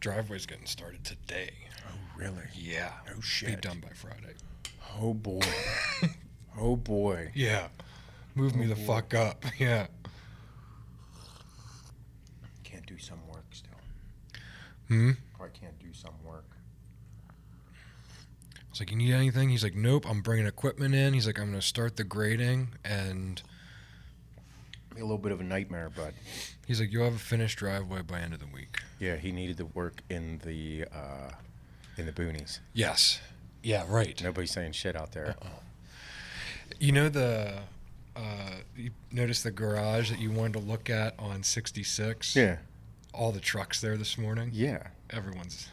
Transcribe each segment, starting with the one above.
driveway's getting started today. Oh, really? Yeah. No shit. Be done by Friday. Oh, boy. Oh, boy. Yeah. Move me the fuck up. Yeah. Can't do some work still. Or I can't do some work. I was like, you need anything? He's like, nope, I'm bringing equipment in. He's like, I'm going to start the grading, and A little bit of a nightmare, but he's like, you'll have a finished driveway by end of the week. yeah, he needed to work in the boonies. Yes. Yeah, right. Nobody's saying shit out there. You know you noticed the garage that you wanted to look at on 66? Yeah. All the trucks there this morning? Yeah. Everyone's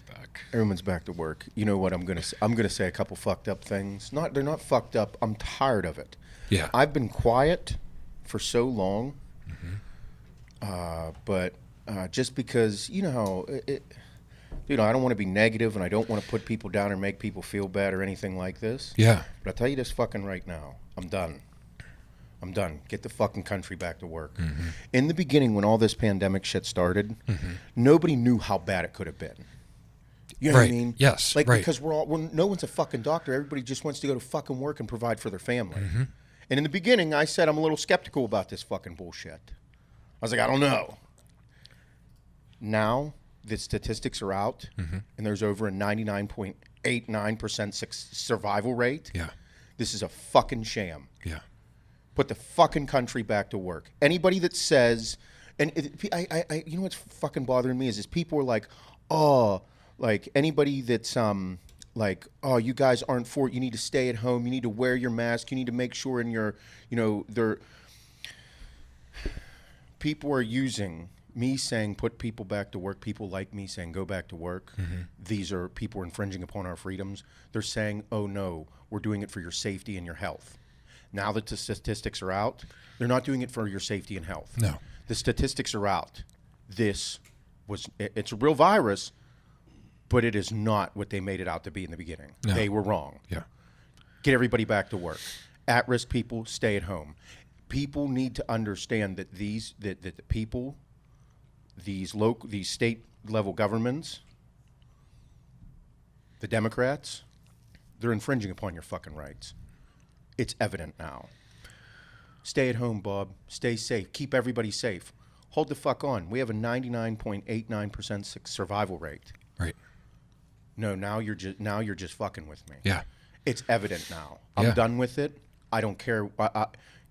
back. Everyone's back to work. You know what I'm gonna say? I'm gonna say a couple fucked up things. They're not fucked up. I'm tired of it. Yeah. I've been quiet for so long, but just because you know how I don't want to be negative and I don't want to put people down or make people feel bad or anything like this. Yeah. But I'll tell you this fucking right now. I'm done. Get the fucking country back to work. In the beginning, when all this pandemic shit started, nobody knew how bad it could have been. You know what I mean? Yes. Like, right. because no one's a fucking doctor. Everybody just wants to go to fucking work and provide for their family. And in the beginning, I said I'm a little skeptical about this fucking bullshit. I was like, I don't know. Now, the statistics are out, and there's over a 99.89% survival rate. Yeah. This is a fucking sham. Yeah. Put the fucking country back to work. Anybody that says, and you know what's fucking bothering me is people are like, oh, like anybody that's like, oh, you guys aren't for it. You need to stay at home. You need to wear your mask. You need to make sure in your, people are using me saying put people back to work. People like me saying go back to work. These are people infringing upon our freedoms. They're saying, oh no, we're doing it for your safety and your health. Now that the statistics are out, they're not doing it for your safety and health. No. The statistics are out. It's a real virus, but it is not what they made it out to be in the beginning. No. They were wrong. Yeah. Get everybody back to work. At-risk people, stay at home. People need to understand that these state level governments, the Democrats, they're infringing upon your fucking rights. It's evident now. Stay at home, Bob. Stay safe. Keep everybody safe. Hold the fuck on. We have a 99.89% survival rate. Right. No, now you're just fucking with me. Yeah. It's evident now. I'm done with it. I don't care.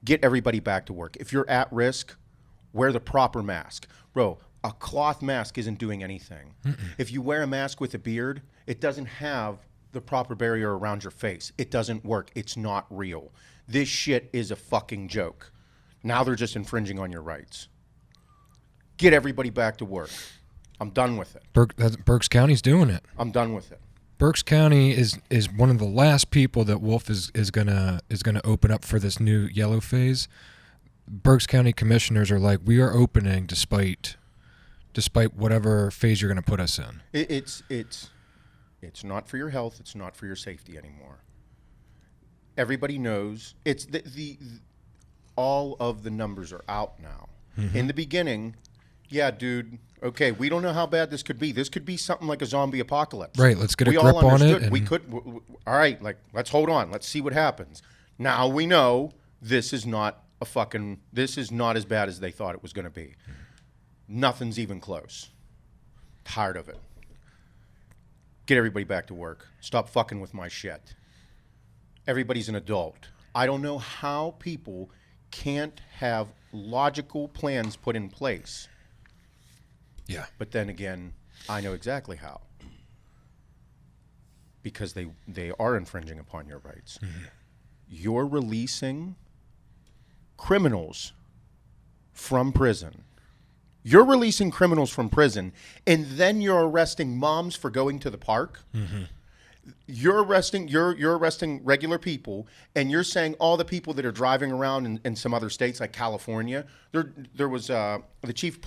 Get everybody back to work. If you're at risk, wear the proper mask. Bro, a cloth mask isn't doing anything. If you wear a mask with a beard, it doesn't have the proper barrier around your face. It doesn't work. It's not real. This shit is a fucking joke. Now they're just infringing on your rights. Get everybody back to work. I'm done with it. Berks County's doing it. I'm done with it. Berks County is one of the last people that Wolf is gonna open up for this new yellow phase. Berks County commissioners are like, we are opening despite whatever phase you're gonna put us in. It's not for your health. It's not for your safety anymore. Everybody knows. It's all of the numbers are out now. In the beginning, yeah, dude. Okay, we don't know how bad this could be. This could be something like a zombie apocalypse. Right. Let's get a grip on it. We could. All right. Like, let's hold on. Let's see what happens. Now we know this is not as bad as they thought it was going to be. Nothing's even close. Tired of it. Get everybody back to work. Stop fucking with my shit. Everybody's an adult. I don't know how people can't have logical plans put in place. Yeah. But then again, I know exactly how. Because they are infringing upon your rights. You're releasing criminals from prison. You're releasing criminals from prison, and then you're arresting moms for going to the park. You're arresting regular people, and you're saying all the people that are driving around in some other states like California. There was one of the chief of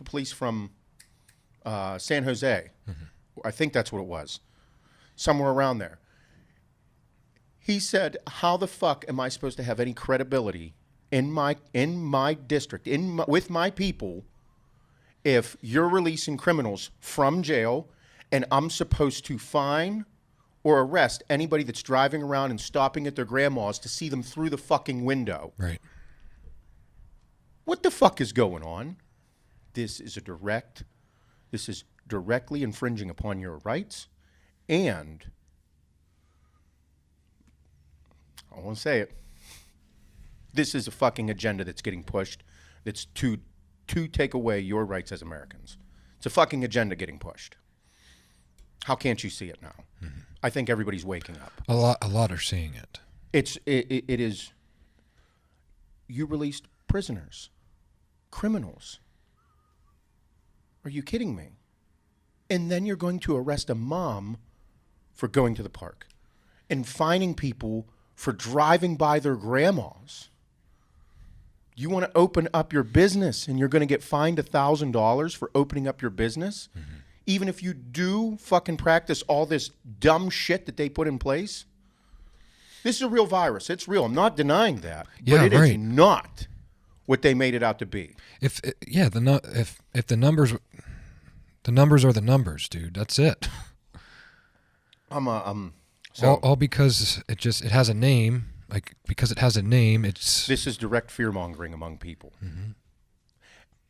police from San Jose. I think that's what it was, somewhere around there. He said, "How the fuck am I supposed to have any credibility in my district, with my people, if you're releasing criminals from jail and I'm supposed to fine or arrest anybody that's driving around and stopping at their grandma's to see them through the fucking window. Right. What the fuck is going on? This is directly infringing upon your rights, and I won't say it. This is a fucking agenda that's getting pushed that's to take away your rights as Americans. It's a fucking agenda getting pushed. How can't you see it now? Mm-hmm. I think everybody's waking up. A lot are seeing it. It is. You released prisoners, criminals. Are you kidding me? And then you're going to arrest a mom for going to the park and fining people for driving by their grandmas. You want to open up your business and you're going to get fined $1,000 for opening up your business? Mm-hmm. Even if you do fucking practice all this dumb shit that they put in place? This is a real virus. It's real. I'm not denying that. Yeah, but it right. is not what they made it out to be. If the numbers are the numbers, dude. That's it. All because it has a name. Like, because it has a name, it's... This is direct fear-mongering among people. Mm-hmm.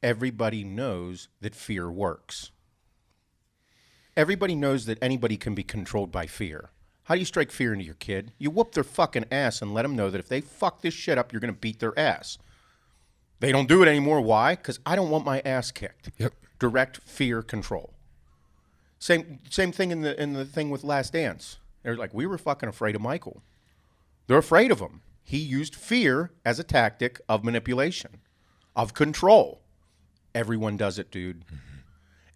Everybody knows that fear works. Everybody knows that anybody can be controlled by fear. How do you strike fear into your kid? You whoop their fucking ass and let them know that if they fuck this shit up, you're going to beat their ass. They don't do it anymore. Why? Because I don't want my ass kicked. Yep. Direct fear control. Same thing in the thing with Last Dance. They're like, we were fucking afraid of Michael. They're afraid of him. He used fear as a tactic of manipulation, of control. Everyone does it, dude. Mm-hmm.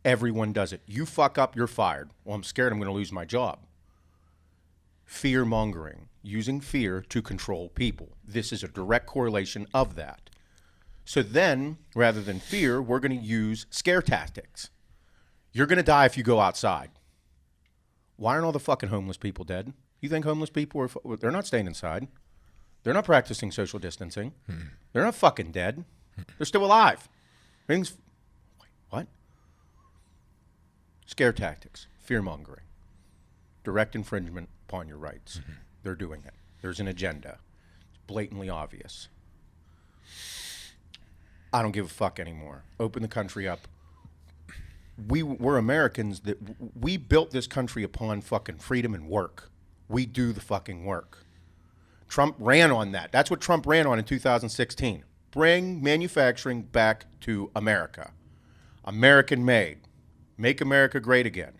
Everyone does it. You fuck up, you're fired. Well, I'm scared I'm going to lose my job. Fear mongering, using fear to control people. This is a direct correlation of that. So then, rather than fear, we're going to use scare tactics. You're going to die if you go outside. Why aren't all the fucking homeless people dead? You think homeless people they're not staying inside. They're not practicing social distancing. Hmm. They're not fucking dead. They're still alive. What? Scare tactics, fear-mongering, direct infringement upon your rights. Mm-hmm. They're doing it. There's an agenda. It's blatantly obvious. I don't give a fuck anymore. Open the country up. We're Americans that we built this country upon fucking freedom and work. We do the fucking work. Trump ran on that. That's what Trump ran on in 2016. Bring manufacturing back to America. American made. Make America great again.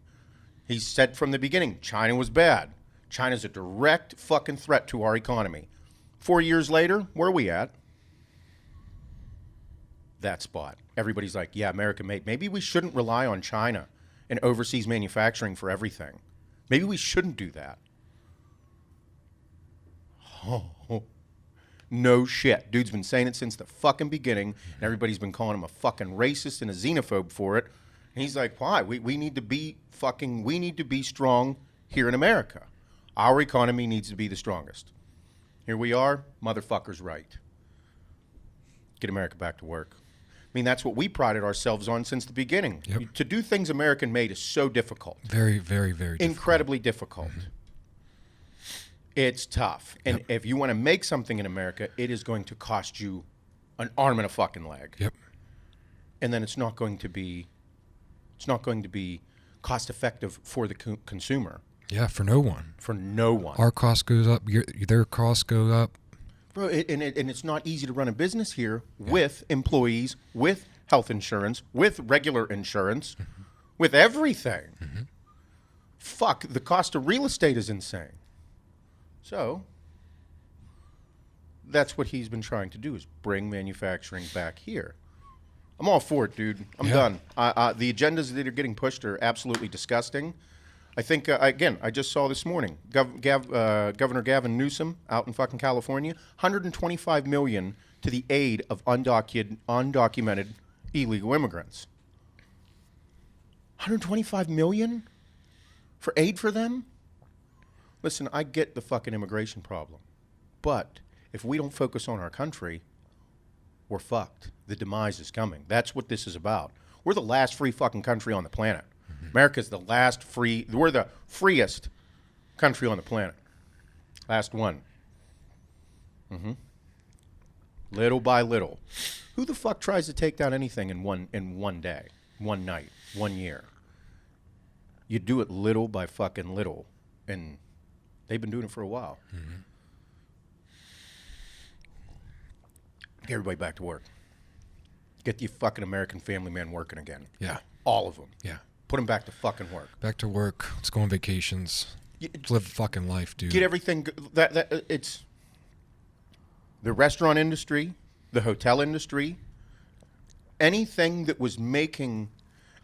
He said from the beginning, China was bad. China's a direct fucking threat to our economy. 4 years later, where are we at? That spot. Everybody's like, yeah, American made. Maybe we shouldn't rely on China and overseas manufacturing for everything. Maybe we shouldn't do that. Oh, no shit. Dude's been saying it since the fucking beginning, and everybody's been calling him a fucking racist and a xenophobe for it. And he's like, why? We need to be strong here in America. Our economy needs to be the strongest. Here we are, motherfucker's right. Get America back to work. I mean, that's what we prided ourselves on since the beginning. Yep. To do things American made is so difficult. Very, very, very difficult. Incredibly difficult. Mm-hmm. It's tough. And Yep. if you want to make something in America, it is going to cost you an arm and a fucking leg. Yep. And then it's not going to be cost effective for the consumer. Yeah, for no one. For no one. Our cost goes up, their costs go up. Bro, and it's not easy to run a business here with employees, with health insurance, with regular insurance, mm-hmm. with everything. Mm-hmm. Fuck, the cost of real estate is insane. So that's what he's been trying to do, is bring manufacturing back here. I'm all for it, dude. I'm done. The agendas that are getting pushed are absolutely disgusting. I think, again, I just saw this morning, Governor Gavin Newsom out in fucking California, $125 million to the aid of undocumented illegal immigrants. $125 million for aid for them? Listen, I get the fucking immigration problem, but if we don't focus on our country, we're fucked. The demise is coming. That's what this is about. We're the last free fucking country on the planet. America's the last free. We're the freest country on the planet. Last one. Little by little. Who the fuck tries to take down anything in one day, one night, 1 year? You do it little by fucking little, and they've been doing it for a while. Get everybody back to work. Get the fucking American family man working again. Yeah. All of them. Yeah. Put them back to fucking work. Back to work. Let's go on vacations. Let's live fucking life, dude. Get everything that it's the restaurant industry, the hotel industry, anything that was making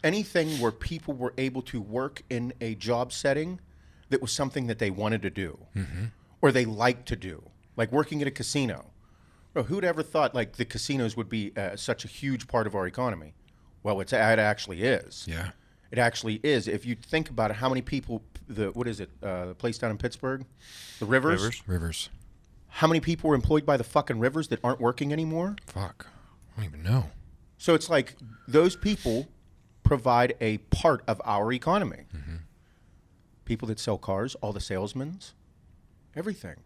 anything where people were able to work in a job setting that was something that they wanted to do or they liked to do, like working at a casino. Bro, who'd ever thought like the casinos would be such a huge part of our economy? Well, it actually is. Yeah. It actually is. If you think about it, how many people, the place down in Pittsburgh, the Rivers. How many people are employed by the fucking Rivers that aren't working anymore? Fuck. I don't even know. So it's like those people provide a part of our economy. People that sell cars, all the salesmen, everything.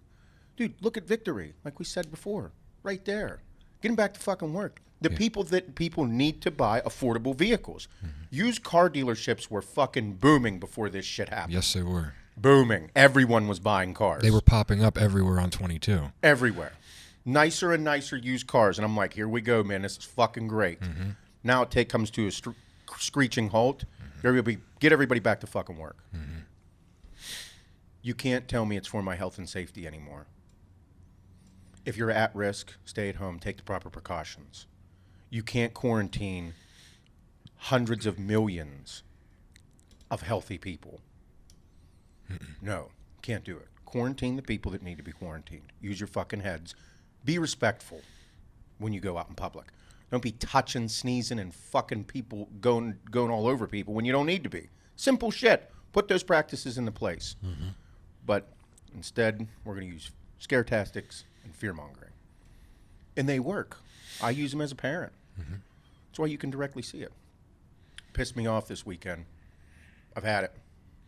Dude, look at Victory, like we said before, right there. Get them back to fucking work. The people that people need to buy affordable vehicles. Used car dealerships were fucking booming before this shit happened. Yes, they were. Booming. Everyone was buying cars. They were popping up everywhere on 22. Everywhere. Nicer and nicer used cars. And I'm like, here we go, man. This is fucking great. Now it comes to a screeching halt. Get everybody back to fucking work. You can't tell me it's for my health and safety anymore. If you're at risk, stay at home. Take the proper precautions. You can't quarantine hundreds of millions of healthy people. No, can't do it. Quarantine the people that need to be quarantined. Use your fucking heads. Be respectful when you go out in public. Don't be touching, sneezing, and fucking people going all over people when you don't need to be. Simple shit. Put those practices into place. But instead, we're going to use scare tactics and fear-mongering. And they work. I use them as a parent. That's why you can directly see it. Pissed me off this weekend. I've had it.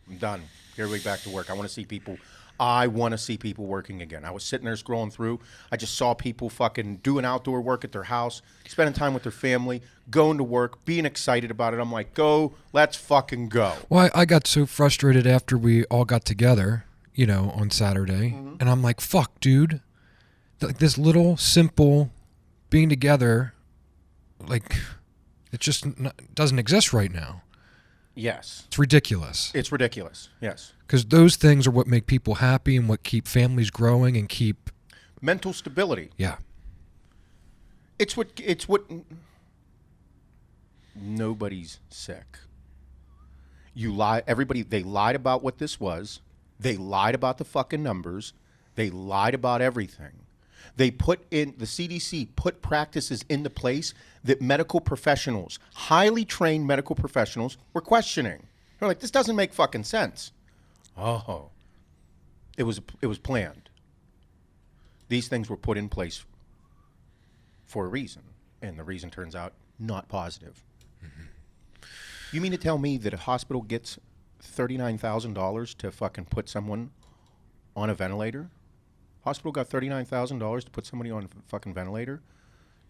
I'm done. Get everybody back to work. I want to see people. I want to see people working again. I was sitting there scrolling through. I just saw people fucking doing outdoor work at their house, spending time with their family, going to work, being excited about it. I'm like, go, let's fucking go. Well, I got so frustrated after we all got together, on Saturday. And I'm like, fuck, dude. Like this little, simple being together, like, it just doesn't exist right now. Yes. It's ridiculous. It's ridiculous, yes. Because those things are what make people happy and what keep families growing and keep... mental stability. Yeah. It's what nobody's sick. You lie, everybody, they lied about what this was. They lied about the fucking numbers. They lied about everything. They the CDC put practices into place that medical professionals, highly trained medical professionals, were questioning. They're like, this doesn't make fucking sense. Oh, it was planned. These things were put in place for a reason, and the reason turns out not positive. You mean to tell me that a hospital gets $39,000 to fucking put someone on a ventilator? Hospital got $39,000 to put somebody on a fucking ventilator?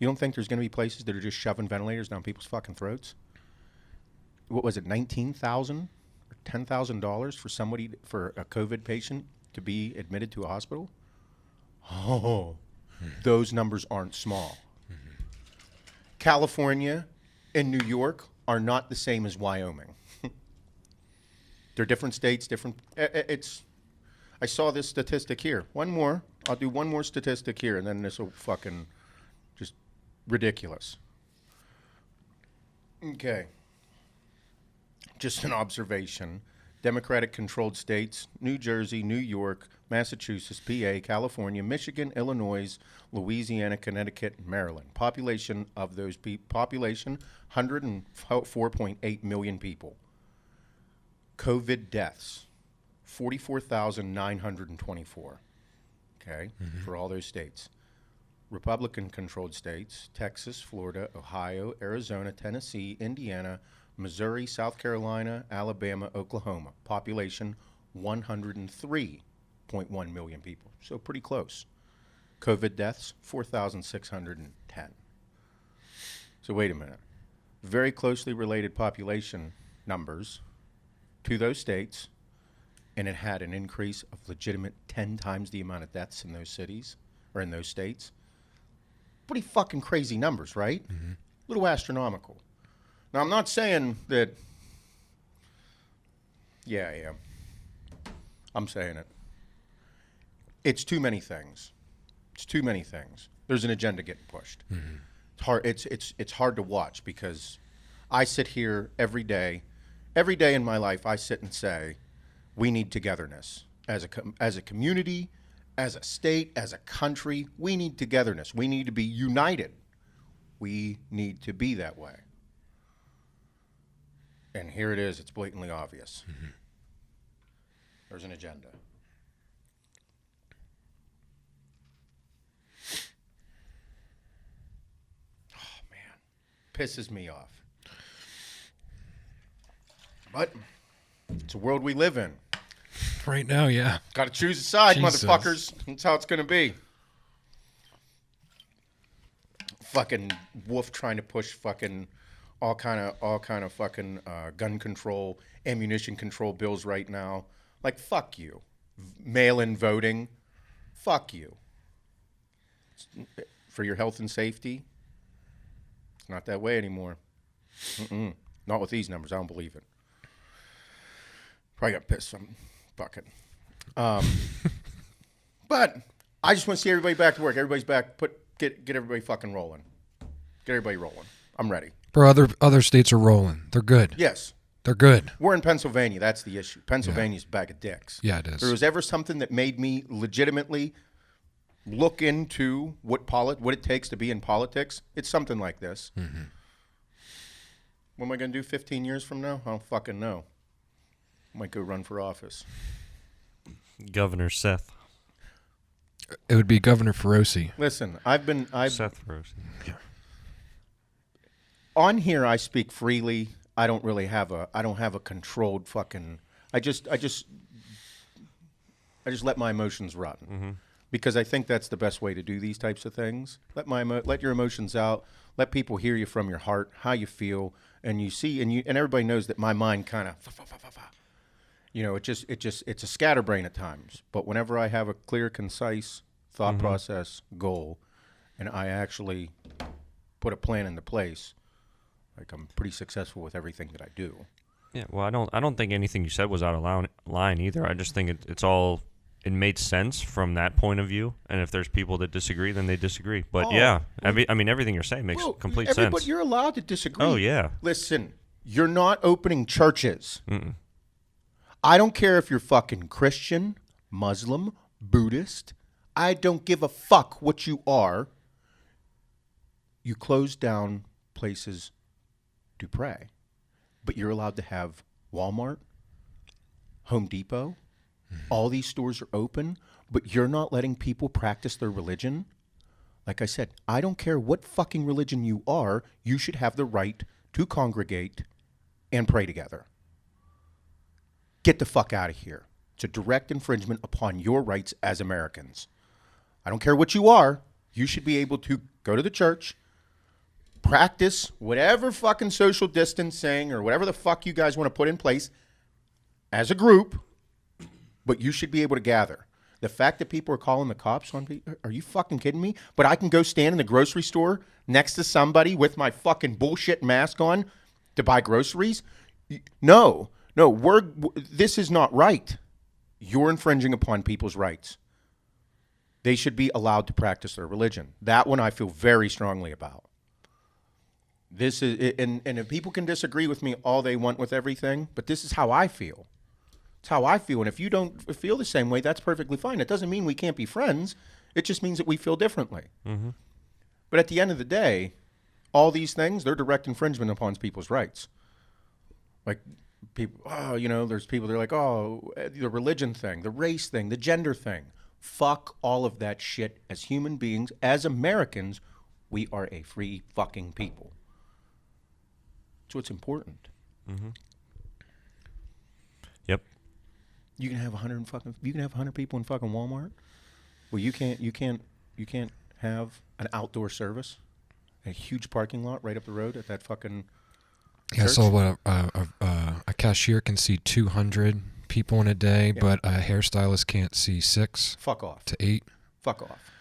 You don't think there's going to be places that are just shoving ventilators down people's fucking throats? What was it, $19,000 or $10,000 for a COVID patient to be admitted to a hospital? Oh, those numbers aren't small. California and New York are not the same as Wyoming. They're different states, different. I saw this statistic here. One more. I'll do one more statistic here, and then this will fucking just ridiculous. Okay. Just an observation. Democratic-controlled states, New Jersey, New York, Massachusetts, PA, California, Michigan, Illinois, Louisiana, Connecticut, and Maryland. Population of those population, 104.8 million people. COVID deaths, 44,924. Okay, for all those states. Republican-controlled states, Texas, Florida, Ohio, Arizona, Tennessee, Indiana, Missouri, South Carolina, Alabama, Oklahoma. Population 103.1 million people. So pretty close. COVID deaths, 4,610. So wait a minute. Very closely related population numbers to those states, and it had an increase of legitimate 10 times the amount of deaths in those cities or in those states. Pretty fucking crazy numbers, right? Mm-hmm. A little astronomical. Now, I'm not saying that, yeah, I am. I'm saying it. It's too many things. It's too many things. There's an agenda getting pushed. Mm-hmm. It's hard. It's hard to watch because I sit here every day in my life. I sit and say, we need togetherness as a community, as a state, as a country. We need togetherness. We need to be united. We need to be that way. And here it is. It's blatantly obvious. Mm-hmm. There's an agenda. Pisses me off. But it's a world we live in. Right now, yeah. Got to choose a side, Jesus. motherfuckers. That's how it's going to be. Fucking Wolf trying to push fucking all kind of fucking gun control, ammunition control bills right now. Like, fuck you. Mail-in voting. Fuck you. For your health and safety. It's not that way anymore. Not with these numbers. I don't believe it. Probably got pissed. I'm fucking. But I just want to see everybody back to work. Everybody's back. Get everybody fucking rolling. Get everybody rolling. I'm ready. Bro, other states are rolling. They're good. Yes. They're good. We're in Pennsylvania. That's the issue. Pennsylvania's a bag of dicks. Yeah, it is. If there was ever something that made me legitimately look into what it takes to be in politics, it's something like this. Mm-hmm. What am I going to do 15 years from now? I don't fucking know. I might go run for office. Governor Seth. It would be Governor Feroce. Listen, Seth Feroce. Yeah. On here I speak freely. I don't have a controlled fucking I just let my emotions run. Mm-hmm. Because I think that's the best way to do these types of things. Let your emotions out. Let people hear you from your heart, how you feel, and you see, and everybody knows that my mind kind of, it's a scatterbrain at times. But whenever I have a clear, concise thought process, goal, and I actually put a plan into place, like I'm pretty successful with everything that I do. Yeah, well, I don't think anything you said was out of line either. I just think it made sense from that point of view, and if there's people that disagree, then they disagree. But everything you're saying makes complete sense. But you're allowed to disagree. Oh, yeah. Listen, you're not opening churches. Mm-mm. I don't care if you're fucking Christian, Muslim, Buddhist. I don't give a fuck what you are. You close down places to pray. But you're allowed to have Walmart, Home Depot. All these stores are open, but you're not letting people practice their religion. Like I said, I don't care what fucking religion you are, you should have the right to congregate and pray together. Get the fuck out of here. It's a direct infringement upon your rights as Americans. I don't care what you are, you should be able to go to the church, practice whatever fucking social distancing or whatever the fuck you guys want to put in place as a group. But you should be able to gather. The fact that people are calling the cops on people, are you fucking kidding me? But I can go stand in the grocery store next to somebody with my fucking bullshit mask on to buy groceries? No, this is not right. You're infringing upon people's rights. They should be allowed to practice their religion. That one I feel very strongly about. This is, and if people can disagree with me all they want with everything, but this is how I feel. It's how I feel, and if you don't feel the same way, that's perfectly fine. It doesn't mean we can't be friends. It just means that we feel differently. Mm-hmm. But at the end of the day, all these things, they're direct infringement upon people's rights. Like, people, there's people, they're like, the religion thing, the race thing, the gender thing. Fuck all of that shit. As human beings, as Americans, we are a free fucking people. So it's important. Mm-hmm. Yep. You can have 100 people in fucking Walmart. Well, you can't have an outdoor service, a huge parking lot right up the road at that fucking Yeah, church? so what a cashier can see 200 people in a day, but a hairstylist can't see 6 Fuck off. to 8. Fuck off.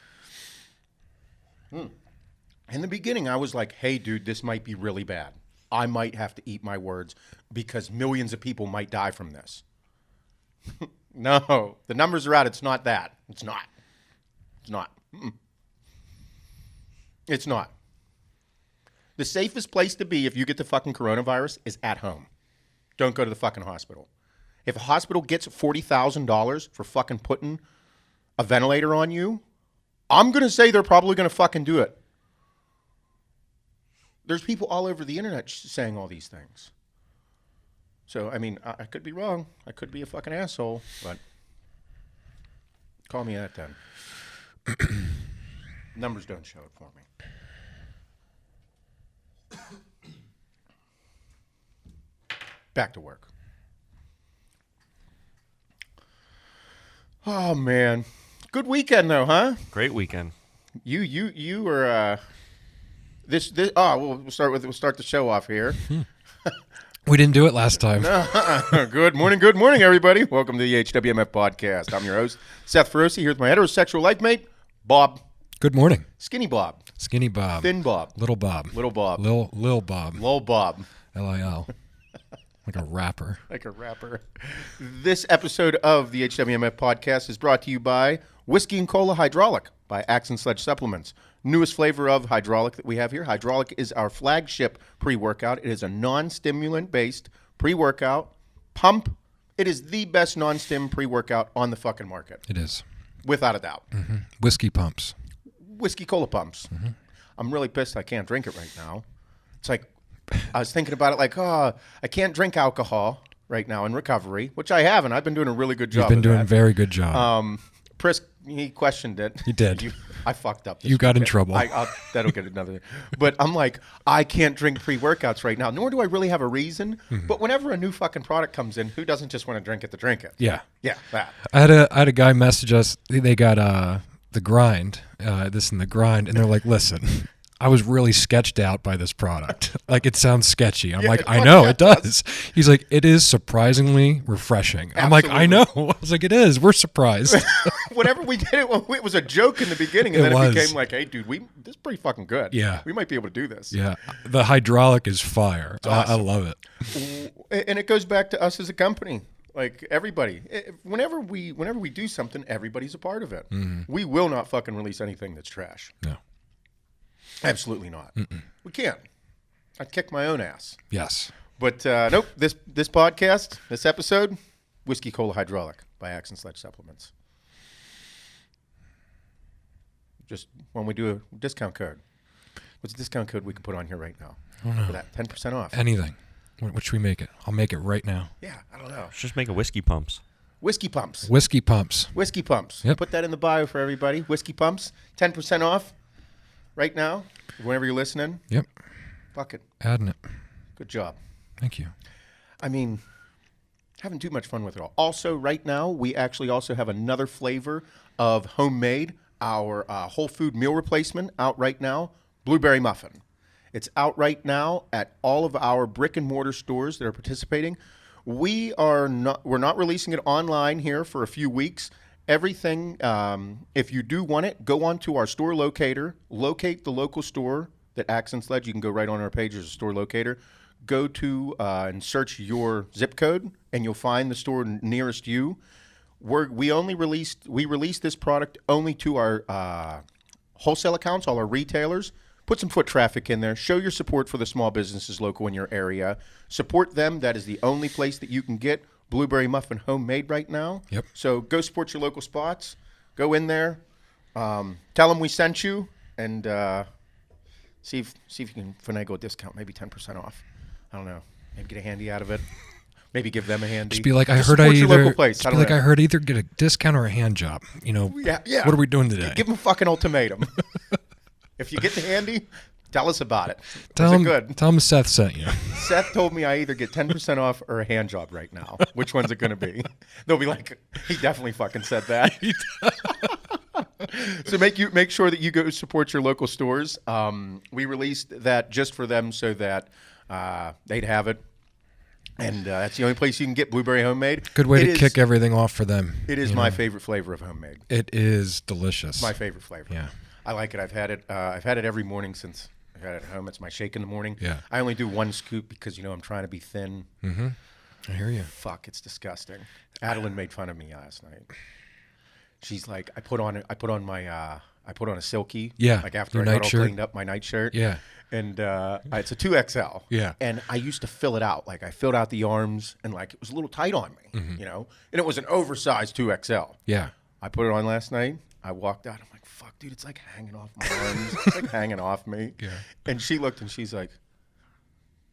In the beginning, I was like, hey, dude, this might be really bad. I might have to eat my words because millions of people might die from this. No, the numbers are out. It's not that. It's not. It's not. It's not. The safest place to be if you get the fucking coronavirus is at home. Don't go to the fucking hospital. If a hospital gets $40,000 for fucking putting a ventilator on you, I'm going to say they're probably going to fucking do it. There's people all over the internet saying all these things. So, I mean, I could be wrong. I could be a fucking asshole, but call me that then. Numbers don't show it for me. Back to work. Oh, man. Good weekend, though, huh? Great weekend. You were, we'll start the show off here. We didn't do it last time. Good morning, everybody. Welcome to the HWMF Podcast. I'm your host, Seth Feroce, here with my heterosexual life mate, Bob. Good morning. Skinny Bob. Skinny Bob. Thin Bob. Little Bob. Little Bob. Lil Bob. Lil Bob. L-I-L. Like a rapper. Like a rapper. This episode of the HWMF Podcast is brought to you by Whiskey and Cola Hydraulic by Axe Sledge Supplements. Newest flavor of hydraulic that we have here. Hydraulic is our flagship pre-workout. It is a non-stimulant-based pre-workout pump. It is the best non-stim pre-workout on the fucking market. It is. Without a doubt. Mm-hmm. Whiskey pumps. Whiskey Cola pumps. Mm-hmm. I'm really pissed I can't drink it right now. It's like, I was thinking about it like, I can't drink alcohol right now in recovery, which I haven't. I've been doing a really good job. You've been doing a very good job. Prisk, he questioned it. He did. I fucked up. You got in trouble. That'll get another. But I'm like, I can't drink pre-workouts right now, nor do I really have a reason. Mm-hmm. But whenever a new fucking product comes in, who doesn't just want to drink it to drink it? Yeah. Yeah, that. I had a guy message us. They got the grind, this and the grind, and they're like, listen, I was really sketched out by this product. Like, it sounds sketchy. I'm like, I know, it does. He's like, it is surprisingly refreshing. I'm like, I know. I was like, it is. We're surprised. Whenever we did it, it was a joke in the beginning, and then it became like, hey, dude, this is pretty fucking good. Yeah. We might be able to do this. Yeah. The hydraulic is fire. Awesome. I love it. And it goes back to us as a company. Like, everybody, whenever we do something, everybody's a part of it. Mm-hmm. We will not fucking release anything that's trash. No. Absolutely not. Mm-mm. We can't. I'd kick my own ass. Yes. But nope, this podcast, this episode, Whiskey Cola Hydraulic by Axe Sledge Supplements. Just when we do a discount code. What's the discount code we can put on here right now? I don't know. For that 10% off. Anything. What should we make it? I'll make it right now. Yeah, I don't know. Let's just make a whiskey pumps. Whiskey Pumps. Whiskey pumps. Whiskey Pumps. Yep. Put that in the bio for everybody. Whiskey Pumps. 10% off right now. Whenever you're listening. Yep. Fuck it. Adding it. Good job. Thank you. I mean, having too much fun with it all. Also, right now, we actually also have another flavor of homemade, our whole food meal replacement out right now, Blueberry Muffin. It's out right now at all of our brick and mortar stores that are participating. We're not releasing it online here for a few weeks. Everything, if you do want it, go on to our store locator, locate the local store that Axe Sledge. You can go right on our page. There's a store locator. Go to and search your zip code, and you'll find the store nearest you. We released this product only to our wholesale accounts, all our retailers. Put some foot traffic in there. Show your support for the small businesses local in your area. Support them. That is the only place that you can get Blueberry Muffin homemade right now. Yep. So go support your local spots. Go in there. Tell them we sent you, and see if you can finagle a discount, maybe 10% off. I don't know. Maybe get a handy out of it. Maybe give them a handy. Just be like, I Just heard support I your either. local place. Just be like, I heard either get a discount or a hand job. You know, Yeah. What are we doing today? Give them a fucking ultimatum. If you get the handy, tell us about it. Tell Is it him, good? Tell him Seth sent you. Seth told me I either get 10% off or a hand job right now. Which one's it going to be? They'll be like, he definitely fucking said that. So make sure that you go support your local stores. We released that just for them so that they'd have it. And that's the only place you can get blueberry homemade. Good way to kick everything off for them. It is my favorite flavor of homemade. It is delicious. My favorite flavor. Yeah. I like it. I've had it every morning since I've had it at home. It's my shake in the morning. Yeah. I only do one scoop because, I'm trying to be thin. Mm-hmm. I hear you. Fuck, it's disgusting. Adeline made fun of me last night. She's like, I put on a silky. Yeah. Like after your I got all nightshirt. cleaned up, my nightshirt. Yeah. And it's a 2XL. Yeah. And I used to fill it out. Like I filled out the arms and like it was a little tight on me, And it was an oversized 2XL. Yeah. I put it on last night. I walked out. I'm like, fuck, dude, it's like hanging off my arms. It's like hanging off me. Yeah. And she looked and she's like,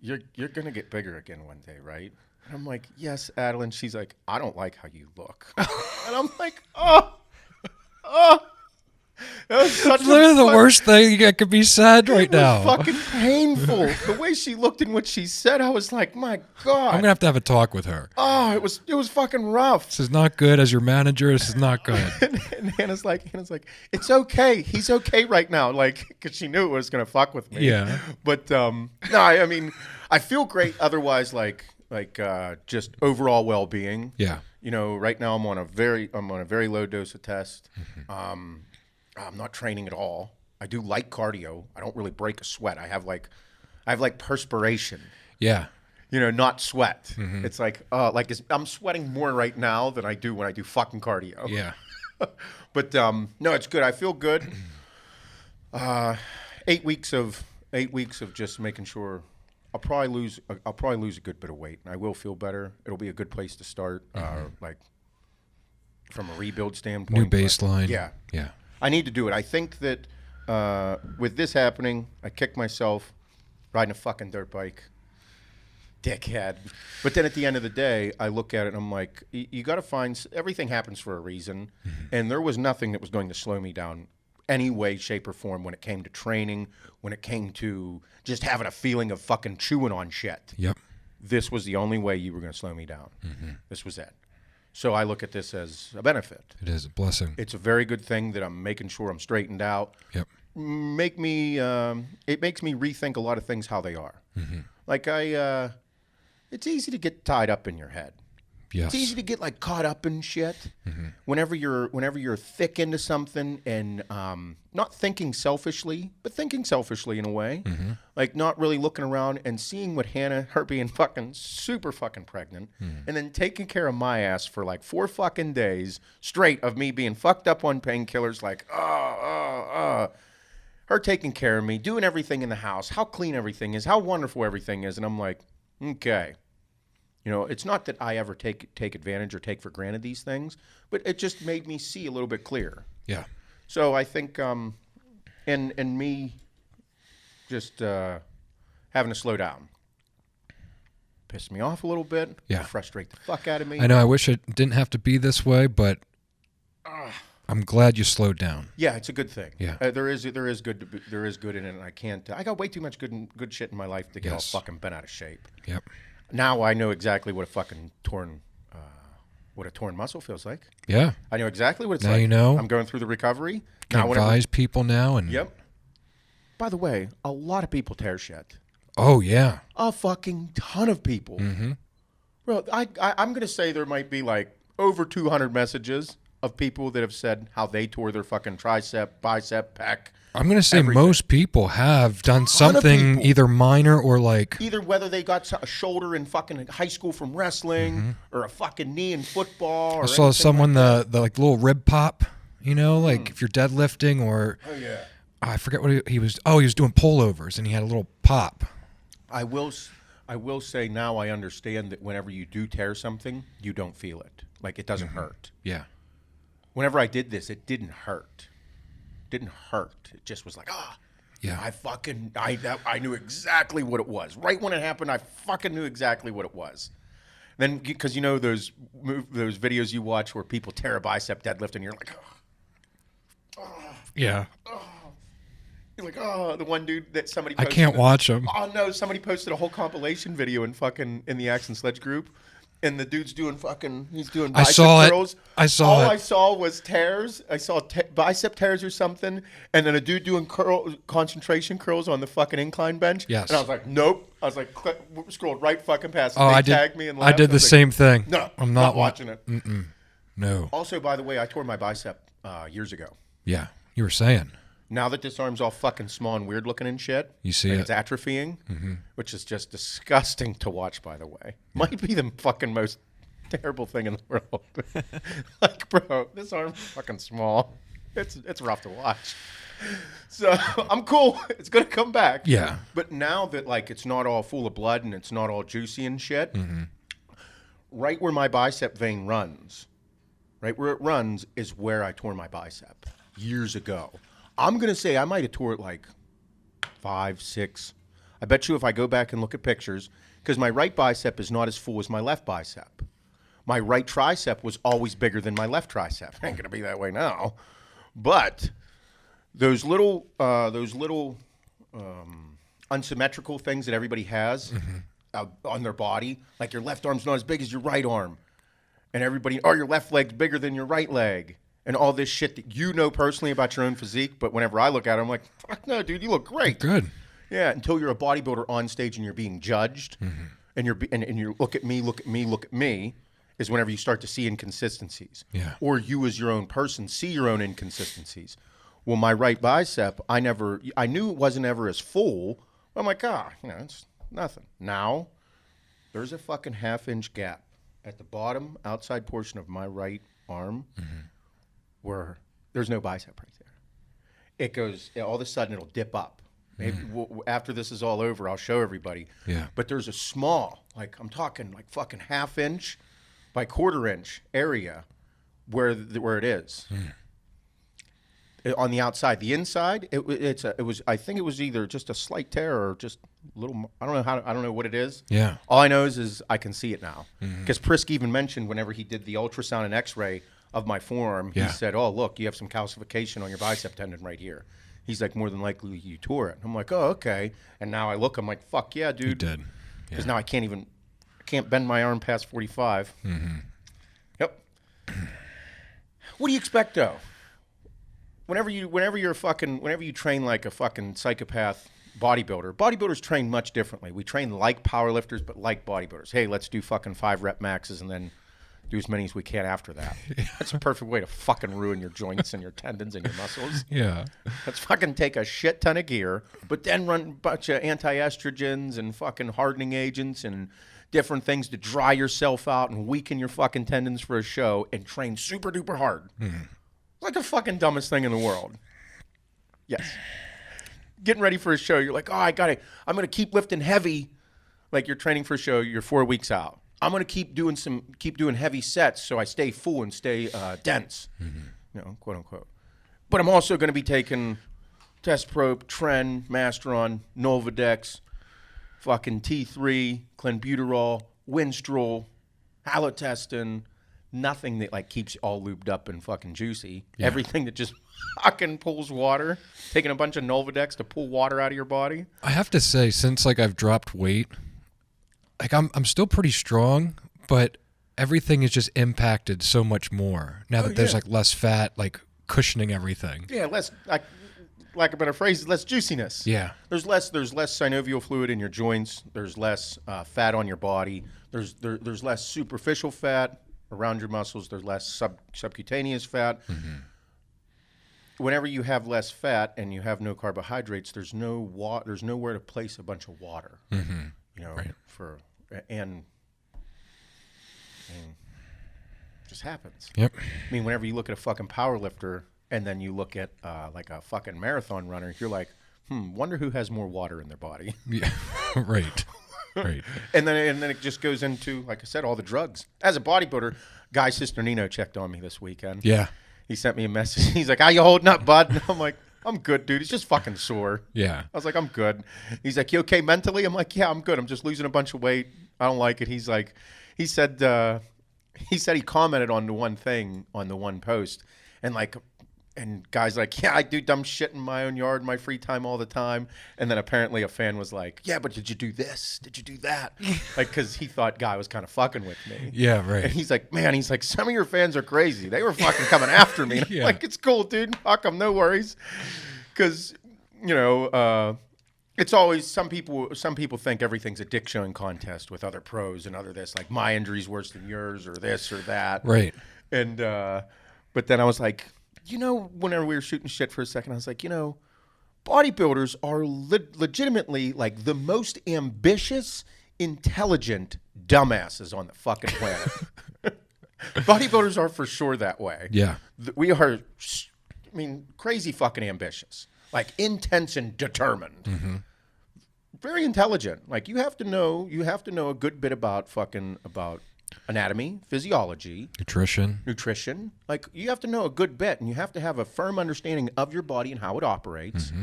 you're going to get bigger again one day, right? And I'm like, yes, Adeline. She's like, I don't like how you look. And I'm like, oh. That was such Literally the worst thing that could be said right now. Fucking painful. The way she looked and what she said, I was like, my God. I'm gonna have to have a talk with her. Oh, it was fucking rough. This is not good. As your manager, this is not good. And Hannah's like, it's okay. He's okay right now. Like, because she knew it was gonna fuck with me. Yeah. But no, I mean, I feel great. Otherwise, like just overall well-being. Yeah. Right now I'm on a very low dose of test. I'm not training at all. I do light cardio. I don't really break a sweat. I have perspiration. Yeah. Not sweat. It's like I'm sweating more right now than I do when I do fucking cardio. Yeah. But no, it's good. I feel good. 8 weeks of just making sure I'll probably lose a good bit of weight, and I will feel better. It'll be a good place to start, like from a rebuild standpoint. New baseline. Yeah. Yeah. I need to do it. I think that with this happening, I kicked myself riding a fucking dirt bike. Dickhead. But then at the end of the day, I look at it and I'm like, you got to find, everything happens for a reason. And there was nothing that was going to slow me down any way, shape, or form when it came to training, when it came to just having a feeling of fucking chewing on shit. Yep. This was the only way you were going to slow me down. This was it. So I look at this as a benefit. It is a blessing. It's a very good thing that I'm making sure I'm straightened out. Yep. It makes me rethink a lot of things how they are. Like it's easy to get tied up in your head. Yes. It's easy to get caught up in shit. Whenever you're thick into something and not thinking selfishly, but thinking selfishly in a way. Like not really looking around and seeing what her being fucking super fucking pregnant and then taking care of my ass for 4 fucking days straight of me being fucked up on painkillers her taking care of me, doing everything in the house, how clean everything is, how wonderful everything is, and I'm like, okay. It's not that I ever take advantage or take for granted these things, but it just made me see a little bit clearer. Yeah. So I think, and me just having to slow down pissed me off a little bit. Yeah. Frustrate the fuck out of me. I know. I wish it didn't have to be this way, but I'm glad you slowed down. Yeah, it's a good thing. Yeah. There is good in it, and I can't. I got way too much good shit in my life to get all fucking bent out of shape. Yep. Now I know exactly what a fucking torn muscle feels like. Yeah. I know exactly what it's Now like. you know. I'm going through the recovery. Can advise people now. And Yep. By the way, a lot of people tear shit. Oh, yeah. A fucking ton of people. Bro, I'm going to say there might be over 200 messages of people that have said how they tore their fucking tricep, bicep, pec. I'm going to say everything. most people have done Ton of something people. either minor or either whether they got a shoulder in fucking high school from wrestling or a fucking knee in football. Or I saw someone the little rib pop, if you're deadlifting or Oh yeah. I forget what he was. Oh, he was doing pullovers and he had a little pop. I will say now I understand that whenever you do tear something, you don't feel it. It doesn't hurt. Yeah. Whenever I did this, it didn't hurt. Didn't hurt. It just was Yeah. I knew exactly what it was. Right when it happened, I fucking knew exactly what it was. Then, because you know those videos you watch where people tear a bicep deadlift and you're like, Yeah. you're like, oh, the one dude that somebody I posted. can't watch them. Oh no, somebody posted a whole compilation video in the Axe Sledge group. And the dude's doing he's doing bicep curls. All I saw was tears. I saw bicep tears or something. And then a dude doing concentration curls on the fucking incline bench. Yes. And I was like, nope. I was like, scrolled right fucking past it. Oh, They tagged me and laughed. I did the same thing. No, I'm not watching it. No. Also, by the way, I tore my bicep years ago. Yeah, you were saying. Now that this arm's all fucking small and weird looking and shit, You see it's atrophying, which is just disgusting to watch, by the way. Might be the fucking most terrible thing in the world. Like, bro, this arm's fucking small. It's rough to watch. So I'm cool. It's going to come back. Yeah. But now that, like, it's not all full of blood and it's not all juicy and shit, right where my bicep vein runs, right where it runs is where I tore my bicep years ago. I'm going to say I might have tore it like 5, 6. I bet you if I go back and look at pictures, because my right bicep is not as full as my left bicep. My right tricep was always bigger than my left tricep. Ain't going to be that way now. But those little unsymmetrical things that everybody has on their body, like your left arm's not as big as your right arm. And your left leg's bigger than your right leg. And all this shit that you know personally about your own physique, but whenever I look at it, I'm like, fuck no, dude, you look great. Good. Yeah, until you're a bodybuilder on stage and you're being judged, and you look at me, is whenever you start to see inconsistencies. Yeah. Or you as your own person see your own inconsistencies. Well, my right bicep, I knew it wasn't ever as full. I'm like, it's nothing. Now, there's a fucking 1/2-inch gap at the bottom outside portion of my right arm. Where there's no bicep right there. It goes, all of a sudden it'll dip up. Maybe after this is all over, I'll show everybody. Yeah. But there's a small, like I'm talking like fucking 1/2-inch by 1/4-inch area where it is. On the outside. The inside, I think it was either just a slight tear or just a little, I don't know what it is. Yeah. All I know is I can see it now. Because Prisk even mentioned whenever he did the ultrasound and x-ray of my forearm, he said, oh, look, you have some calcification on your bicep tendon right here. He's like, more than likely you tore it. I'm like, oh, okay. And now I look, I'm like, fuck yeah, dude. You did. Because now I can't bend my arm past 45. Yep. What do you expect, though? Whenever you train like a fucking psychopath bodybuilders train much differently. We train like powerlifters, but like bodybuilders. Hey, let's do fucking 5 rep maxes and then do as many as we can after that. That's a perfect way to fucking ruin your joints and your tendons and your muscles. Yeah. Let's fucking take a shit ton of gear, but then run a bunch of anti-estrogens and fucking hardening agents and different things to dry yourself out and weaken your fucking tendons for a show and train super duper hard. Like the fucking dumbest thing in the world. Yes. Getting ready for a show, you're like, oh, I'm going to keep lifting heavy. Like you're training for a show, you're 4 weeks out. I'm going to keep doing heavy sets so I stay full and stay dense, quote unquote. But I'm also going to be taking Test Probe, Tren, Masteron, Nolvadex, fucking T3, Clenbuterol, Winstrol, Halotestin, nothing that like keeps you all lubed up and fucking juicy. Yeah. Everything that just fucking pulls water. Taking a bunch of Nolvadex to pull water out of your body. I have to say, since like I've dropped weight, like I'm still pretty strong, but everything is just impacted so much more now that there's like less fat, like cushioning everything. Yeah, less like a better phrase, less juiciness. Yeah. There's less synovial fluid in your joints. There's less fat on your body. There's less superficial fat around your muscles. There's less subcutaneous fat. Whenever you have less fat and you have no carbohydrates, there's nowhere to place a bunch of water. Right. And it just happens. Yep. I mean, whenever you look at a fucking power lifter and then you look at like a fucking marathon runner, you're like, wonder who has more water in their body. Yeah. Right. Right. And then it just goes into, like I said, all the drugs. As a bodybuilder, Guy Cisternino checked on me this weekend. Yeah. He sent me a message. He's like, how you holding up, bud? And I'm like, I'm good, dude. He's just fucking sore. Yeah. I was like, I'm good. He's like, you okay mentally? I'm like, yeah, I'm good. I'm just losing a bunch of weight. I don't like it. He's like, he said he commented on the one thing on the one post, and guys like, yeah, I do dumb shit in my own yard in my free time all the time. And then apparently a fan was like, yeah, but did you do this? Did you do that? Like, because he thought guy was kind of fucking with me. Yeah, right. And he's like, man, some of your fans are crazy. They were fucking coming after me. Yeah. Like, it's cool, dude. Fuck them, no worries. Because, it's always some people think everything's a dick showing contest with other pros and other this, like my injury's worse than yours or this or that. Right. And but then I was like, whenever we were shooting shit for a second, I was like, bodybuilders are legitimately like the most ambitious, intelligent dumbasses on the fucking planet. Bodybuilders are for sure that way. Yeah. We are, crazy fucking ambitious, like intense and determined. Mm-hmm. Very intelligent. Like you have to know a good bit about anatomy, physiology, nutrition. Like you have to know a good bit, and you have to have a firm understanding of your body and how it operates. Mm-hmm.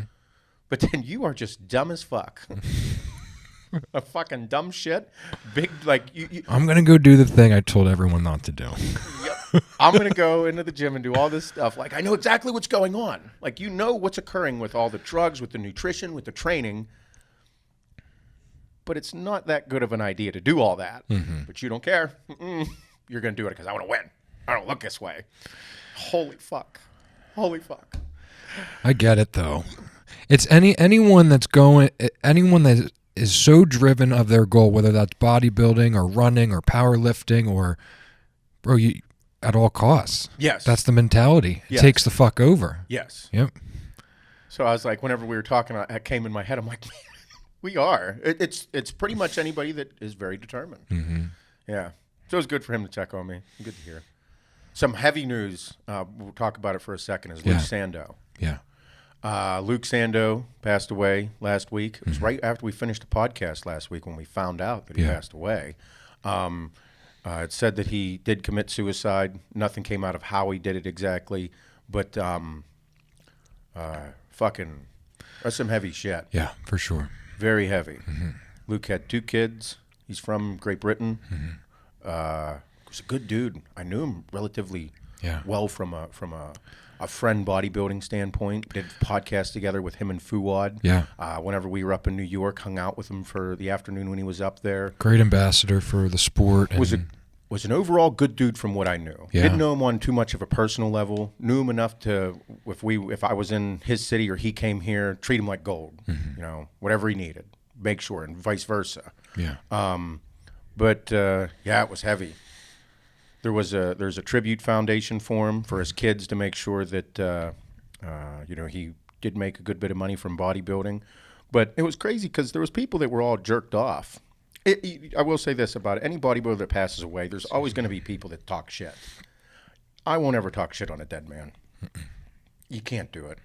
But then you are just dumb as fuck. A fucking dumb shit. Big you. I'm gonna go do the thing I told everyone not to do. Yep. I'm gonna go into the gym and do all this stuff. Like I know exactly what's going on. Like what's occurring with all the drugs, with the nutrition, with the training. But it's not that good of an idea to do all that. Mm-hmm. But you don't care. You're going to do it because I want to win. I don't look this way. Holy fuck. I get it, though. It's anyone that is so driven of their goal, whether that's bodybuilding or running or powerlifting or, bro, at all costs. Yes. That's the mentality. Yes. It takes the fuck over. Yes. Yep. So I was like, whenever we were talking, it came in my head. I'm like, man. We are. It's pretty much anybody that is very determined. Mm-hmm. Yeah. So it was good for him to check on me. Good to hear. Some heavy news. We'll talk about it for a second. Is Luke Sandoe. Yeah. Luke Sandoe passed away last week. It was right after we finished the podcast last week when we found out that he passed away. It said that he did commit suicide. Nothing came out of how he did it exactly. But fucking, that's some heavy shit. Yeah, for sure. Very heavy. Mm-hmm. Luke had 2 kids. He's from Great Britain. Mm-hmm. He's a good dude. I knew him relatively well from a friend bodybuilding standpoint. Did podcasts together with him and Fuad. Yeah. Whenever we were up in New York, hung out with him for the afternoon when he was up there. Great ambassador for the sport. Was an overall good dude from what I knew. Yeah. Didn't know him on too much of a personal level. Knew him enough to, if I was in his city or he came here, treat him like gold. Mm-hmm. Whatever he needed, make sure, and vice versa. Yeah. But it was heavy. There's a tribute foundation for him for his kids to make sure that he did make a good bit of money from bodybuilding. But it was crazy because there was people that were all jerked off. I will say this about it. Any bodybuilder that passes away, there's always going to be people that talk shit. I won't ever talk shit on a dead man. You can't do it.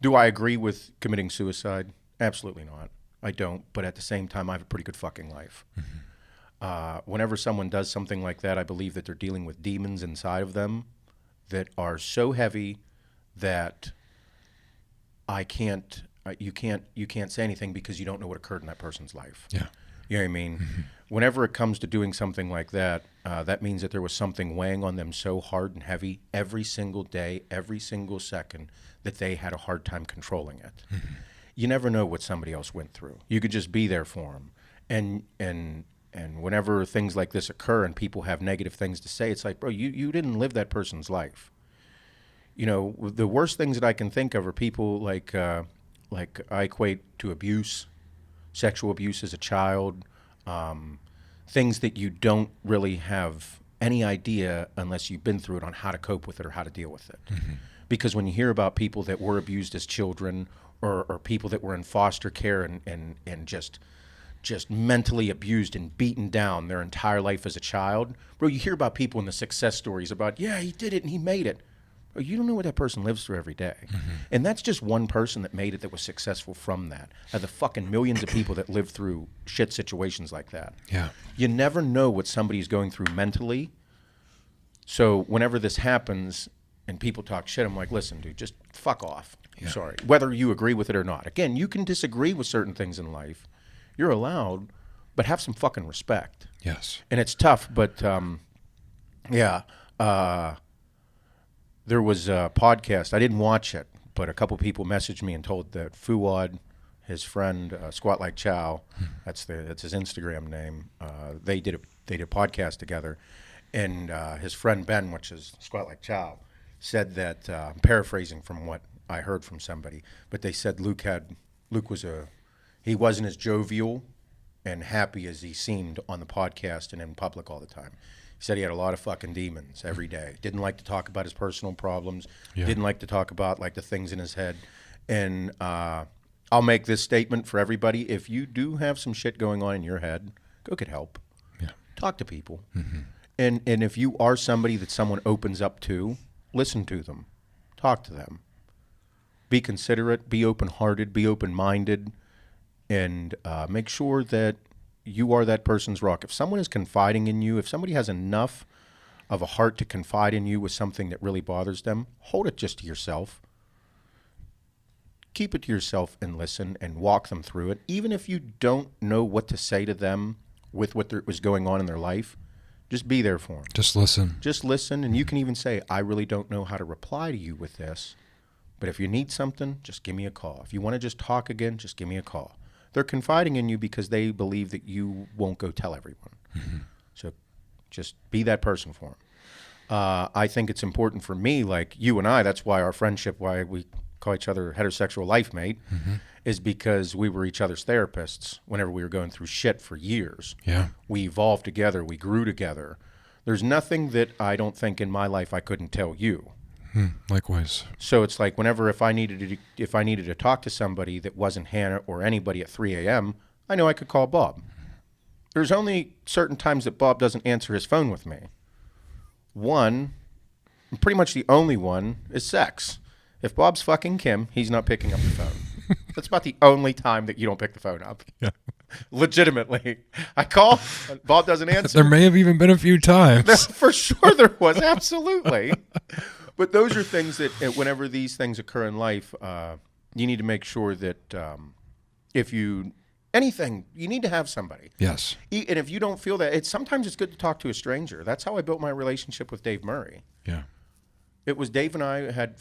Do I agree with committing suicide? Absolutely not. I don't. But at the same time, I have a pretty good fucking life. Mm-hmm. Whenever someone does something like that, I believe that they're dealing with demons inside of them that are so heavy that you can't say anything because you don't know what occurred in that person's life. Yeah. You know what I mean? Mm-hmm. Whenever it comes to doing something like that, that means that there was something weighing on them so hard and heavy every single day, every single second, that they had a hard time controlling it. Mm-hmm. You never know what somebody else went through. You could just be there for them. And whenever things like this occur and people have negative things to say, it's like, bro, you didn't live that person's life. The worst things that I can think of are people like I equate to abuse, sexual abuse as a child, things that you don't really have any idea unless you've been through it on how to cope with it or how to deal with it. Mm-hmm. Because when you hear about people that were abused as children or people that were in foster care and just mentally abused and beaten down their entire life as a child, bro, you hear about people in the success stories about, yeah, he did it and he made it. You don't know what that person lives through every day. Mm-hmm. And that's just one person that made it that was successful from that. Of the fucking millions of people that live through shit situations like that. Yeah. You never know what somebody's going through mentally. So whenever this happens and people talk shit, I'm like, listen, dude, just fuck off. Yeah. Sorry. Whether you agree with it or not. Again, you can disagree with certain things in life. You're allowed, but have some fucking respect. Yes. And it's tough, but yeah. There was a podcast. I didn't watch it, but a couple people messaged me and told that Fuad, his friend, Squat Like Chow, that's his Instagram name. They did a podcast together, and his friend Ben, which is Squat Like Chow, said that I'm paraphrasing from what I heard from somebody, but they said Luke he wasn't as jovial and happy as he seemed on the podcast and in public all the time. He said he had a lot of fucking demons every day. Didn't like to talk about his personal problems. Yeah. Didn't like to talk about like the things in his head. And I'll make this statement for everybody. If you do have some shit going on in your head, go get help. Yeah. Talk to people. Mm-hmm. And if you are somebody that someone opens up to, listen to them. Talk to them. Be considerate. Be open-hearted. Be open-minded. And make sure that you are that person's rock. If someone is confiding in you, if somebody has enough of a heart to confide in you with something that really bothers them, hold it just to yourself. Keep it to yourself and listen and walk them through it. Even if you don't know what to say to them with what was going on in their life, just be there for them. Just listen. Just listen, and you can even say, I really don't know how to reply to you with this, but if you need something, just give me a call. If you want to just talk again, just give me a call. They're confiding in you because they believe that you won't go tell everyone. Mm-hmm. So just be that person for them. I think it's important for me, like you and I, that's why our friendship, why we call each other heterosexual life mate, is because we were each other's therapists whenever we were going through shit for years. Yeah. We evolved together. We grew together. There's nothing that I don't think in my life I couldn't tell you. Likewise. So it's like whenever if I needed to talk to somebody that wasn't Hannah or anybody at 3 a.m., I know I could call Bob. There's only certain times that Bob doesn't answer his phone with me. One, and pretty much the only one, is sex. If Bob's fucking Kim, he's not picking up the phone. That's about the only time that you don't pick the phone up. Yeah. Legitimately. I call, Bob doesn't answer. There may have even been a few times. For sure there was, absolutely. But those are things that whenever these things occur in life, you need to make sure that anything, you need to have somebody. Yes. And if you don't feel that, sometimes it's good to talk to a stranger. That's how I built my relationship with Dave Murray. Yeah. It was Dave and I had,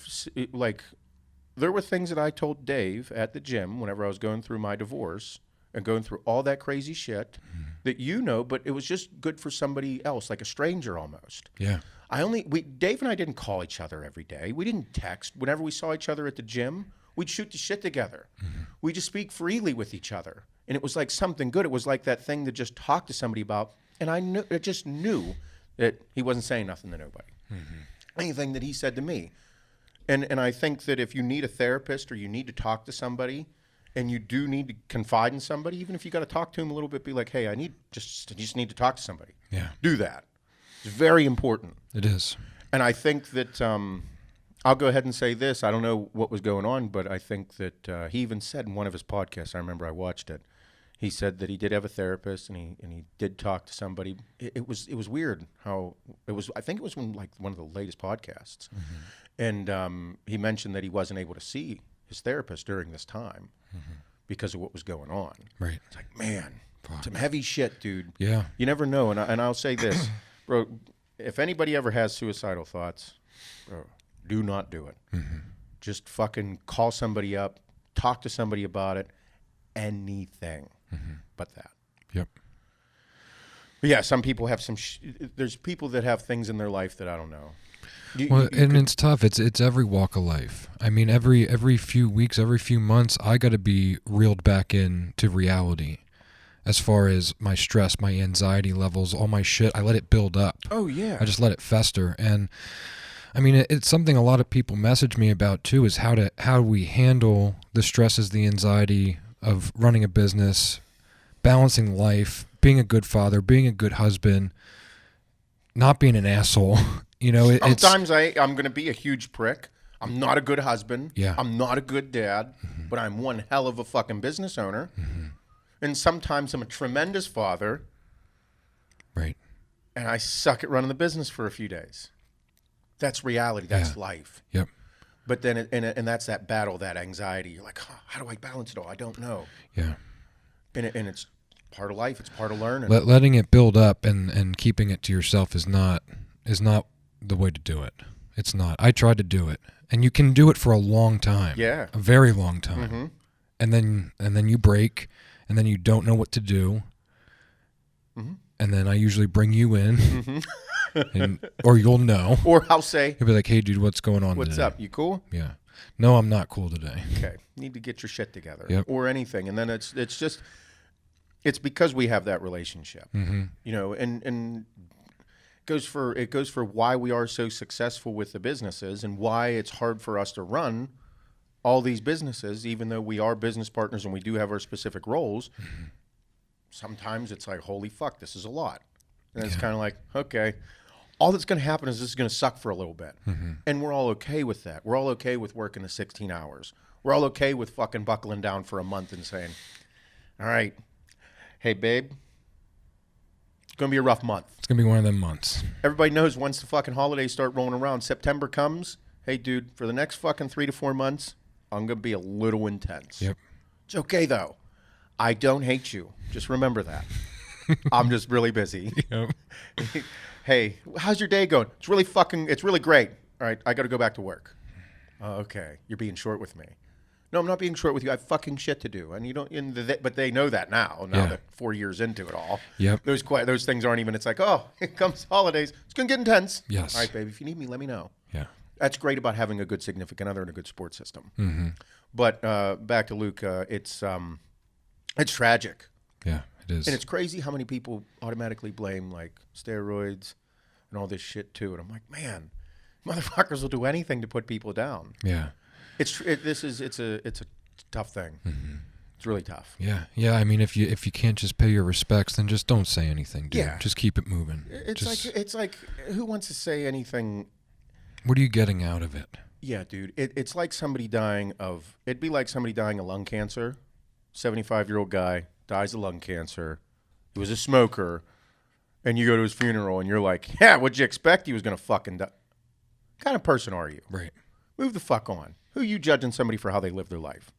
like, there were things that I told Dave at the gym whenever I was going through my divorce and going through all that crazy shit that but it was just good for somebody else, like a stranger almost. Yeah. Dave and I didn't call each other every day. We didn't text. Whenever we saw each other at the gym, we'd shoot the shit together. Mm-hmm. We just speak freely with each other. And it was like something good. It was like that thing to just talk to somebody about. And I just knew that he wasn't saying nothing to nobody. Mm-hmm. Anything that he said to me. And I think that if you need a therapist or you need to talk to somebody and you do need to confide in somebody, even if you got to talk to him a little bit, be like, hey, I just need to talk to somebody. Yeah. Do that. It's very important. It is. And I think that I'll go ahead and say this. I don't know what was going on, but I think that he even said in one of his podcasts, I remember I watched it, he said that he did have a therapist and he did talk to somebody. It was weird how it was. I think it was one of the latest podcasts. Mm-hmm. And he mentioned that he wasn't able to see his therapist during this time because of what was going on. Right. It's like, man, some heavy shit, dude. Yeah. You never know. And I'll say this. Bro, if anybody ever has suicidal thoughts, bro, do not do it. Mm-hmm. Just fucking call somebody up, talk to somebody about it, anything but that. Yep. But yeah, some people have there's people that have things in their life that I don't know. It's tough. It's every walk of life. I mean, every few weeks, every few months, I got to be reeled back into reality. As far as my stress, my anxiety levels, all my shit, I let it build up. Oh, yeah. I just let it fester. And, I mean, it's something a lot of people message me about, too, is how we handle the stresses, the anxiety of running a business, balancing life, being a good father, being a good husband, not being an asshole. Sometimes I'm going to be a huge prick. I'm not a good husband. Yeah. I'm not a good dad, but I'm one hell of a fucking business owner. Mm-hmm. And sometimes I'm a tremendous father. Right. And I suck at running the business for a few days. That's reality. That's life. Yep. But then, and that's that battle, that anxiety. You're like, how do I balance it all? I don't know. Yeah. And it's part of life. It's part of learning. Letting it build up and keeping it to yourself is not the way to do it. It's not. I tried to do it, and you can do it for a long time. Yeah, a very long time. Mm-hmm. And then you break, and then you don't know what to do. Mm-hmm. And then I usually bring you in, Mm-hmm. or you'll know. Or I'll say, you'll be like, "Hey, dude, what's going on? What's today?" up? You cool? Yeah. No, I'm not cool today. Okay. Need to get your shit together. Yep. Or anything. And then it's because we have that relationship. Mm-hmm. You know, and it goes for why we are so successful with the businesses and why it's hard for us to run all these businesses, even though we are business partners and we do have our specific roles. Mm-hmm. Sometimes it's like, holy fuck, this is a lot. And it's kind of like, okay, all that's going to happen is this is going to suck for a little bit. Mm-hmm. And we're all okay with that. We're all okay with working the 16 hours. We're all okay with fucking buckling down for a month and saying, all right, hey, babe, it's going to be a rough month. It's going to be one of them months. Everybody knows once the fucking holidays start rolling around, September comes, hey, dude, for the next fucking 3 to 4 months, I'm going to be a little intense. Yep. It's okay, though. I don't hate you. Just remember that. I'm just really busy. Yep. Hey, how's your day going? It's really great. All right, I got to go back to work. Okay, you're being short with me. No, I'm not being short with you. I have fucking shit to do, and you don't. But they know that now. Now that 4 years into it all. Yep. Those things aren't even. It's like, oh, here comes holidays. It's gonna get intense. Yes. All right, baby. If you need me, let me know. Yeah. That's great about having a good significant other and a good support system. Mm-hmm. But back to Luke, it's tragic. Yeah, it is. And it's crazy how many people automatically blame like steroids and all this shit too. And I'm like, man, motherfuckers will do anything to put people down. Yeah. It's a tough thing. Mm-hmm. It's really tough. Yeah. Yeah. I mean, if you can't just pay your respects, then just don't say anything, dude. Yeah. Just keep it moving. It's like who wants to say anything? What are you getting out of it? Yeah, dude. It's like somebody it'd be like somebody dying of lung cancer. 75-year-old guy dies of lung cancer. He was a smoker. And you go to his funeral and you're like, yeah, what'd you expect he was going to fucking die? What kind of person are you? Right. Move the fuck on. Who are you judging somebody for how they live their life?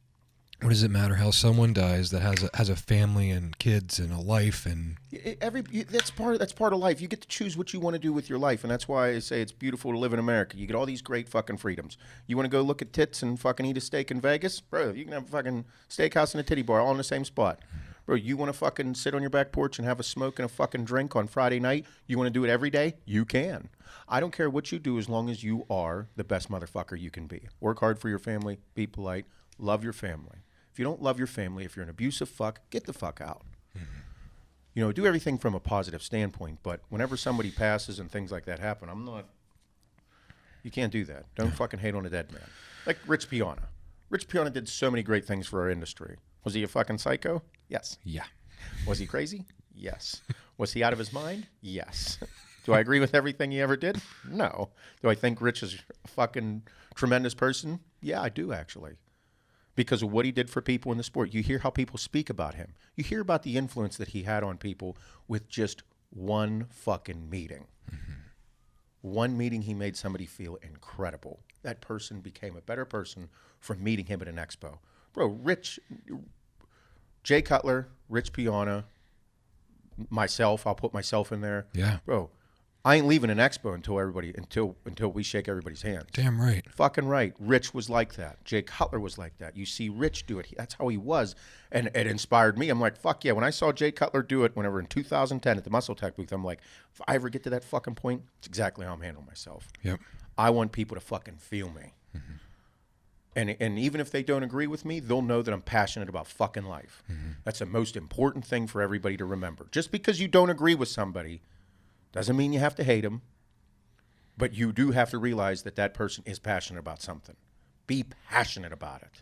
What does it matter how someone dies that has a family and kids and a life and that's part of life. You get to choose what you want to do with your life, and that's why I say it's beautiful to live in America. You get all these great fucking freedoms. You want to go look at tits and fucking eat a steak in Vegas, bro? You can have a fucking steakhouse and a titty bar all in the same spot, bro. You want to fucking sit on your back porch and have a smoke and a fucking drink on Friday night? You want to do it every day? You can. I don't care what you do as long as you are the best motherfucker you can be. Work hard for your family. Be polite. Love your family. If you don't love your family, if you're an abusive fuck, get the fuck out. Mm-hmm. You know, do everything from a positive standpoint. But whenever somebody passes and things like that happen, you can't do that. Don't fucking hate on a dead man. Like Rich Piana. Rich Piana did so many great things for our industry. Was he a fucking psycho? Yes. Yeah. Was he crazy? Yes. Was he out of his mind? Yes. Do I agree with everything he ever did? No. Do I think Rich is a fucking tremendous person? Yeah, I do actually. Because of what he did for people in the sport. You hear how people speak about him. You hear about the influence that he had on people with just one fucking meeting. Mm-hmm. One meeting, he made somebody feel incredible. That person became a better person from meeting him at an expo. Bro, Jay Cutler, Rich Piana, myself, I'll put myself in there. Yeah. Bro, I ain't leaving an expo until we shake everybody's hand. Damn right. Fucking right. Rich was like that. Jay Cutler was like that. You see Rich do it. That's how he was. And it inspired me. I'm like, fuck yeah. When I saw Jay Cutler do it whenever in 2010 at the Muscle Tech booth, I'm like, if I ever get to that fucking point, it's exactly how I'm handling myself. Yep. I want people to fucking feel me. Mm-hmm. And even if they don't agree with me, they'll know that I'm passionate about fucking life. Mm-hmm. That's the most important thing for everybody to remember. Just because you don't agree with somebody doesn't mean you have to hate them, but you do have to realize that that person is passionate about something. Be passionate about it.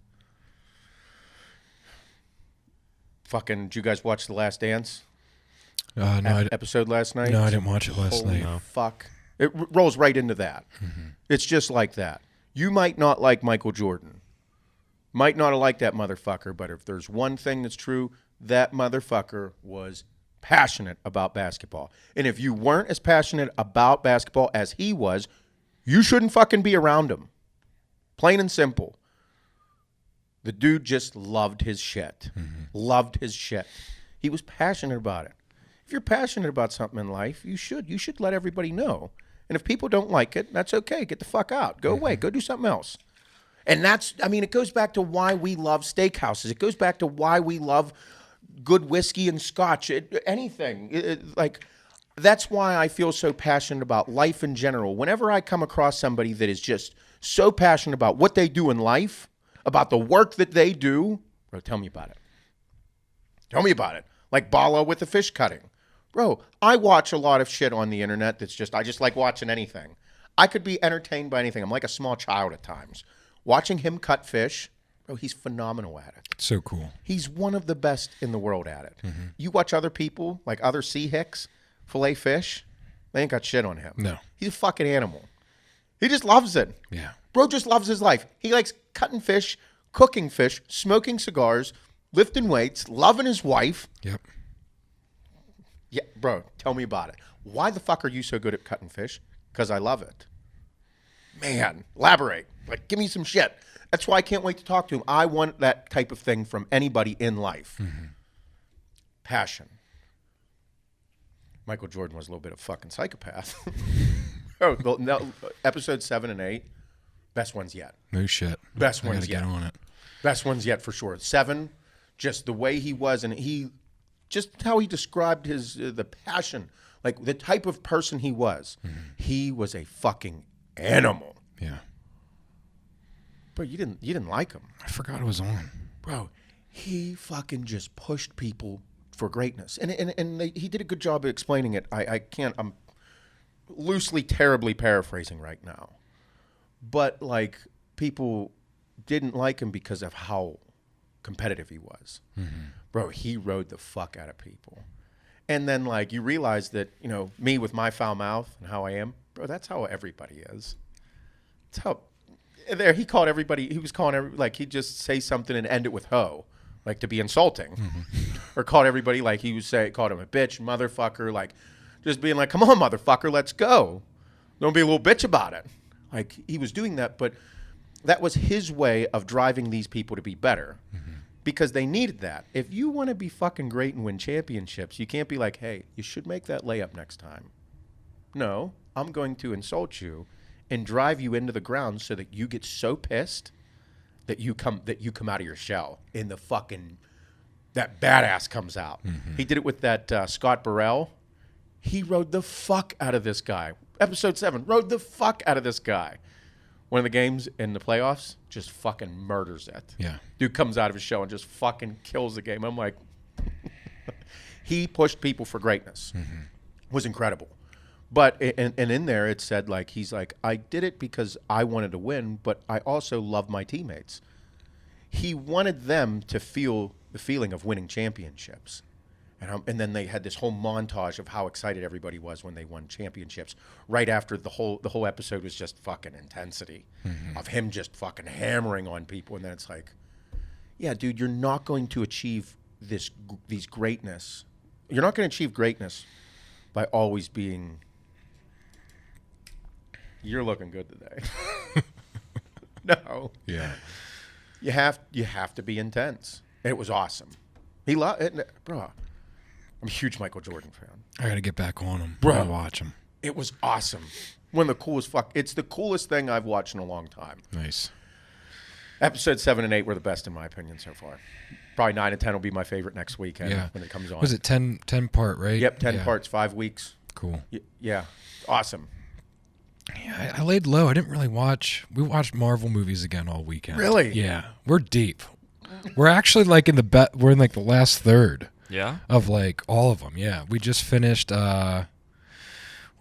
Fucking, did you guys watch The Last Dance? No, episode last night? No, I didn't watch it last night. Holy fuck. It rolls right into that. Mm-hmm. It's just like that. You might not like Michael Jordan. Might not have liked that motherfucker, but if there's one thing that's true, that motherfucker was passionate about basketball. And if you weren't as passionate about basketball as he was, you shouldn't fucking be around him. Plain and simple. The dude just loved his shit. Mm-hmm. Loved his shit. He was passionate about it. If you're passionate about something in life, you should let everybody know. And if people don't like it, that's okay. Get the fuck out. Go away. Go do something else. And it goes back to why we love steakhouses. It goes back to why we love good whiskey and scotch. Anything. That's why I feel so passionate about life in general. Whenever I come across somebody that is just so passionate about what they do in life, about the work that they do, bro, tell me about it. Tell me about it. Like Bala with the fish cutting. Bro, I watch a lot of shit on the internet I just like watching anything. I could be entertained by anything. I'm like a small child at times. Watching him cut fish, bro, he's phenomenal at it. So cool. He's one of the best in the world at it. Mm-hmm. You watch other people, like other sea hicks, fillet fish, they ain't got shit on him. No. He's a fucking animal. He just loves it. Yeah. Bro just loves his life. He likes cutting fish, cooking fish, smoking cigars, lifting weights, loving his wife. Yep. Yeah, bro, tell me about it. Why the fuck are you so good at cutting fish? Because I love it. Man, elaborate. Like, give me some shit. That's why I can't wait to talk to him. I want that type of thing from anybody in life. Mm-hmm. Passion. Michael Jordan was a little bit of a fucking psychopath. Episode 7 and 8, best ones yet. No shit. Best ones yet. Get on it. Best ones yet for sure. 7, just the way he was, and just how he described his the passion, like the type of person he was. Mm-hmm. He was a fucking animal. Yeah. Bro, you didn't like him. I forgot it was on. Bro, he fucking just pushed people for greatness, and he did a good job of explaining it. I'm loosely, terribly paraphrasing right now, but like people didn't like him because of how competitive he was. Mm-hmm. Bro, he rode the fuck out of people. And then like you realize that, me with my foul mouth and how I am, bro, that's how everybody is. It's how he called everybody, he was calling he'd just say something and end it with ho, like to be insulting. Mm-hmm. Or called everybody called him a bitch, motherfucker, like just being like, come on, motherfucker, let's go. Don't be a little bitch about it. Like he was doing that, but that was his way of driving these people to be better. Mm-hmm. Because they needed that. If you want to be fucking great and win championships, you can't be like, hey, you should make that layup next time. No, I'm going to insult you and drive you into the ground so that you get so pissed that you come out of your shell and the fucking that badass comes out. Mm-hmm. He did it with that Scott Burrell. He rode the fuck out of this guy. Episode 7, rode the fuck out of this guy. One of the games in the playoffs, just fucking murders it. Yeah. Dude comes out of his shell and just fucking kills the game. I'm like, he pushed people for greatness. Mm-hmm. Was incredible. But, and in there it said, like, he's like, I did it because I wanted to win, but I also love my teammates. He wanted them to feel the feeling of winning championships. And then they had this whole montage of how excited everybody was when they won championships. Right after the whole episode was just fucking intensity of him just fucking hammering on people. And then it's like, yeah, dude, you're not going to achieve these greatness. You're not going to achieve greatness by always being. You're looking good today. No. Yeah. You have to be intense. And it was awesome. He loved it, bro. I'm a huge Michael Jordan fan. I got to get back on him. Bro, I watch him. It was awesome. One of the coolest It's the coolest thing I've watched in a long time. Nice. Episode 7 and 8 were the best in my opinion so far. Probably 9 and 10 will be my favorite next weekend when it comes on. Was it 10 part, right? Yep, 10 parts, 5 weeks. Cool. Yeah, awesome. Yeah, I laid low. I didn't really watch. We watched Marvel movies again all weekend. Really? Yeah. We're deep. We're actually like we're in like the last third. Yeah. Of like all of them. Yeah. We just finished what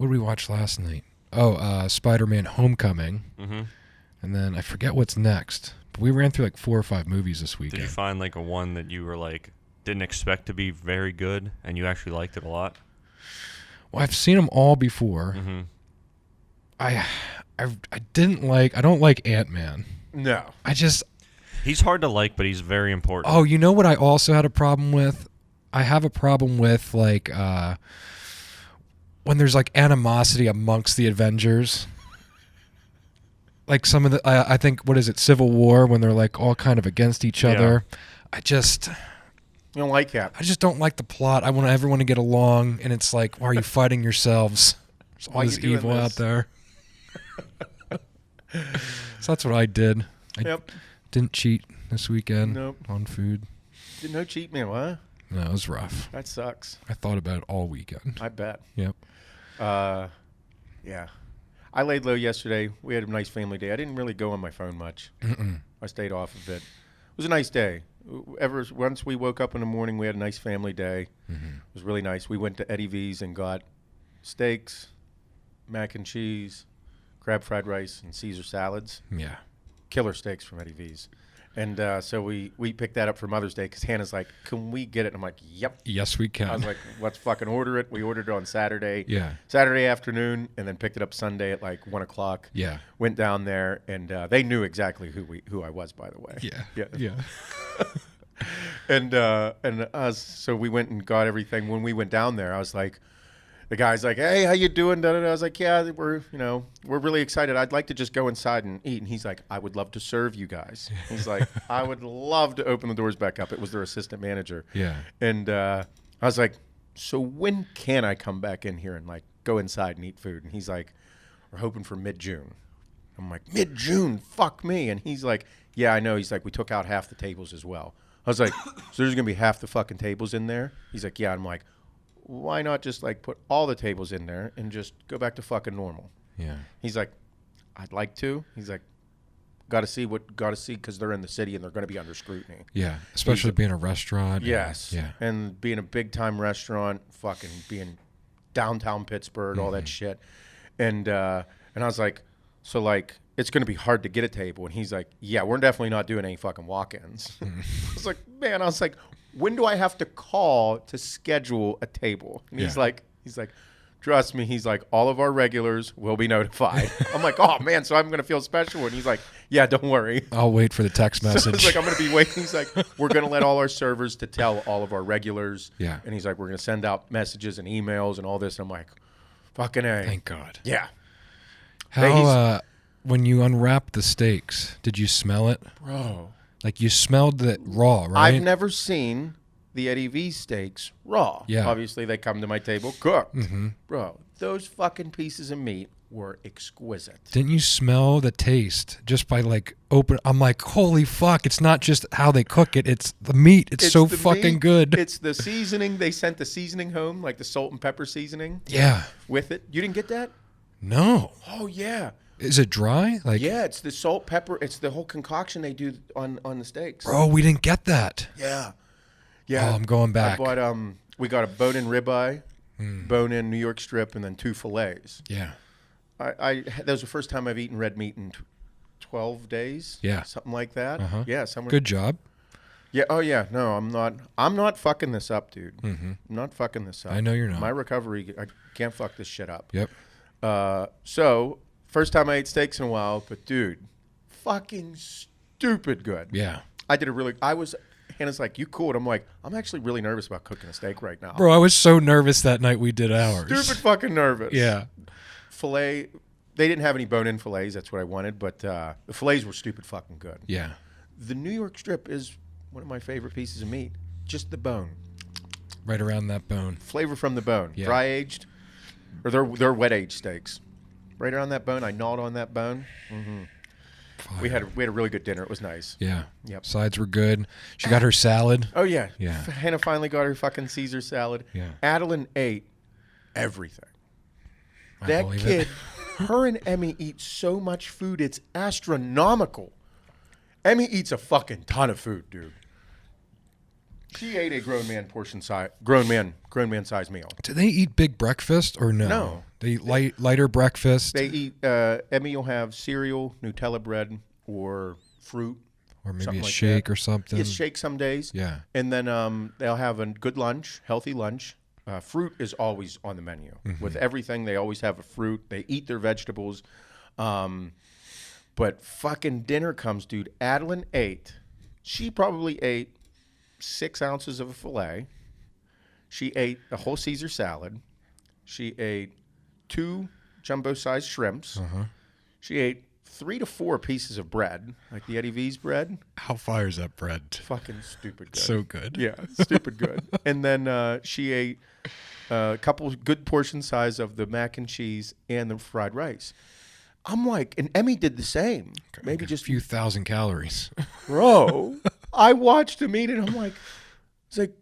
did we watch last night? Spider-Man Homecoming. Mm-hmm. And then I forget what's next. But we ran through like 4 or 5 movies this weekend. Did you find like a one that you were like didn't expect to be very good and you actually liked it a lot? Well, I've seen them all before. Mm-hmm. I don't like Ant-Man. No. He's hard to like, but he's very important. Oh, you know what I also had a problem with? I have a problem with like when there's like animosity amongst the Avengers. Like some of the I think what is it, Civil War, when they're like all kind of against each other. You don't like that. I just don't like the plot. I want everyone to get along, and it's like, why are you fighting yourselves? There's all Why this you doing evil out this? there. So that's what I did. I Yep. didn't cheat this weekend Nope. on food. No cheat meal, huh? No, it was rough. That sucks. I thought about it all weekend. I bet. Yep. Yeah. I laid low yesterday. We had a nice family day. I didn't really go on my phone much. I stayed off of it. It was a nice day. Once we woke up in the morning, we had a nice family day. It was really nice. We went to Eddie V's and got steaks, mac and cheese, crab fried rice, and Caesar salads. Yeah. Killer steaks from Eddie V's. And so we picked that up for Mother's Day because Hannah's like, can we get it? And I'm like, yep. Yes, we can. I was like, let's fucking order it. We ordered it on Saturday. Yeah. Saturday afternoon, and then picked it up Sunday at like 1 o'clock. Yeah. Went down there, and they knew exactly who I was, by the way. Yeah. And so we went and got everything. When we went down there, I was like, the guy's like, hey, how you doing? Da, da, da. I was like, yeah, we're really excited. I'd like to just go inside and eat. And he's like, I would love to serve you guys. He's like, I would love to open the doors back up. It was their assistant manager. Yeah. And I was like, so when can I come back in here and like go inside and eat food? And he's like, we're hoping for mid-June. I'm like, mid-June? Fuck me. And he's like, yeah, I know. He's like, we took out half the tables as well. I was like, so there's going to be half the fucking tables in there? He's like, yeah. I'm like, why not just like put all the tables in there and just go back to fucking normal? Yeah. He's like, I'd like to. He's like, got to see because they're in the city and they're going to be under scrutiny. Yeah. Especially being a restaurant. Yes. Yeah. And being a big time restaurant, fucking being downtown Pittsburgh, all that shit. And I was like, so like, it's going to be hard to get a table. And he's like, yeah, we're definitely not doing any fucking walk-ins. I was like, man, when do I have to call to schedule a table? And he's like, trust me. He's like, all of our regulars will be notified. I'm like, oh man, so I'm going to feel special. And he's like, yeah, don't worry. I'll wait for the text message. So it's like, I'm going to be waiting. He's like, we're going to let all our servers to tell all of our regulars. Yeah. And he's like, we're going to send out messages and emails and all this. And I'm like, fucking A. Thank God. Yeah. How, when you unwrapped the steaks, did you smell it? Bro. Like you smelled it raw, right? I've never seen the Eddie V steaks raw. Yeah. Obviously, they come to my table cooked. Mm-hmm. Bro, those fucking pieces of meat were exquisite. Didn't you smell the taste just by like I'm like, holy fuck, it's not just how they cook it, it's the meat. It's so the fucking meat, good. It's the seasoning. They sent the seasoning home, like the salt and pepper seasoning. Yeah. With it. You didn't get that? No. Oh, yeah. Is it dry? Like, yeah, it's the salt, pepper. It's the whole concoction they do on the steaks. bro, we didn't get that. Yeah. Yeah. Oh, I'm going back. I bought, we got a bone-in ribeye, bone-in New York strip, and then 2 fillets. Yeah. That was the first time I've eaten red meat in 12 days. Yeah. Something like that. Uh-huh. Yeah. Somewhere. Good job. Yeah. Oh, yeah. No, I'm not fucking this up, dude. Mm-hmm. I'm not fucking this up. I know you're not. My recovery, I can't fuck this shit up. Yep. So, first time I ate steaks in a while, but dude, fucking stupid good. Yeah. Hannah's like, you cool? And I'm like, I'm actually really nervous about cooking a steak right now. Bro, I was so nervous that night we did ours. Stupid fucking nervous. Yeah. Filet, they didn't have any bone-in fillets. That's what I wanted, but the fillets were stupid fucking good. Yeah. The New York strip is one of my favorite pieces of meat. Just the bone. Right around that bone. Flavor from the bone. Yeah. Dry aged, or they're wet aged steaks. Right around that bone. I gnawed on that bone. Mm-hmm. We had a really good dinner. It was nice. Yeah. Yep. Sides were good. She got her salad. Oh yeah. Yeah. Hannah finally got her fucking Caesar salad. Yeah. Adeline ate everything. I That believe kid, it. her and Emmy eat so much food, it's astronomical. Emmy eats a fucking ton of food, dude. She ate a grown man size meal. Do they eat big breakfast or no? No. They eat lighter breakfast. They eat. Emmy will have cereal, Nutella bread, or fruit, or maybe something a like shake that. or something. Yes, shake some days. Yeah. And then they'll have a good lunch, healthy lunch. Fruit is always on the menu. Mm-hmm. With everything, they always have a fruit. They eat their vegetables. But fucking dinner comes, dude. Adeline ate. She probably ate 6 ounces of a filet. She ate a whole Caesar salad. She ate 2 jumbo-sized shrimps. Uh-huh. She ate 3 to 4 pieces of bread, like the Eddie V's bread. How fire is that bread? Fucking stupid good. So good. Yeah, stupid good. And then she ate a couple good portion size of the mac and cheese and the fried rice. I'm like, and Emmy did the same. Maybe just a few thousand calories. Bro, I watched him eat it. I'm like, it's like,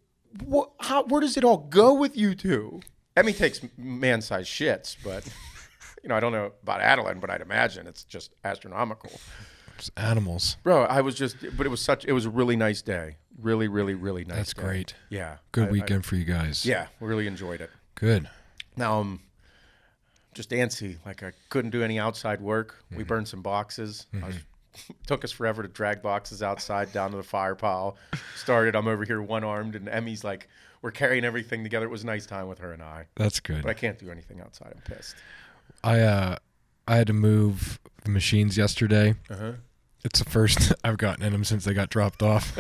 what? How? Where does it all go with you two? Emmy takes man-sized shits, but I don't know about Adeline, but I'd imagine it's just astronomical. It's animals, bro. But it was a really nice day. Really, really, really nice. That's day. Great. Yeah, good weekend for you guys. Yeah, really enjoyed it. Good. Now I'm just antsy. Like I couldn't do any outside work. We burned some boxes. Took us forever to drag boxes outside down to the fire pile. I'm over here one-armed, and Emmy's like, we're carrying everything together. It was a nice time with her and I. That's good. But I can't do anything outside. I'm pissed. I had to move the machines yesterday. Uh-huh. It's the first I've gotten in them since they got dropped off.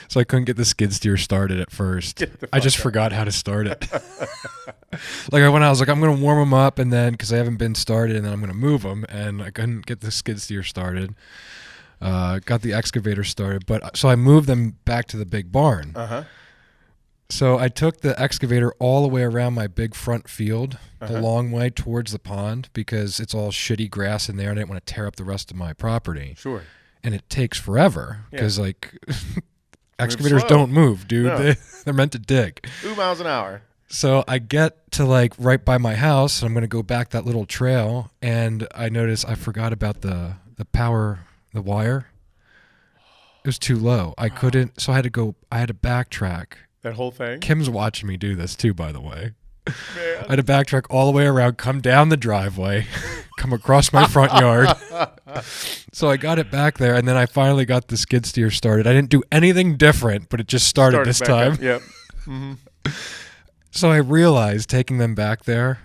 So I couldn't get the skid steer started at first. I just forgot how to start it. Like when I was like, I'm going to warm them up, and then because they haven't been started, and then I'm going to move them, and I couldn't get the skid steer started. Got the excavator started, but so I moved them back to the big barn. Uh-huh. So I took the excavator all the way around my big front field, the long way towards the pond, because it's all shitty grass in there, and I didn't want to tear up the rest of my property. Sure. And it takes forever because like excavators slow. don't move, dude. No. They're meant to dig. 2 miles an hour. So I get to like right by my house, and I'm going to go back that little trail, and I notice I forgot about the wire. It was too low. I couldn't, so I had to backtrack. That whole thing? Kim's watching me do this too, by the way. Man. I had to backtrack all the way around, come down the driveway, come across my front yard. So I got it back there, and then I finally got the skid steer started. I didn't do anything different, but it just started this time. Yep. Mm-hmm. So I realized taking them back there,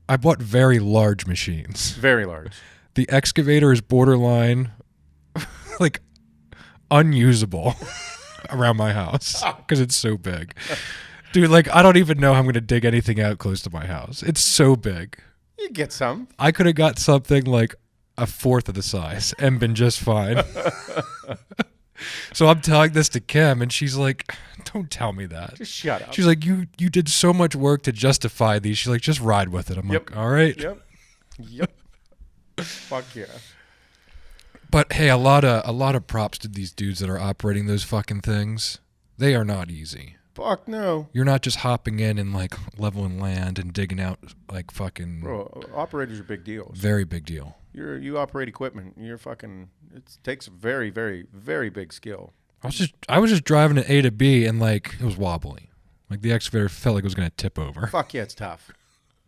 I bought very large machines. Very large. The excavator is borderline, like, unusable around my house because it's so big. Dude, like, I don't even know how I'm going to dig anything out close to my house. It's so big. You get some. I could have got something like a fourth of the size and been just fine. So I'm telling this to Kim, and she's like, don't tell me that. Just shut up. She's like, you did so much work to justify these. She's like, just ride with it. I'm like, all right. Yep. Fuck yeah. But hey, a lot of props to these dudes that are operating those fucking things. They are not easy. Fuck no. You're not just hopping in and like leveling land and digging out like fucking. Bro, operators are big deals. Very big deal. You operate equipment. You're fucking. It takes very, very, very big skill. I was just driving an A to B, and like it was wobbly. Like the excavator felt like it was gonna tip over. Fuck yeah, it's tough.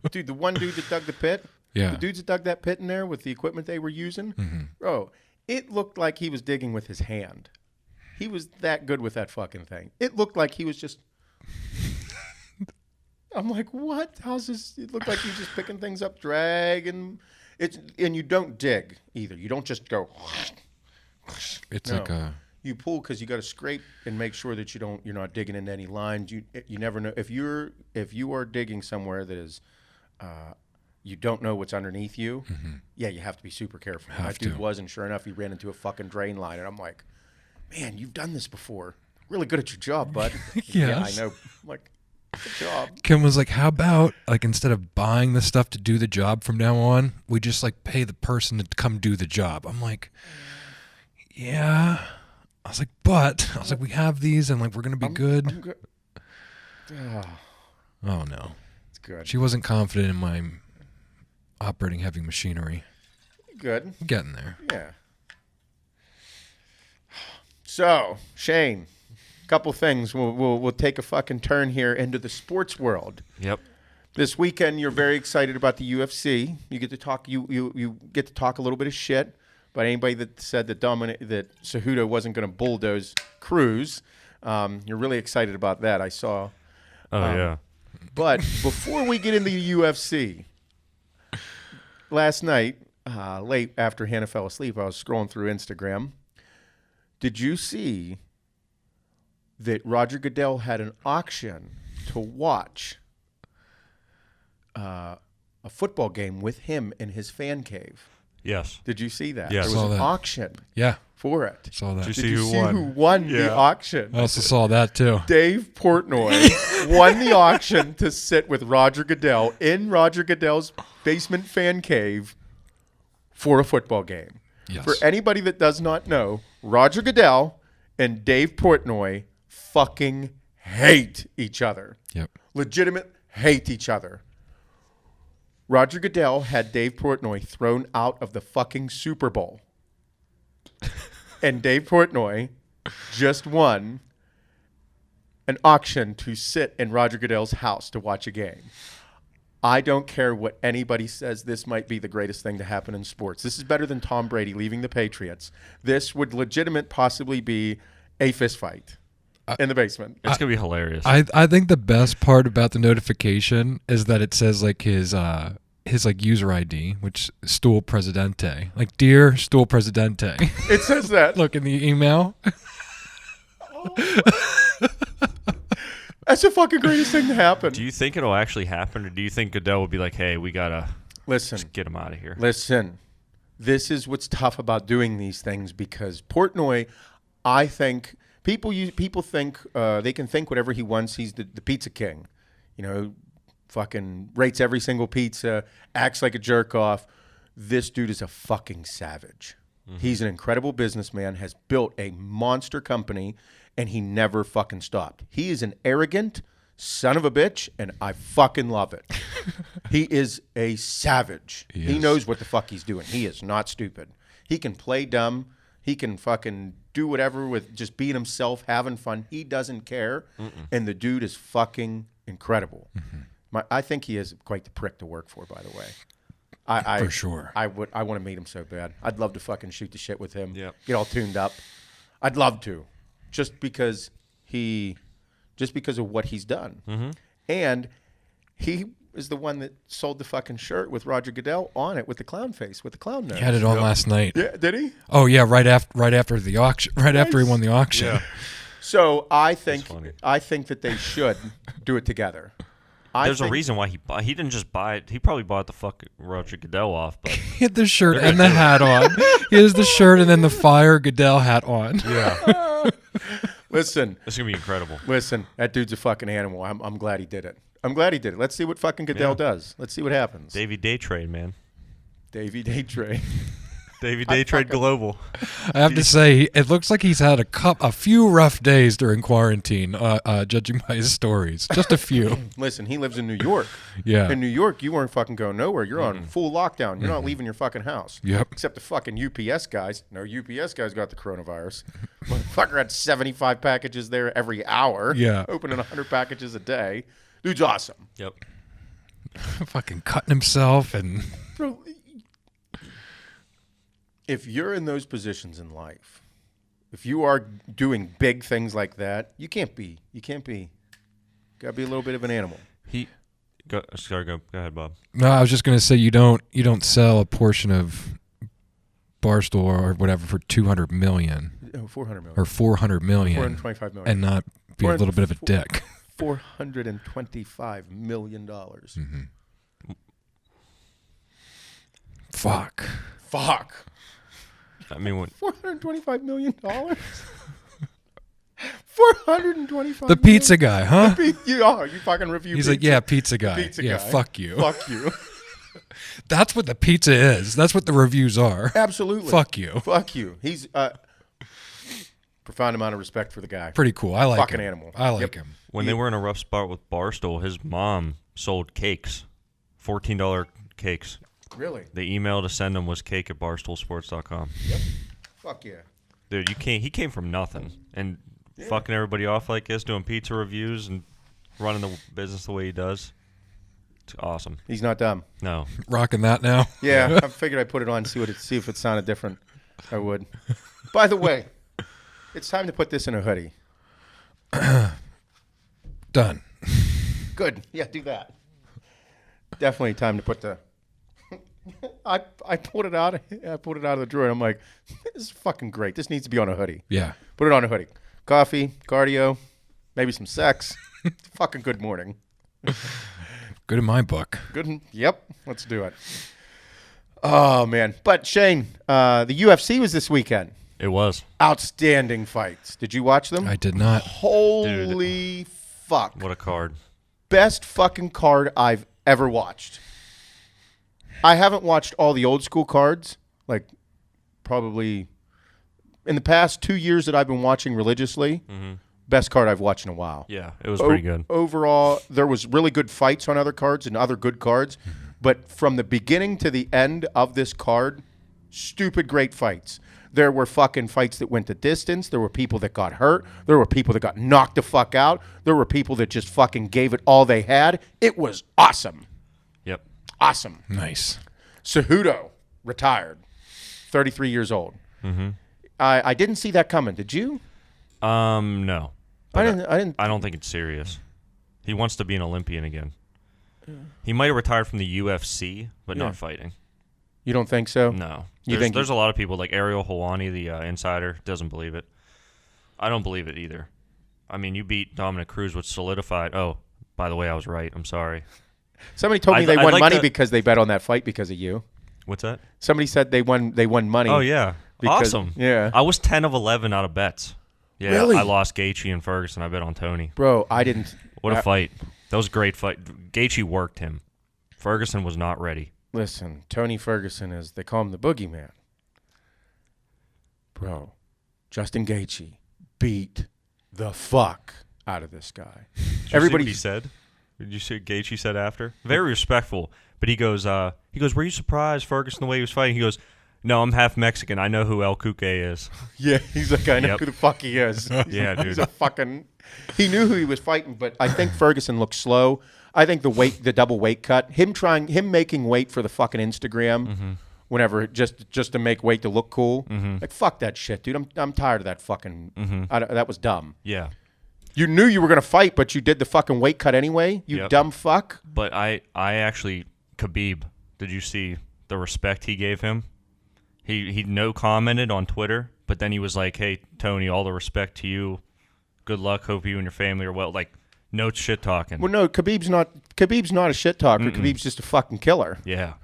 Dude, the one dude that dug the pit. Yeah. The dudes that dug that pit in there with the equipment they were using. Bro, it looked like he was digging with his hand. He was that good with that fucking thing. It looked like he was just. I'm like, what? How's this? It looked like he's just picking things up, dragging. And you don't dig either. You don't just go. It's No. like a. You pull because you got to scrape and make sure that you're not digging into any lines. You never know if you are digging somewhere that is, you don't know what's underneath you. Yeah, you have to be super careful. That dude was, and sure enough, he ran into a fucking drain line, and I'm like, man, you've done this before. Really good at your job, bud. Yeah, I know. I'm like, good job. Kim was like, how about like instead of buying the stuff to do the job from now on, we just like pay the person to come do the job. I'm like, yeah. I was like, we have these, and like we're gonna be good. I'm good. Oh no, It's good. she wasn't confident in my operating heavy machinery. Good. I'm getting there. Yeah. So, Shane, a couple things. We'll take a fucking turn here into the sports world. Yep. This weekend, you're very excited about the UFC. You get to talk. You get to talk a little bit of shit about anybody that said that Cejudo wasn't going to bulldoze Cruz. You're really excited about that. I saw. Oh yeah. But before we get into the UFC, last night, late after Hannah fell asleep, I was scrolling through Instagram. Did you see that Roger Goodell had an auction to watch a football game with him in his fan cave. Yes. Did you see that? Yes. There was Saw an that. auction Yeah, for it. saw that. Did Did you see who won the Yeah. auction? I also saw that too. Dave Portnoy won the auction to sit with Roger Goodell in Roger Goodell's basement fan cave for a football game. Yes. For anybody that does not know, Roger Goodell and Dave Portnoy fucking hate each other. Yep. Legitimate hate each other. Roger Goodell had Dave Portnoy thrown out of the fucking Super Bowl. And Dave Portnoy just won an auction to sit in Roger Goodell's house to watch a game. I don't care what anybody says. This might be the greatest thing to happen in sports. This is better than Tom Brady leaving the Patriots. This would legitimate possibly be a fist fight in the basement. It's going to be hilarious. I think the best part about the notification is that it says like his like user ID, which is Stool Presidente. Like, dear Stool Presidente. It says that. Look in the email. That's the fucking greatest thing to happen. Do you think it'll actually happen, or do you think Goodell will be like, hey, we got to Listen. just get him out of here? Listen, this is what's tough about doing these things because Portnoy, I think people think they can think whatever he wants. He's the pizza king, you know, fucking rates every single pizza, acts like a jerk off. This dude is a fucking savage. Mm-hmm. He's an incredible businessman, has built a monster company, and he never fucking stopped. He is an arrogant son of a bitch, and I fucking love it. He is a savage. He knows what the fuck he's doing. He is not stupid. He can play dumb. He can fucking do whatever with just being himself, having fun. He doesn't care, and the dude is fucking incredible. Mm-hmm. I think he is quite the prick to work for, by the way. For sure. I want to meet him so bad. I'd love to fucking shoot the shit with him. Yep. Get all tuned up. I'd love to. Just because of what he's done. Mm-hmm. And he is the one that sold the fucking shirt with Roger Goodell on it with the clown face, with the clown nose. He had it on last night. Yeah, did he? Oh yeah, right after the auction, after he won the auction. Yeah. So I think funny. that they should do it together. There's a reason why he didn't just buy it. He probably bought the fucking Roger Goodell off. But He had the shirt and the hat on. He has the shirt and then the Fire Goodell hat on. yeah, Listen, it's gonna be incredible. Listen, that dude's a fucking animal. I'm glad he did it. Let's see what fucking Goodell does. Let's see what happens. Davey Day Trade, man. Davey Day Trade. Davey Day Trade Global. I have to say, it looks like he's had a few rough days during quarantine, judging by his stories. Just a few. Listen, he lives in New York. Yeah. In New York, you weren't fucking going nowhere. You're on full lockdown. You're not leaving your fucking house. Yep. Except the fucking UPS guys. No, UPS guys got the coronavirus. Motherfucker had 75 packages there every hour. Yeah. Opening 100 packages a day. Dude's awesome. Yep. Fucking cutting himself and... Bro, if you're in those positions in life, if you are doing big things like that, you can't be. Gotta be a little bit of an animal. Go ahead, Bob. No, I was just gonna say you don't sell a portion of Barstool or whatever for $200 million. Oh, 400 million. Or $400 million. 425 million. And not be a little bit of a dick. $425 million. Mm-hmm. Fuck. I mean, $425 million? 425 The pizza guy, huh? You fucking review He's pizza. like, yeah, pizza guy. Pizza yeah, guy. fuck you. Fuck you. That's what the pizza is. That's what the reviews are. Absolutely. Fuck you. Fuck you. He's profound amount of respect for the guy. Pretty cool. I like Fucking him. animal. I like him. when they were in a rough spot with Barstool, his mom sold cakes, $14 cakes. Really? The email to send them was cake@barstoolsports.com. Yep. Fuck yeah. Dude, he came from nothing and fucking everybody off like this, doing pizza reviews and running the business the way he does. It's awesome. He's not dumb. No. Rocking that now. Yeah, I figured I'd put it on and see if it sounded different. I would. By the way, it's time to put this in a hoodie. Done. Good. Yeah, do that. Definitely time to put the. I pulled it out. I pulled it out of the drawer. And I'm like, this is fucking great. This needs to be on a hoodie. Yeah. Put it on a hoodie. Coffee, cardio, maybe some sex. Fucking good morning. Good in my book. Good. Yep. Let's do it. Oh, man. But, Shane, the UFC was this weekend. It was. Outstanding fights. Did you watch them? I did not. Holy fuck. What a card. Best fucking card I've ever watched. I haven't watched all the old school cards, like probably in the past 2 years that I've been watching religiously. Best card I've watched in a while. Yeah, it was pretty good. Overall, there was really good fights on other cards and other good cards, but from the beginning to the end of this card, stupid great fights. There were fucking fights that went the distance. There were people that got hurt. There were people that got knocked the fuck out. There were people that just fucking gave it all they had. It was awesome. Yep. Awesome. Nice. Cejudo, retired, 33 years old. I didn't see that coming. Did you? No. I didn't. I don't think it's serious. He wants to be an Olympian again. He might have retired from the UFC, but not fighting. You don't think so? No. You There's a lot of people, like Ariel Helwani, the insider, doesn't believe it. I don't believe it either. I mean, you beat Dominic Cruz, which solidified. Oh, by the way, I was right. I'm sorry. Somebody told me they won money because they bet on that fight because of you. What's that? Somebody said they won money. Oh, yeah. Awesome. Yeah. I was 10 of 11 out of bets. Yeah, Really? I lost Gaethje and Ferguson. I bet on Tony. Bro, I didn't. What a fight. That was a great fight. Gaethje worked him. Ferguson was not ready. Listen, Tony Ferguson they call him the boogeyman. Bro, Justin Gaethje beat the fuck out of this guy. Did you see what he said? Did you see what Gaethje said after? Very respectful. But he goes, were you surprised, Ferguson, the way he was fighting? He goes, no, I'm half Mexican. I know who El Cuque is. Yeah, he's like, I know who the fuck he is. Yeah, dude. He's a fucking... He knew who he was fighting, but I think Ferguson looked slow. I think the double weight cut, him making weight for the fucking Instagram, whenever just to make weight to look cool. Like, fuck that shit, dude. I'm tired of that fucking... that was dumb. Yeah. You knew you were going to fight, but you did the fucking weight cut anyway, you dumb fuck. But I actually, Khabib, did you see the respect he gave him? He no commented on Twitter, but then he was like, hey, Tony, all the respect to you. Good luck. Hope you and your family are well. Like, no shit talking. Well, no, Khabib's not a shit talker. Khabib's just a fucking killer. Yeah.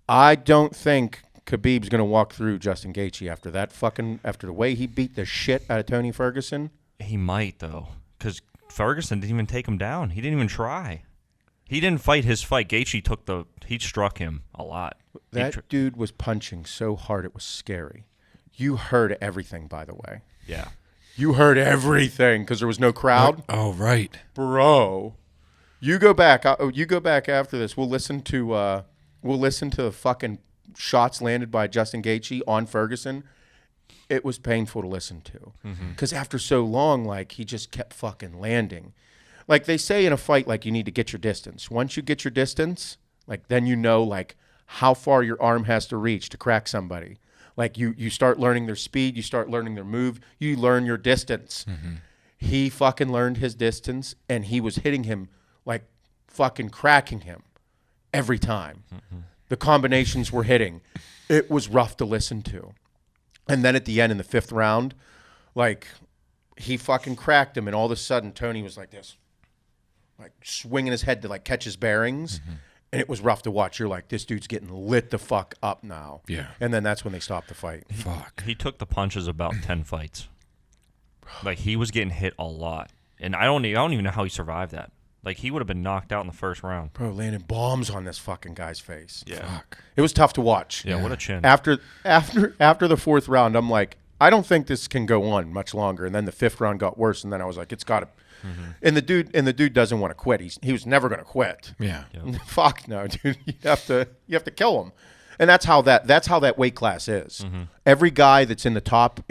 I don't think Khabib's going to walk through Justin Gaethje after the way he beat the shit out of Tony Ferguson. He might, though, because Ferguson didn't even take him down. He didn't even try. He didn't fight his fight. Gaethje he struck him a lot. That dude was punching so hard it was scary. You heard everything, by the way. Yeah. You heard everything because there was no crowd. Oh, right. Bro. You go back after this. We'll listen to the fucking shots landed by Justin Gaethje on Ferguson. It was painful to listen to because after so long, like, he just kept fucking landing. Like they say in a fight, like, you need to get your distance. Once you get your distance, like, then you know, like, how far your arm has to reach to crack somebody. Like, you start learning their speed, you start learning their move, you learn your distance. He fucking learned his distance, and he was hitting him, like, fucking cracking him every time. The combinations were hitting. It was rough to listen to. And then at the end, in the 5th round, like, he fucking cracked him, and all of a sudden, Tony was like this, like, swinging his head to, like, catch his bearings. And it was rough to watch. You're like, this dude's getting lit the fuck up now. Yeah. And then that's when they stopped the fight. Fuck. He took the punches about 10 fights. Like, he was getting hit a lot. And I don't even know how he survived that. Like, he would have been knocked out in the 1st round. Bro, landing bombs on this fucking guy's face. Yeah. Fuck. It was tough to watch. Yeah, what a chin. After the 4th round, I'm like, I don't think this can go on much longer. And then the 5th round got worse, and then I was like, it's got to. And the dude doesn't want to quit. He was never going to quit. Yeah. Fuck no, dude. You have to kill him. And that's how that weight class is. Every guy that's in the top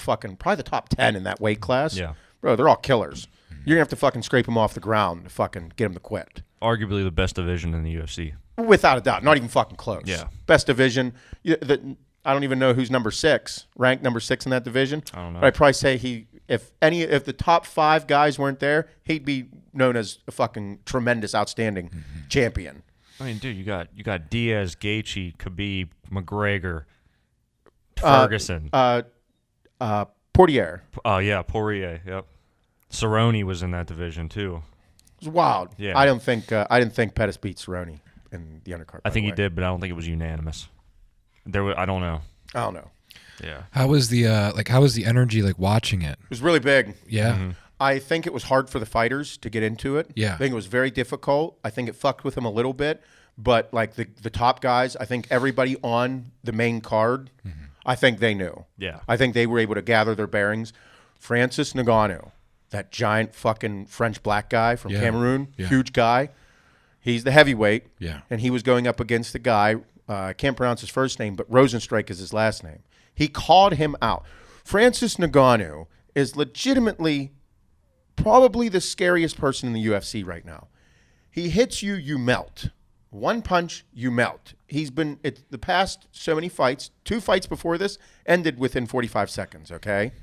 fucking probably the top 10 in that weight class, bro, they're all killers. You're gonna have to fucking scrape them off the ground to fucking get them to quit. Arguably the best division in the UFC. Without a doubt, not even fucking close. Yeah. Best division. I don't even know who's ranked number 6 in that division. I don't know. But I'd probably say if the top 5 guys weren't there, he'd be known as a fucking tremendous, outstanding champion. I mean, dude, you got Diaz, Gaethje, Khabib, McGregor, Ferguson. Portier. Oh yeah, Poirier. Yep. Cerrone was in that division too. was wild. Yeah. I didn't think Pettis beat Cerrone in the undercard. I think he did, but I don't think it was unanimous. I don't know. I don't know. Yeah. How was the energy like watching it? It was really big. Yeah. Mm-hmm. I think it was hard for the fighters to get into it. Yeah. I think it was very difficult. I think it fucked with them a little bit. But like the top guys, I think everybody on the main card, I think they knew. Yeah. I think they were able to gather their bearings. Francis Ngannou, that giant fucking French black guy from Cameroon, huge guy. He's the heavyweight. Yeah. And he was going up against the guy, I can't pronounce his first name, but Rosenstrike is his last name. He called him out. Francis Ngannou is legitimately probably the scariest person in the UFC right now. He hits you, you melt. One punch, you melt. The past so many fights, 2 fights before this, ended within 45 seconds, okay?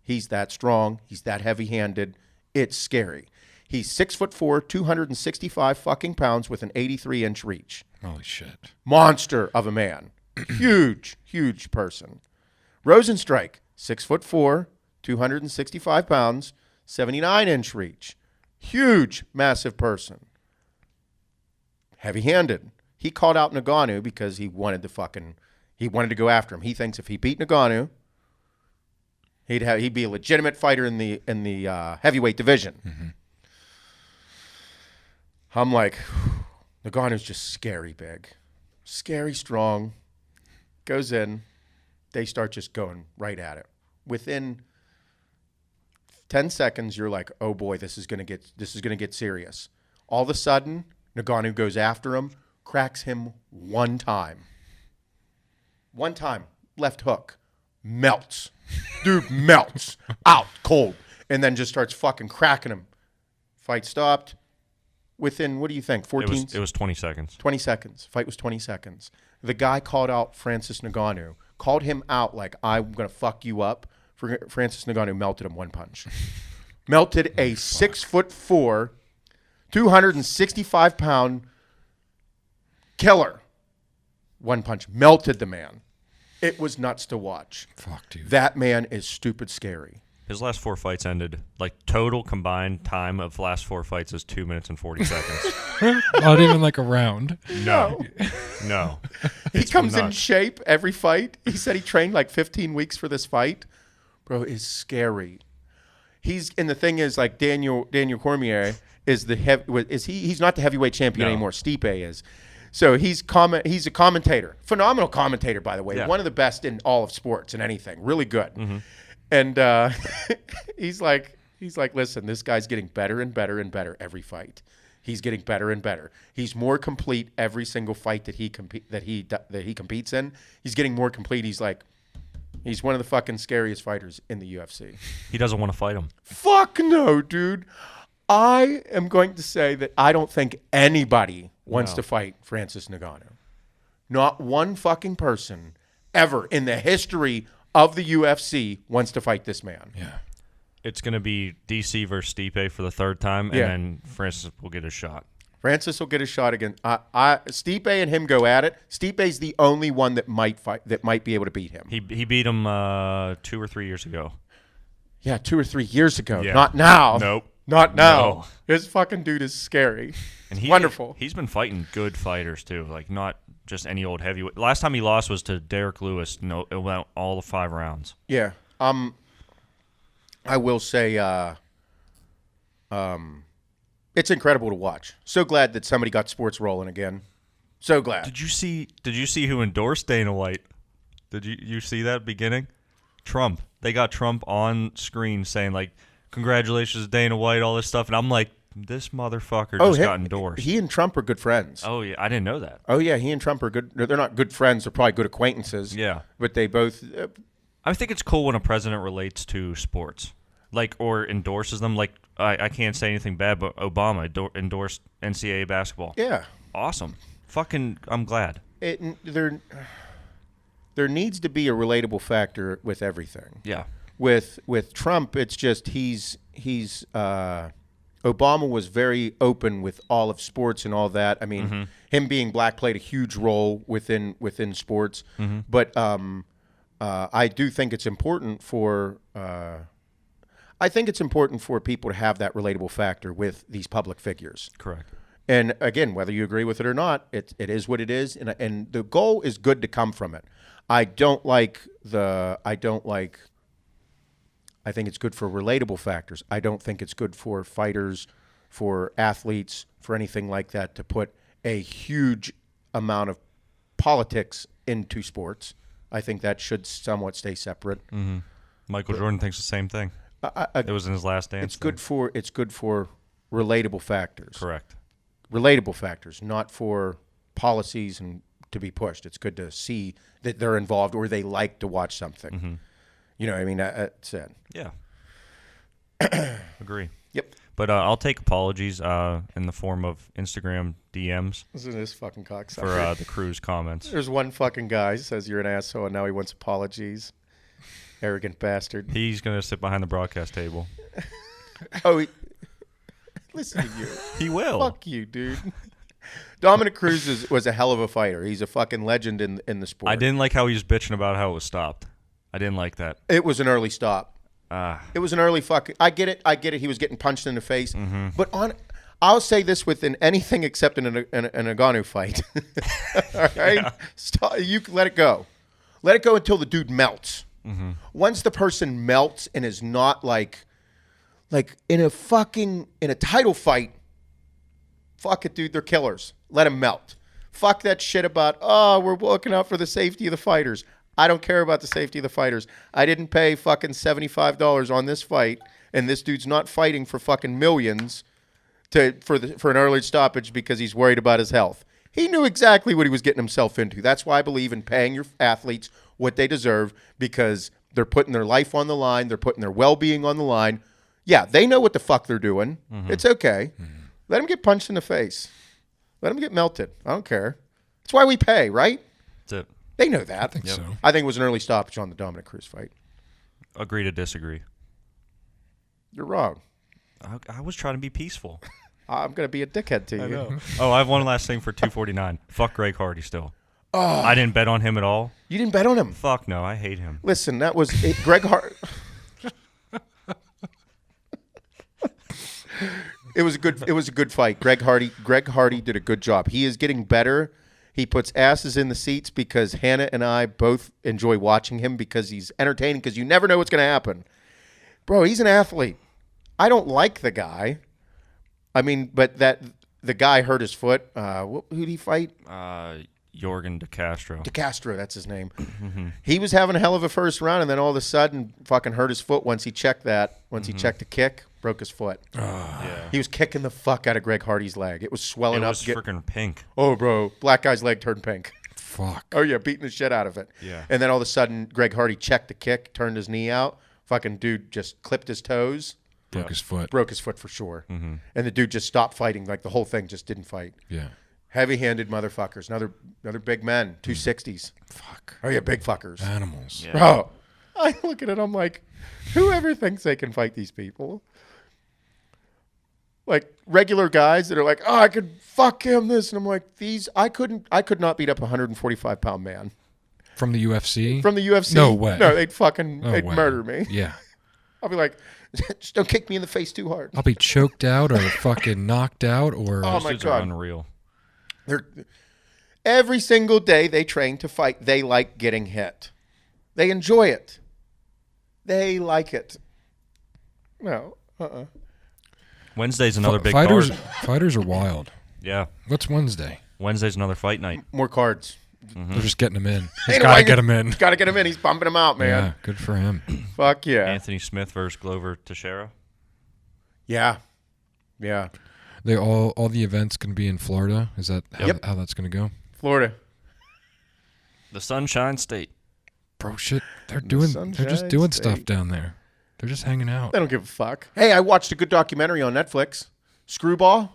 He's that strong. He's that heavy-handed. It's scary. He's 6'4", 265 fucking pounds with an 83-inch reach. Holy shit. Monster of a man. Huge, huge person. Rosenstrike, 6'4", 265 pounds, 79-inch reach. Huge, massive person. Heavy-handed. He called out Ngannou because he wanted to go after him. He thinks if he beat Ngannou, he'd be a legitimate fighter in the heavyweight division. Mm-hmm. I'm like, Ngannou's just scary big. Scary strong. Goes in. They start just going right at it. Within 10 seconds, you're like, oh boy, this is gonna get serious. All of a sudden, Ngannou goes after him, cracks him one time. One time, left hook, melts. Dude melts out cold, and then just starts fucking cracking him. Fight stopped. Within, what do you think, 14? It was 20 seconds. 20 seconds. Fight was 20 seconds. The guy called out Francis Ngannou, called him out like, I'm going to fuck you up. Francis Ngannou melted him one punch. Melted a 6'4", 265-pound killer. One punch. Melted the man. It was nuts to watch. Fuck, dude. That man is stupid scary. His last 4 fights ended, like total combined time of last 4 fights is 2 minutes and 40 seconds. Not even like a round. No. He comes in shape every fight. He said he trained like 15 weeks for this fight. Bro, it's scary. And the thing is, like Daniel Cormier is he's not the heavyweight champion anymore. Stipe is. So he's a commentator. Phenomenal commentator, by the way. Yeah. One of the best in all of sports and anything. Really good. Mm-hmm. And he's like, listen, this guy's getting better and better and better every fight. He's getting better and better. He's more complete every single fight that he competes in. He's getting more complete. He's one of the fucking scariest fighters in the UFC. He doesn't want to fight him. Fuck no, dude. I am going to say that I don't think anybody wants to fight Francis Ngannou. Not one fucking person ever in the history of the UFC wants to fight this man. Yeah. It's going to be DC versus Stipe for the 3rd time, and then Francis will get a shot. Francis will get a shot again. Stipe and him go at it. Stipe's the only one that might be able to beat him. He beat him 2 or 3 years ago. Yeah, 2 or 3 years ago. Yeah. Not now. Nope. Not now. No. This fucking dude is scary. And Wonderful. He's been fighting good fighters too, like not just any old heavyweight. Last time he lost was to Derek Lewis. No, it went all the 5 rounds. Yeah. I will say it's incredible to watch. So glad that somebody got sports rolling again. So glad. Did you see who endorsed Dana White? Did you see that beginning? Trump. They got Trump on screen saying like, "Congratulations, Dana White," all this stuff, and I'm like, this motherfucker just got endorsed. He and Trump are good friends. Oh yeah, I didn't know that. Oh yeah, he and Trump are good. They're not good friends. They're probably good acquaintances. Yeah, but they both. I think it's cool when a president relates to sports, like or endorses them. Like I can't say anything bad, but Obama endorsed NCAA basketball. Yeah, awesome. Fucking, I'm glad. There needs to be a relatable factor with everything. Yeah. With Trump, it's just he's Obama was very open with all of sports and all that. I mean, him being black played a huge role within sports. But I do think it's important for I think it's important for people to have that relatable factor with these public figures. Correct. And again, whether you agree with it or not, it is what it is, and the goal is good to come from it. I think it's good for relatable factors. I don't think it's good for fighters, for athletes, for anything like that to put a huge amount of politics into sports. I think that should somewhat stay separate. Mm-hmm. Michael Jordan thinks the same thing. It was in his last dance. It's good for relatable factors. Correct. Relatable factors, not for policies and to be pushed. It's good to see that they're involved or they like to watch something. Mm-hmm. You know what I mean? That's it. Yeah. Agree. Yep. But I'll take apologies in the form of Instagram DMs Listen to this fucking cocksucker. for the crew's comments. There's one fucking guy who says you're an asshole and now he wants apologies. Arrogant bastard. He's going to sit behind the broadcast table. Oh, listen to you. He will. Fuck you, dude. Dominic Cruz was a hell of a fighter. He's a fucking legend in the sport. I didn't like how he was bitching about how it was stopped. I didn't like that. It was an early stop. It was an early fucking. I get it. He was getting punched in the face. Mm-hmm. But I'll say this within anything except in an Ngannou fight. All right, Yeah. Stop, you let it go. Let it go until the dude melts. Mm-hmm. Once the person melts and is not like in a title fight. Fuck it, dude. They're killers. Let them melt. Fuck that shit about we're looking out for the safety of the fighters. I don't care about the safety of the fighters. I didn't pay fucking $75 on this fight, and this dude's not fighting for fucking millions for an early stoppage because he's worried about his health. He knew exactly what he was getting himself into. That's why I believe in paying your athletes what they deserve, because they're putting their life on the line. They're putting their well-being on the line. Yeah, they know what the fuck they're doing. Mm-hmm. It's okay. Mm-hmm. Let them get punched in the face. Let them get melted. I don't care. That's why we pay, right? That's it. They know that. I think so. I think it was an early stoppage on the Dominic Cruz fight. Agree to disagree. You're wrong. I was trying to be peaceful. I'm going to be a dickhead to you. I know. Oh, I have one last thing for 249. Fuck Greg Hardy still. Oh. I didn't bet on him at all. You didn't bet on him? Fuck no. I hate him. Listen, that was it. Greg Hardy. It was a good fight. Greg Hardy did a good job. He is getting better. He puts asses in the seats because Hannah and I both enjoy watching him because he's entertaining, because you never know what's going to happen. Bro, he's an athlete. I don't like the guy. I mean, but the guy hurt his foot. Who did he fight? Jorgen De Castro. De Castro, that's his name. Mm-hmm. He was having a hell of a first round, and then all of a sudden fucking hurt his foot once he checked that. Once he checked the kick, broke his foot. Yeah. He was kicking the fuck out of Greg Hardy's leg. It was swelling up. It was freaking pink. Oh, bro. Black guy's leg turned pink. Fuck. Oh, yeah, beating the shit out of it. Yeah. And then all of a sudden, Greg Hardy checked the kick, turned his knee out. Fucking dude just clipped his toes. Broke his foot. Broke his foot for sure. Mm-hmm. And the dude just stopped fighting. Like, the whole thing just didn't fight. Yeah. Heavy-handed motherfuckers. Another big men. 260s. Fuck. Oh, yeah, big fuckers. Animals. Yeah. Bro, I look at it, I'm like, whoever thinks they can fight these people? Like, regular guys that are like, I could fuck him this. And I'm like, I could not beat up a 145-pound man. From the UFC? From the UFC? No way. No, they'd murder me. Yeah. I'll be like, just don't kick me in the face too hard. I'll be choked out or fucking knocked out or... Oh, my Dudes God. are unreal. Every single day they train to fight, they like getting hit. They enjoy it. They like it. No. Wednesday's another big fighters. card. Fighters are wild. Yeah. What's Wednesday? Wednesday's another fight night. More cards. Mm-hmm. They're just getting him in. He's Ain't got to nobody get him in. Got to get him in. He's bumping him out, man. Yeah, good for him. Fuck yeah. Anthony Smith versus Glover Teixeira. Yeah. Yeah. They all the events can be in Florida. Is that how that's going to go? Florida. The Sunshine State. Bro, shit. They're just doing stuff down there. They're just hanging out. They don't give a fuck. Hey, I watched a good documentary on Netflix. Screwball.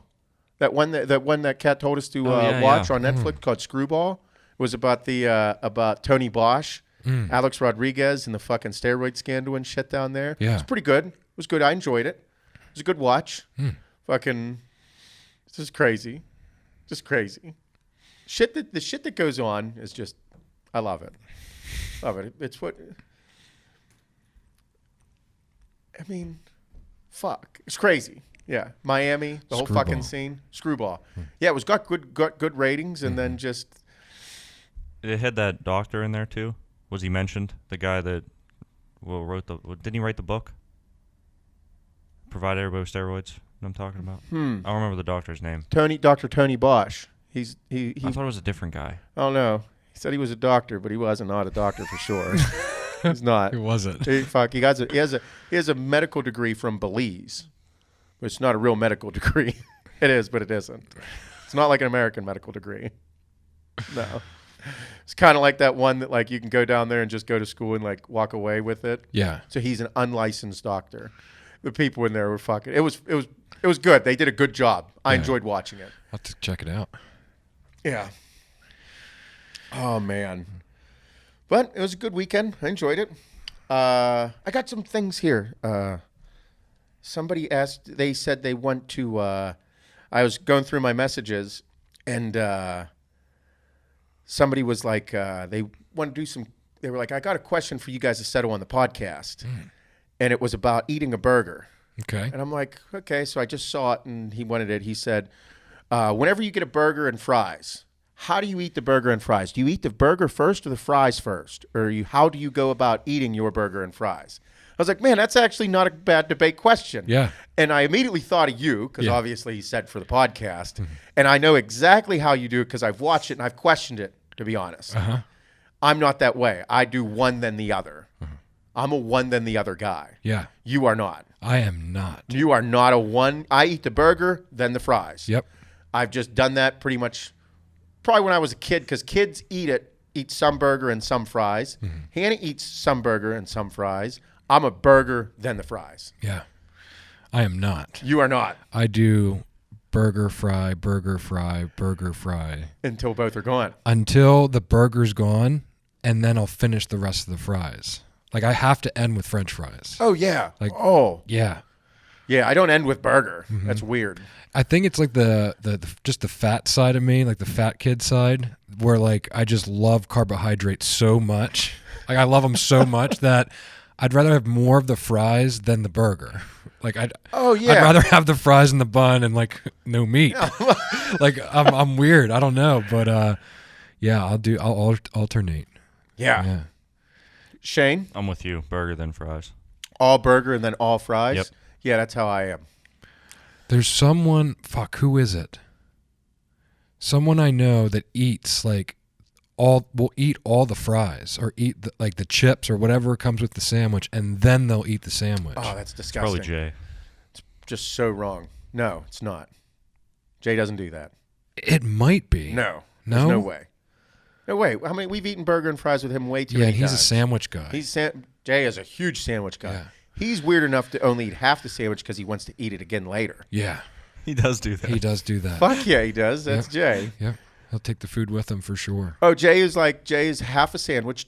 That one that Kat told us to watch on Netflix called Screwball. It was about about Tony Bosch, Alex Rodriguez, and the fucking steroid scandal and shit down there. Yeah. It's pretty good. It was good. I enjoyed it. It was a good watch. Fucking, it's just crazy. Just crazy. The shit that goes on is just, I love it. Love it. It's what, I mean, Fuck. It's crazy. Yeah. Miami, the whole Screwball. fucking scene. Screwball. Yeah, it was got good ratings, and then just... It had that doctor in there, too. Was he mentioned? The guy that didn't he write the book? Provide everybody with steroids, what I'm talking about? I don't remember the doctor's name. Dr. Tony Bosch. He I thought it was a different guy. Oh, no. He said he was a doctor, but he wasn't not a doctor for sure. He's not. It wasn't. He has a medical degree from Belize. It's not a real medical degree. It is, but it isn't. It's not like an American medical degree. No. It's kind of like that one that like you can go down there and just go to school and like walk away with it. Yeah. So he's an unlicensed doctor. The people in there were fucking. It was good. They did a good job. I enjoyed watching it. I'll have to check it out. Yeah. Oh man. But it was a good weekend. I enjoyed it. I got some things here. Somebody asked. They said they want to. I was going through my messages, and somebody was like, they want to do some. They were like, I got a question for you guys to settle on the podcast, and it was about eating a burger. Okay. And I'm like, okay. So I just saw it, and he wanted it. He said, whenever you get a burger and fries, how do you eat the burger and fries? Do you eat the burger first or the fries first? Or how do you go about eating your burger and fries? I was like, man, that's actually not a bad debate question. Yeah. And I immediately thought of you, because Yeah. obviously you said for the podcast. And I know exactly how you do it because I've watched it and I've questioned it, to be honest. I'm not that way. I do one then the other. I'm a one then the other guy. Yeah. You are not. I am not. You are not a one. I eat the burger, then the fries. Yep. I've just done that pretty much probably when I was a kid, because kids eat some burger and some fries. Hannah eats some burger and some fries. I'm a burger, then the fries. Yeah. I am not. You are not. I do burger, fry, burger, fry, burger, fry. Until both are gone. Until the burger's gone, and then I'll finish the rest of the fries. Like, I have to end with French fries. Oh, yeah. Like, Yeah. Yeah. Yeah, I don't end with burger. That's weird. I think it's like the just the fat side of me, like the fat kid side, where like I just love carbohydrates so much. Like I love them so much that I'd rather have more of the fries than the burger. Like I'd rather have the fries and the bun and like no meat. Like I'm weird. I don't know, but yeah, I'll alternate. Yeah. Shane? I'm with you. Burger, then fries. All burger and then all fries? Yep. Yeah, that's how I am. There's someone, who is it? Someone I know that eats like will eat all the fries or eat the chips or whatever comes with the sandwich, and then they'll eat the sandwich. Oh, that's disgusting. Probably Jay. It's just so wrong. No, it's not. Jay doesn't do that. It might be. No. No? There's no way. No way. How many? We've eaten burger and fries with him way too Yeah, many and he's times. a sandwich guy. Jay is a huge sandwich guy. Yeah. He's weird enough to only eat half the sandwich because he wants to eat it again later. Yeah, He does do that. he does do that. Fuck yeah, he does. That's Jay. Yeah, he'll take the food with him for sure. Oh, Jay is half a sandwich,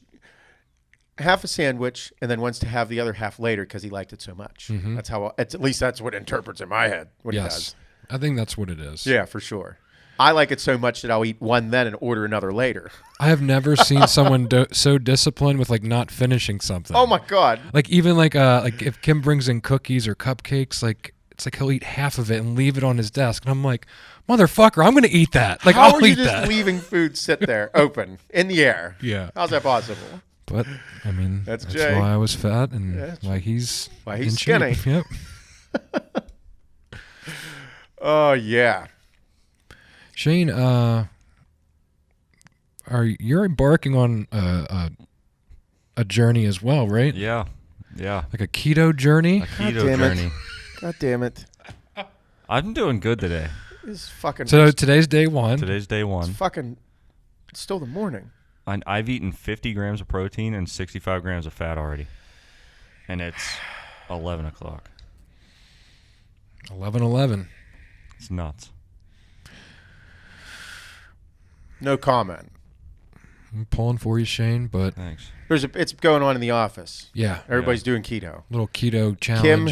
and then wants to have the other half later because he liked it so much. That's how. At least that's what interprets in my head. What he does. I think that's what it is. Yeah, for sure. I like it so much that I'll eat one then and order another later. I have never seen someone so disciplined with like not finishing something. Oh my god! Like even like if Kim brings in cookies or cupcakes, like it's like he'll eat half of it and leave it on his desk, and I'm like, motherfucker, I'm gonna eat that. Like How I'll are you eat just that. leaving food sit there open in the air? Yeah. How's that possible? But I mean, That's that's Jay. why I was fat and Yeah, why he's in skinny. shape. Yep. Oh yeah. Shane, you're embarking on a journey as well, right? Yeah. Yeah. Like a keto journey. A keto damn it. journey. God damn it! I'm doing good today. This is fucking. So today's day one. Today's day one. It's still the morning. I've eaten 50 grams of protein and 65 grams of fat already. And it's 11 o'clock. 11:11. It's nuts. No comment. I'm pulling for you, Shane, but Thanks. It's going on in the office. yeah, Everybody's doing keto. little keto challenge.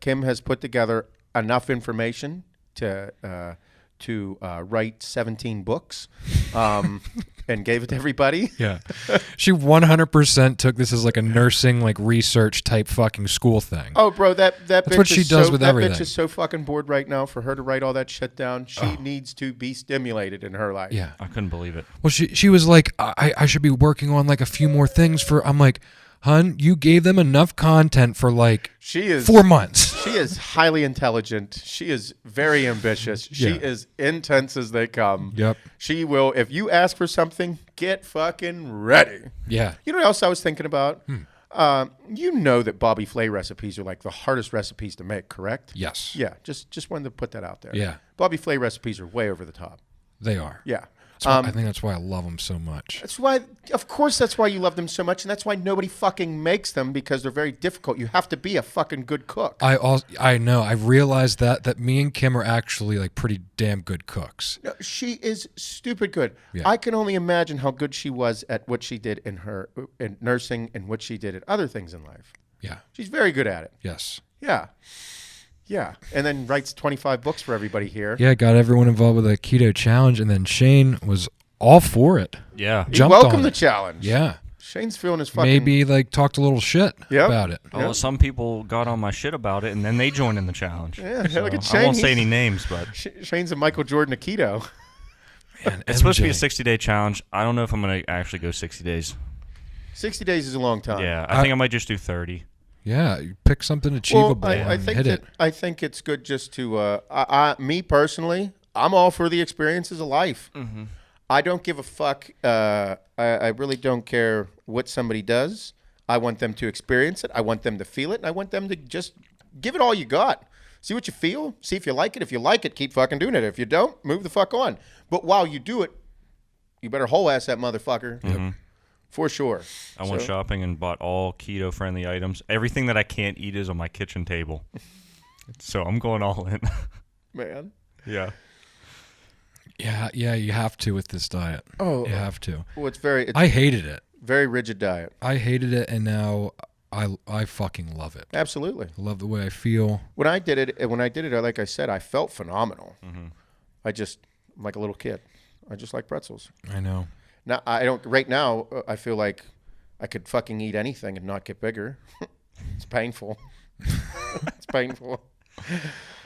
Kim has put together enough information to write 17 books and gave it to everybody. Yeah. She 100% took this as like a nursing, like research type fucking school thing. Oh, bro, that's bitch what she does with everything. That bitch is so fucking bored right now. For her to write all that shit down, she needs to be stimulated in her life. Yeah. I couldn't believe it. Well, she was like, I should be working on like a few more things for. I'm like, hun, you gave them enough content for like 4 months. She is highly intelligent. She is very ambitious. She is intense as they come. Yep. She will, if you ask for something, get fucking ready. Yeah. You know what else I was thinking about? You know that Bobby Flay recipes are like the hardest recipes to make, correct? Yes. Yeah, just wanted to put that out there. Yeah. Bobby Flay recipes are way over the top. They are. Yeah. I think that's why I love them so much. That's why, of course, that's why you love them so much, and that's why nobody fucking makes them, because they're very difficult. You have to be a fucking good cook. I know. I realized that me and Kim are actually like pretty damn good cooks. No, she is stupid good. Yeah. I can only imagine how good she was at what she did in nursing and what she did at other things in life. Yeah. She's very good at it. Yes. Yeah. Yeah. And then writes 25 books for everybody here. Yeah, got everyone involved with a keto challenge, and then Shane was all for it. Yeah. He Jumped on welcomed the it. challenge. Yeah. Shane's feeling his fucking... Maybe like talked a little shit Yep. about it. Well, some people got on my shit about it, and then they joined in the challenge. Yeah, So look at I Shane. won't say any names, but Shane's a Michael Jordan of keto. Man, it's supposed to be a MJ. 60-day challenge. I don't know if I'm going to actually go 60 days. 60 days is a long time. Yeah, I think I might just do 30. Yeah, you pick something achievable Well, I and think hit it. I think it's good just to me personally, I'm all for the experiences of life. Mm-hmm. I don't give a fuck. I really don't care what somebody does. I want them to experience it. I want them to feel it. And I want them to just give it all you got. See what you feel. See if you like it. If you like it, keep fucking doing it. If you don't, move the fuck on. But while you do it, you better whole ass that motherfucker. Mm-hmm. For sure. I went shopping and bought all keto-friendly items. Everything that I can't eat is on my kitchen table. So I'm going all in. Man. Yeah. Yeah, you have to with this diet. Oh. You have to. Well, it's I hated it. very rigid diet. I hated it, and now I fucking love it. Absolutely. I love the way I feel. When I did it, like I said, I felt phenomenal. Mm-hmm. I'm like a little kid. I just like pretzels. I know. Now I don't. Right now, I feel like I could fucking eat anything and not get bigger. It's painful. It's painful.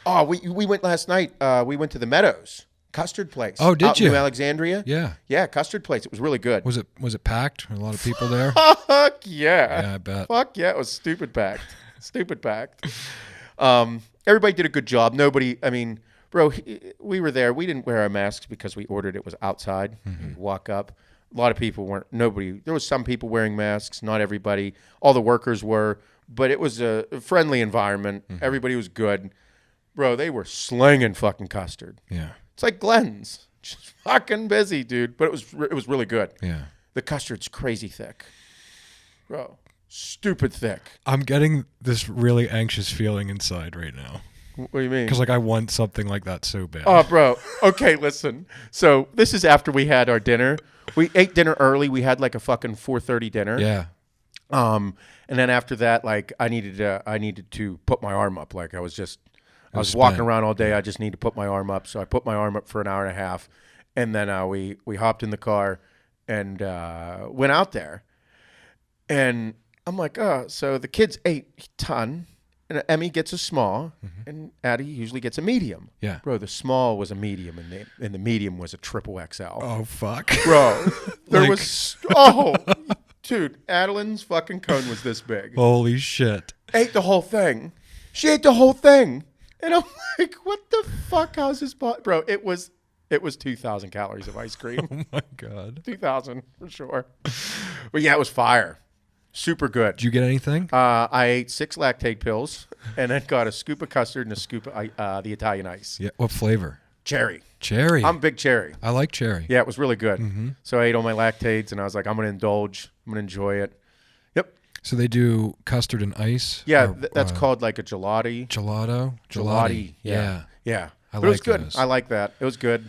Oh, we went last night. We went to the Meadows custard place. Oh, did out you? in New Alexandria? Yeah. Yeah, custard place. It was really good. Was it packed? A lot of people there? Fuck yeah. Yeah, I bet. Fuck yeah, it was stupid packed. Stupid packed. Everybody did a good job. Nobody, I mean, bro, we were there. We didn't wear our masks because we ordered it was outside. Mm-hmm. You walk up. A lot of people weren't, there was some people wearing masks, not everybody. All the workers were, but it was a friendly environment. Mm-hmm. Everybody was good. Bro, they were slinging fucking custard. Yeah. It's like Glenn's. Just fucking busy, dude. But it was really good. Yeah. The custard's crazy thick. Bro, stupid thick. I'm getting this really anxious feeling inside right now. What do you mean? Because like I want something like that so bad. Oh, bro. Okay, listen. So this is after we had our dinner. We ate dinner early. We had like a fucking 4:30 dinner. Yeah. And then after that, like I needed to put my arm up. Like I was walking spent. around all day. I just need to put my arm up. So I put my arm up for an hour and a half, and then we hopped in the car and went out there. And I'm like, so the kids ate a ton. And Emmy gets a small, and Addie usually gets a medium. Yeah. Bro, the small was a medium, and the medium was a triple XL. Oh fuck. Bro, there Like- was dude, Adeline's fucking cone was this big. Holy shit. Ate the whole thing. She ate the whole thing, and I'm like, what the fuck? How's this bro? It was 2,000 calories of ice cream. Oh my god. 2,000 for sure. But yeah, it was fire. Super good. Did you get anything? I ate 6 lactate pills and then got a scoop of custard and a scoop of the Italian ice. Yeah. What flavor? Cherry. Cherry. I'm a big cherry. I like cherry. Yeah, it was really good. So I ate all my lactates and I was like, I'm going to indulge. I'm going to enjoy it. Yep. So they do custard and ice? Yeah, Or, that's called like a gelati. Gelato? Gelati. Yeah. Yeah. I But it was like good. those. I like that. It was good.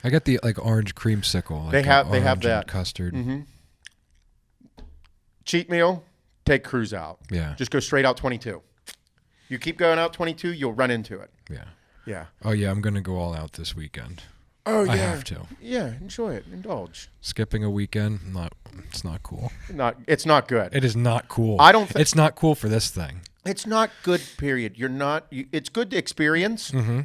I got the like orange creamsicle. Like They have orange and that. custard. Cheat meal, take cruise out. Yeah. Just go straight out 22. You keep going out 22, you'll run into it. Yeah. Yeah. Oh yeah, I'm gonna go all out this weekend. Oh, yeah. I have to. Yeah, enjoy it. Indulge. Skipping a weekend, it's not cool. It's not good. It is not cool. It's not cool for this thing. It's not good, period. It's good to experience. Mm-hmm.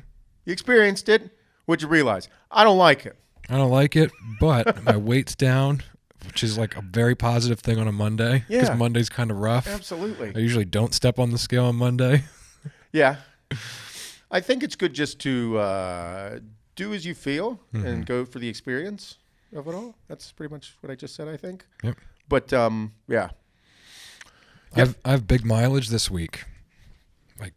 You experienced it. What'd you realize? I don't like it. I don't like it, but my weight's down, which is like a very positive thing on a Monday. Because Monday's kind of rough. Absolutely. I usually don't step on the scale on Monday. Yeah. I think it's good just to do as you feel and go for the experience of it all. That's pretty much what I just said, I think. Yep. But, yeah. I have big mileage this week. Like,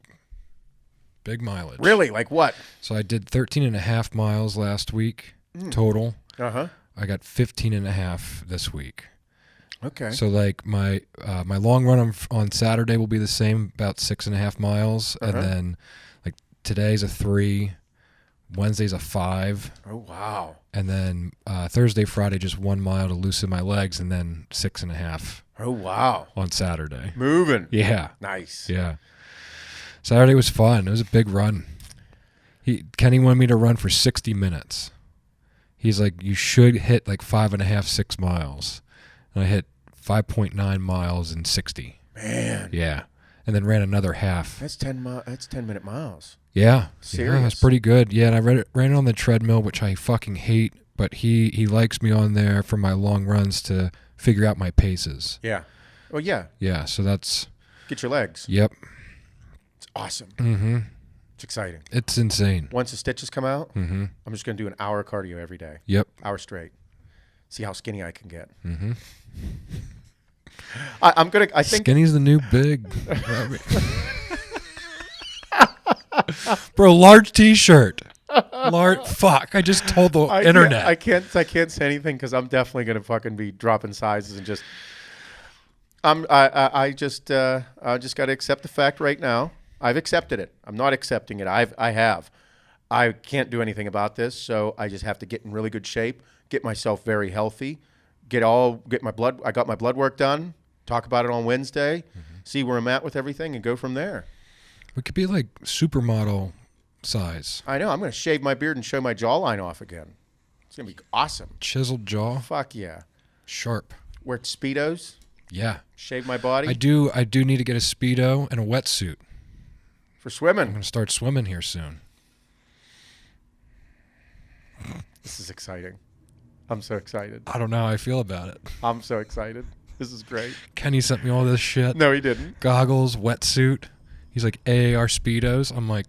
big mileage. Really? Like what? So I did 13.5 miles last week total. Uh-huh. I got 15.5 this week. Okay. So like my long run on Saturday will be the same, about 6.5 miles, and then like today's a 3, Wednesday's a 5. Oh wow. And then Thursday, Friday, just 1 mile to loosen my legs, and then 6.5. Oh wow. On Saturday. Moving. Yeah. Nice. Yeah. Saturday was fun. It was a big run. Kenny wanted me to run for 60 minutes. He's like, you should hit like 5.5, 6 miles. And I hit 5.9 miles in 60. Man. Yeah. And then ran another half. That's 10-minute miles. Yeah. Serious? Yeah, that's pretty good. Yeah, and I ran it on the treadmill, which I fucking hate, but he likes me on there for my long runs to figure out my paces. Yeah. Oh, yeah. Yeah, so that's... Get your legs. Yep. It's awesome. Mm-hmm. It's exciting. It's insane. Once the stitches come out, Mm-hmm. I'm just going to do an hour of cardio every day. Yep. Hour straight. See how skinny I can get. Mm-hmm. I think Skinny's the new big. Bro, large T-shirt. Fuck! I just told the internet. I can't say anything because I'm definitely gonna fucking be dropping sizes and just. I just got to accept the fact right now. I've accepted it. I'm not accepting it. I have. I can't do anything about this, so I just have to get in really good shape, get myself very healthy, get my blood. I got my blood work done. Talk about it on Wednesday. See where I'm at with everything, and go from there. We could be like supermodel size. I know. I'm going to shave my beard and show my jawline off again. It's going to be awesome. Chiseled jaw. Fuck yeah. Sharp. Wear Speedos. Yeah. Shave my body. I do need to get a Speedo and a wetsuit. For swimming. I'm going to start swimming here soon. This is exciting. I'm so excited. I don't know how I feel about it. I'm so excited. This is great. Kenny sent me all this shit. No, he didn't. Goggles, wetsuit. He's like, AAR Speedos. I'm like...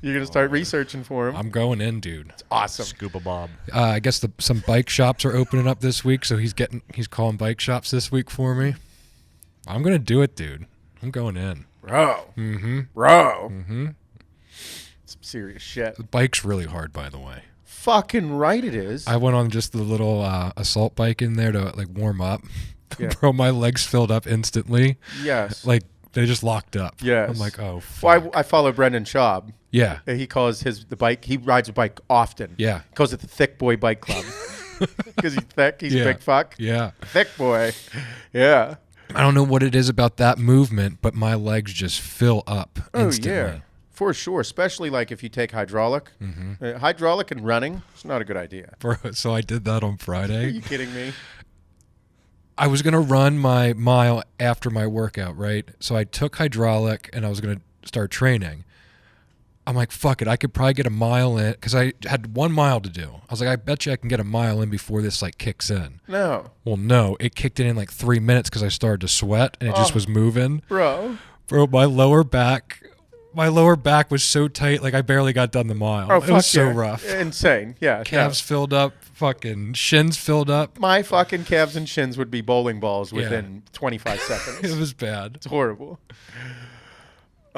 You're going to start researching for him. I'm going in, dude. It's awesome. Scuba Bob. I guess some bike shops are opening up this week, so he's calling bike shops this week for me. I'm going to do it, dude. I'm going in. Bro. Mm-hmm. Bro. Mm-hmm. Some serious shit. The bike's really hard, by the way. Fucking right it is. I went on just the little assault bike in there to like warm up. Yeah. Bro, my legs filled up instantly. Yes. Like they just locked up. Yes. I'm like, oh, fuck. Well, I follow Brendan Schaub. Yeah. He calls the bike. He rides a bike often. Yeah. He calls it the Thick Boy Bike Club because he's thick. He's a big fuck. Yeah. Thick boy. Yeah. I don't know what it is about that movement, but my legs just fill up instantly. Oh yeah. For sure, especially like if you take hydraulic. Mm-hmm. Hydraulic and running, it's not a good idea. Bro, so I did that on Are Friday. you kidding me? I was going to run my mile after my workout, right? So I took hydraulic and I was going to start training. I'm like, fuck it. I could probably get a mile in because I had 1 mile to do. I was like, I bet you I can get a mile in before this like kicks in. No. Well, no. It kicked in like 3 minutes because I started to sweat and it just was moving. Bro, my lower back was so tight, like I barely got done the mile. Oh, it was so yeah. rough. Insane. Yeah. Calves filled up, fucking shins filled up. My fucking calves and shins would be bowling balls within 25 seconds. It was bad. It's horrible.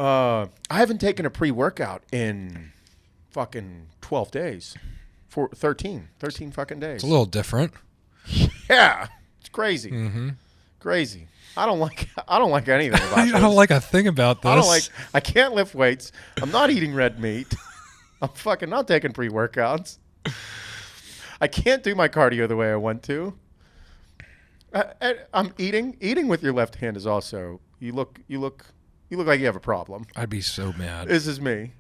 I haven't taken a pre-workout in fucking 12 days. 13 fucking days. It's a little different. Yeah. It's crazy. Mm-hmm. Crazy. I don't like anything about this. I don't like a thing about this. I can't lift weights. I'm not eating red meat. I'm fucking not taking pre-workouts. I can't do my cardio the way I want to. I'm eating with your left hand is also, you look like you have a problem. I'd be so mad. This is me.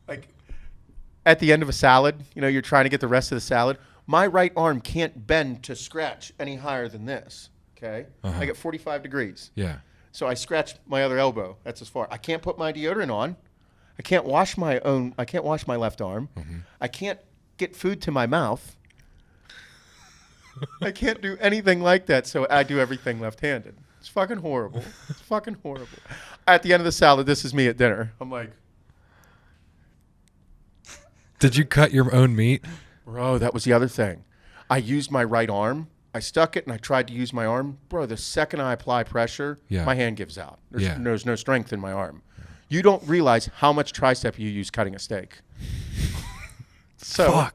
Like, at the end of a salad, you're trying to get the rest of the salad. My right arm can't bend to scratch any higher than this. Okay, I get 45 degrees. Yeah. So I scratch my other elbow. That's as far. I can't put my deodorant on. I can't wash my left arm. I can't get food to my mouth. I can't do anything like that. So I do everything left-handed. It's fucking horrible. It's fucking horrible. At the end of the salad, this is me at dinner. I'm like, did you cut your own meat? bro, that was the other thing. I used my right arm. I stuck it and I tried to use my arm. Bro, the second I apply pressure, my hand gives out. There's no strength in my arm. You don't realize how much tricep you use cutting a steak. So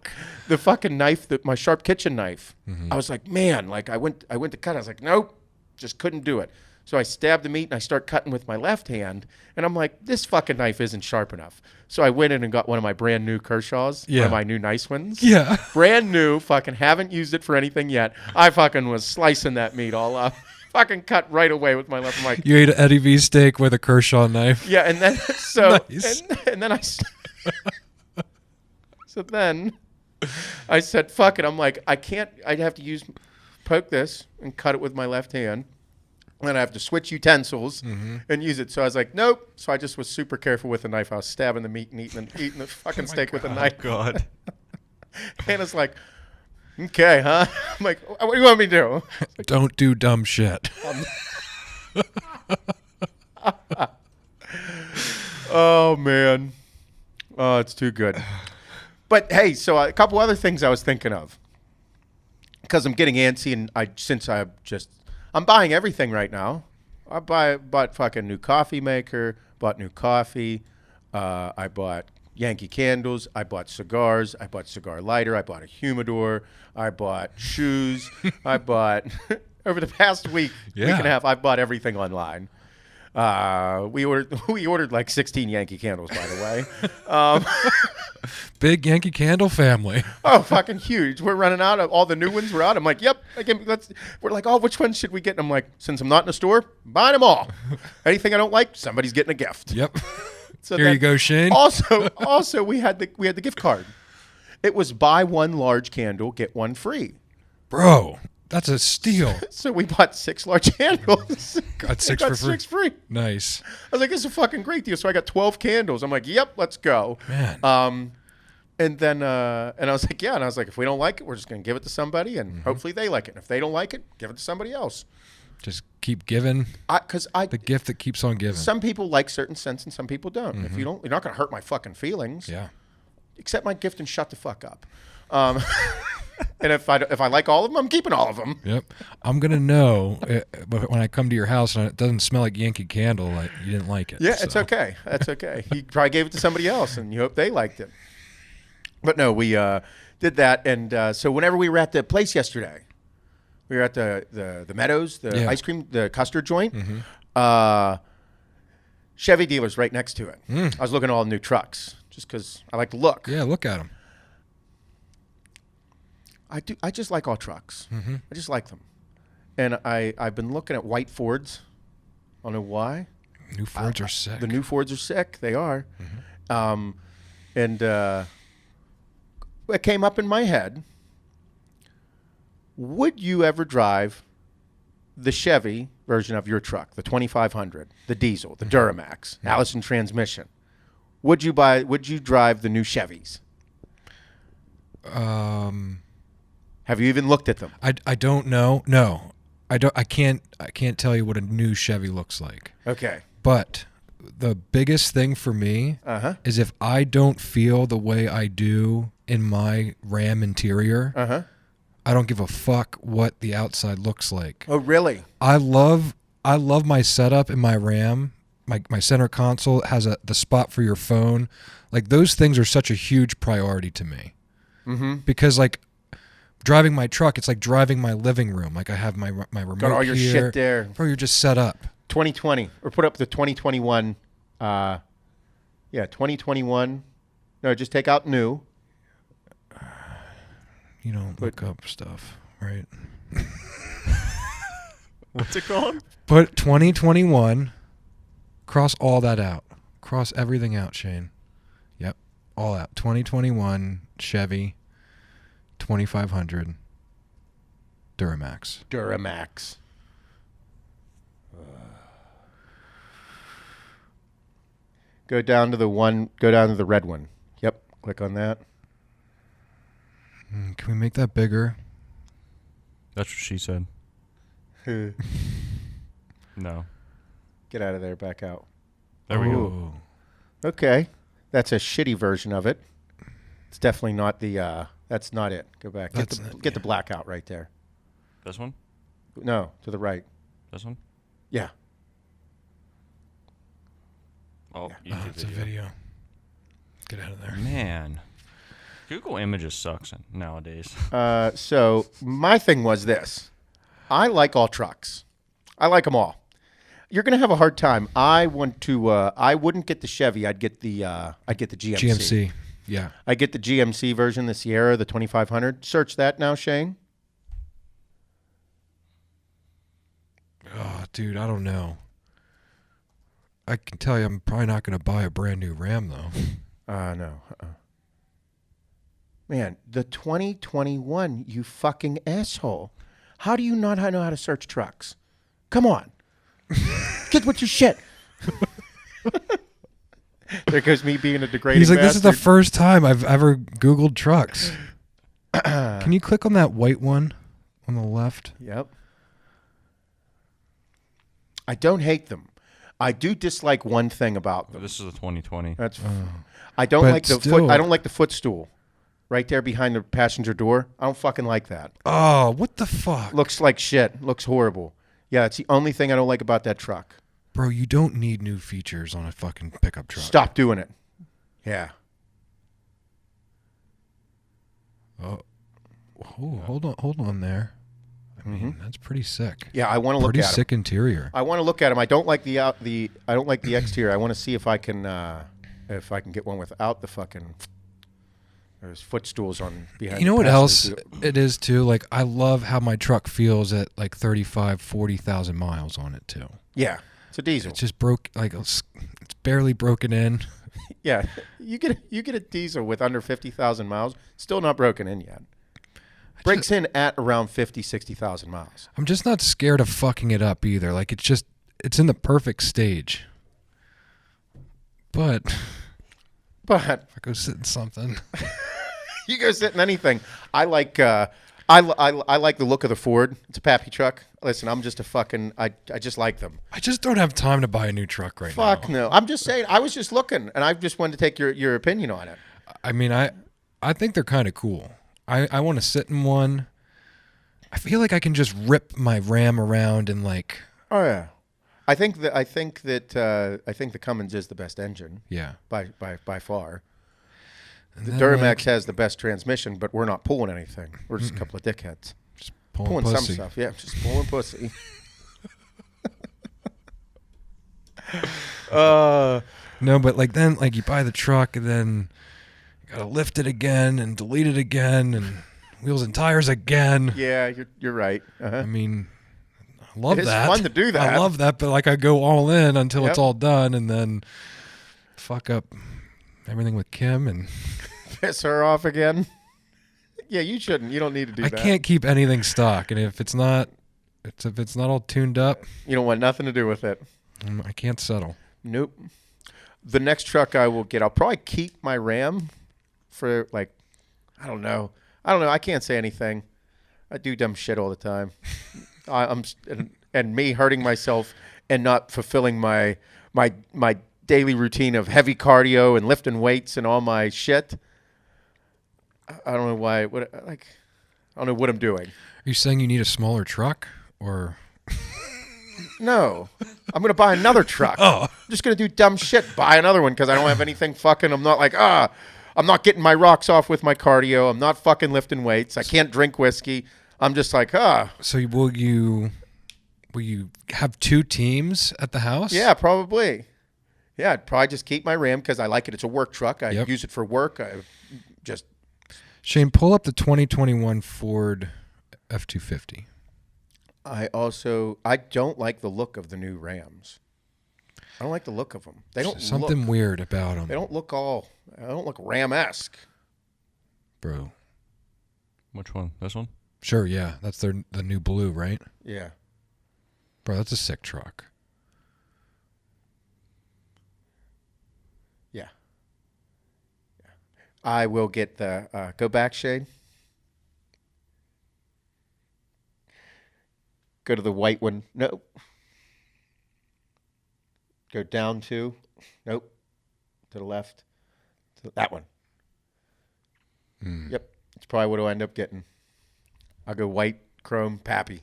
the fucking knife, my sharp kitchen knife, I was like, man, like I went to cut. I was like, nope, just couldn't do it. So I stabbed the meat and I start cutting with my left hand. And I'm like, this fucking knife isn't sharp enough. So I went in and got one of my brand new Kershaws, one of my new nice ones. Yeah. Brand new, fucking haven't used it for anything yet. I fucking was slicing that meat all up. Fucking cut right away with my left. I'm like, you ate an Eddie V steak with a Kershaw knife. yeah, and then so Nice. and then so then I said, fuck it. I'm like, I'd have to poke this and cut it with my left hand. And then I have to switch utensils and use it. So I was like, nope. So I just was super careful with the knife. I was stabbing the meat and eating the fucking steak with a knife. God. Hannah's like, okay, huh? I'm like, what do you want me to do? Don't do dumb shit. Oh, man. Oh, it's too good. But, hey, so a couple other things I was thinking of. Because I'm getting antsy and I'm buying everything right now. I bought fucking new coffee maker, bought new coffee. I bought Yankee candles. I bought cigars. I bought cigar lighter. I bought a humidor. I bought shoes. I bought, over the past week and a half, I bought everything online. We ordered like 16 Yankee candles, by the way. Big Yankee Candle family. Oh, fucking huge. We're running out of all the new ones. We're out. I'm like, yep. We're like, oh, which ones should we get? And I'm like, since I'm not in a store, buying them all. Anything I don't like, somebody's getting a gift. Yep. So Here you go, Shane. Also, we had the gift card. It was buy one large candle, get one free. Bro, that's a steal. So we bought 6 large candles. Got six got for free. 6 free. Nice. I was like, this is a fucking great deal. So I got 12 candles. I'm like, yep, let's go. Man. And then and I was like, yeah. And I was like, if we don't like it, we're just going to give it to somebody. And hopefully they like it. And if they don't like it, give it to somebody else. Just keep giving. The gift that keeps on giving. Some people like certain scents and some people don't. If you don't, you're not going to hurt my fucking feelings. Yeah. Accept my gift and shut the fuck up. And if I like all of them, I'm keeping all of them. Yep. I'm going to know when I come to your house and it doesn't smell like Yankee Candle, like you didn't like it. Yeah, it's okay. That's okay. You probably gave it to somebody else and you hope they liked it. But no, we did that. And so whenever we were at the place yesterday, we were at the Meadows, the ice cream, the custard joint. Chevy dealer's right next to it. I was looking at all the new trucks just because I like to look. Yeah, look at them. I just like all trucks. I just like them. And I've been looking at white Fords. I don't know why. New Fords are sick. The new Fords are sick. They are. And it came up in my head. Would you ever drive the Chevy version of your truck, the 2500, the diesel, the Duramax, Allison transmission? Would you drive the new Chevys? Have you even looked at them? I don't know. No. I can't tell you what a new Chevy looks like. Okay. But the biggest thing for me is if I don't feel the way I do in my Ram interior, I don't give a fuck what the outside looks like. Oh, really? I love my setup in my Ram. My center console has the spot for your phone. Like those things are such a huge priority to me. Because like driving my truck, it's like driving my living room. Like I have my remote got all your here. shit there. Bro, you're just set up. 2020 or put up the 2021. 2021. No, just take out new. You don't look up stuff, right? What's it called? Put 2021. Cross all that out. Cross everything out, Shane. Yep. All out. 2021 Chevy 2500 Duramax. Duramax. Go down to the red one. Yep. Click on that. Can we make that bigger? That's what she said. No. Get out of there. Back out. There we go. Okay. That's a shitty version of it. It's definitely not the, that's not it. Go back. Get the blackout right there. This one? No, to the right. This one? Yeah. Oh, Yeah. YouTube It's a video. Get out of there. Man. Google Images sucks nowadays. So my thing was this. I like all trucks. I like them all. You're going to have a hard time. I wouldn't get the Chevy. I'd get the GMC. GMC. Yeah. I get the GMC version, the Sierra, the 2500. Search that now, Shane. Oh, dude, I don't know. I can tell you I'm probably not going to buy a brand new Ram, though. No. Man, the 2021, you fucking asshole. How do you not know how to search trucks? Come on. Get with your shit. There goes me being a degrading He's like, bastard. this is the first time I've ever Googled trucks. Can you click on that white one on the left? Yep. I don't hate them. I do dislike one thing about them. This is the 2020. That's. I don't But like the still- foot. I don't like the footstool, right there behind the passenger door. I don't fucking like that. Oh, what the fuck? Looks like shit. Looks horrible. Yeah, it's the only thing I don't like about that truck. Bro, you don't need new features on a fucking pickup truck. Stop doing it. Yeah. Oh, hold on there. I mean, that's pretty sick. Yeah, I want to look Pretty at him. sick interior. I want to look at him. I don't like the I don't like the exterior. I want to see if I can get one without the fucking. There's footstools on behind. You know the what else passenger it is too? Like, I love how my truck feels at like 40,000 miles on it too. Yeah, it's a diesel. It's just broke. Like it's barely broken in. Yeah, you get a diesel with under 50,000 miles, still not broken in yet. Breaks in at around 60,000 miles. I'm just not scared of fucking it up either. Like, it's in the perfect stage. But But if I go sit in something. you go sit in anything. I like I like the look of the Ford. It's a pappy truck. Listen, I'm just a fucking I just like them. I just don't have time to buy a new truck right now. Fuck no. I'm just saying. I was just looking, and I just wanted to take your opinion on it. I mean, I think they're kind of cool. I want to sit in one. I feel like I can just rip my Ram around and like. Oh yeah, I think the Cummins is the best engine. Yeah. By far. And The then, Duramax like, has the best transmission, but we're not pulling anything. We're just a couple of dickheads. just Pulling pussy. some stuff. Yeah, just pulling pussy. No, but like then like you buy the truck and then you gotta lift it again and delete it again and wheels and tires again. Yeah, you're right. Uh-huh. I mean, I love It is that. fun to do that. I love that, but like I go all in until Yep. it's all done and then fuck up everything with Kim and Piss her off again. Yeah, you shouldn't. You don't need to do I that. can't keep anything stock, and if it's not all tuned up, You don't want nothing to do with it. I can't settle. Nope. The next truck I will get, I'll probably keep my Ram for like, I don't know. I can't say anything. I do dumb shit all the time. And me hurting myself and not fulfilling my daily routine of heavy cardio and lifting weights and all my shit. I don't know why. I don't know what I'm doing. Are you saying you need a smaller truck, or No, I'm gonna buy another truck. Oh. I'm just gonna do dumb shit. Buy another one because I don't have anything fucking. I'm not like I'm not getting my rocks off with my cardio. I'm not fucking lifting weights. I can't drink whiskey. I'm just like So will you have two teams at the house? Yeah, probably. Yeah, I'd probably just keep my Ram because I like it. It's a work truck. I Yep. use it for work. I just Shane, pull up the 2021 Ford F-250. I don't like the look of the new Rams. I don't like the look of them. They don't something weird about them. They don't look Ram-esque. Bro. Which one? This one? Sure, yeah. That's the new blue, right? Yeah. Bro, that's a sick truck. Yeah. I will get the go back shade. Go to the white one. Nope. Go down to. Nope. To the left. That one. Yep. It's probably what I'll end up getting. I'll go white, chrome, Pappy.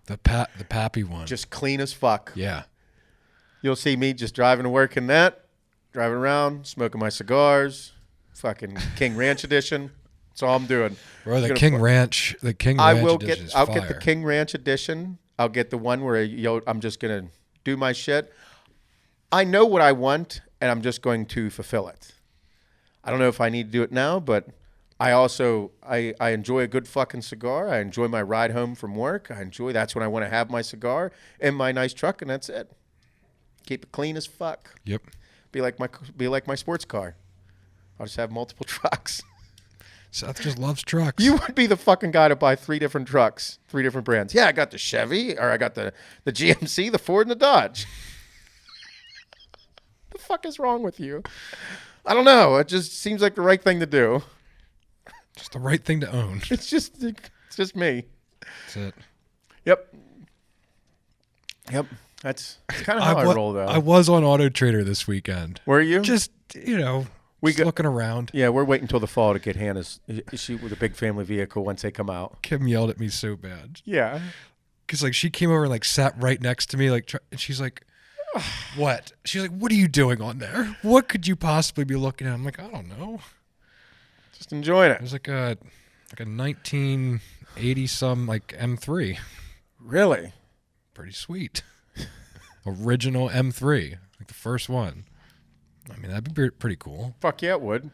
The Pappy one. Just clean as fuck. Yeah. You'll see me just driving to work in that, driving around, smoking my cigars, fucking King Ranch edition. That's all I'm doing. Bro, the King Ranch edition is I'll fire. get the King Ranch edition. I'll get the one where I'm just going to do my shit. I know what I want, and I'm just going to fulfill it. I don't know if I need to do it now, but I also I enjoy a good fucking cigar. I enjoy my ride home from work. That's when I want to have my cigar in my nice truck, and that's it. Keep it clean as fuck. Yep. Be like my sports car. I'll just have multiple trucks. Seth just loves trucks. You would be the fucking guy to buy 3 different trucks, 3 different brands. Yeah, I got the Chevy, or I got the GMC, the Ford, and the Dodge. The fuck is wrong with you? I don't know. It just seems like the right thing to do. Just the right thing to own. It's just me. That's it. Yep. That's kind of how I roll, though. I was on Auto Trader this weekend. Were you? Just, looking around. Yeah, we're waiting until the fall to get Hannah's. She with a big family vehicle once they come out. Kim yelled at me so bad. Yeah. Because, she came over and, sat right next to me, and she's like, what? She's like, what are you doing on there? What could you possibly be looking at? I'm like, I don't know. Just enjoying it. It was like a 1980-some, M3. Really? Pretty sweet. Original M3, the first one. I mean, that'd be pretty cool. Fuck yeah, it would.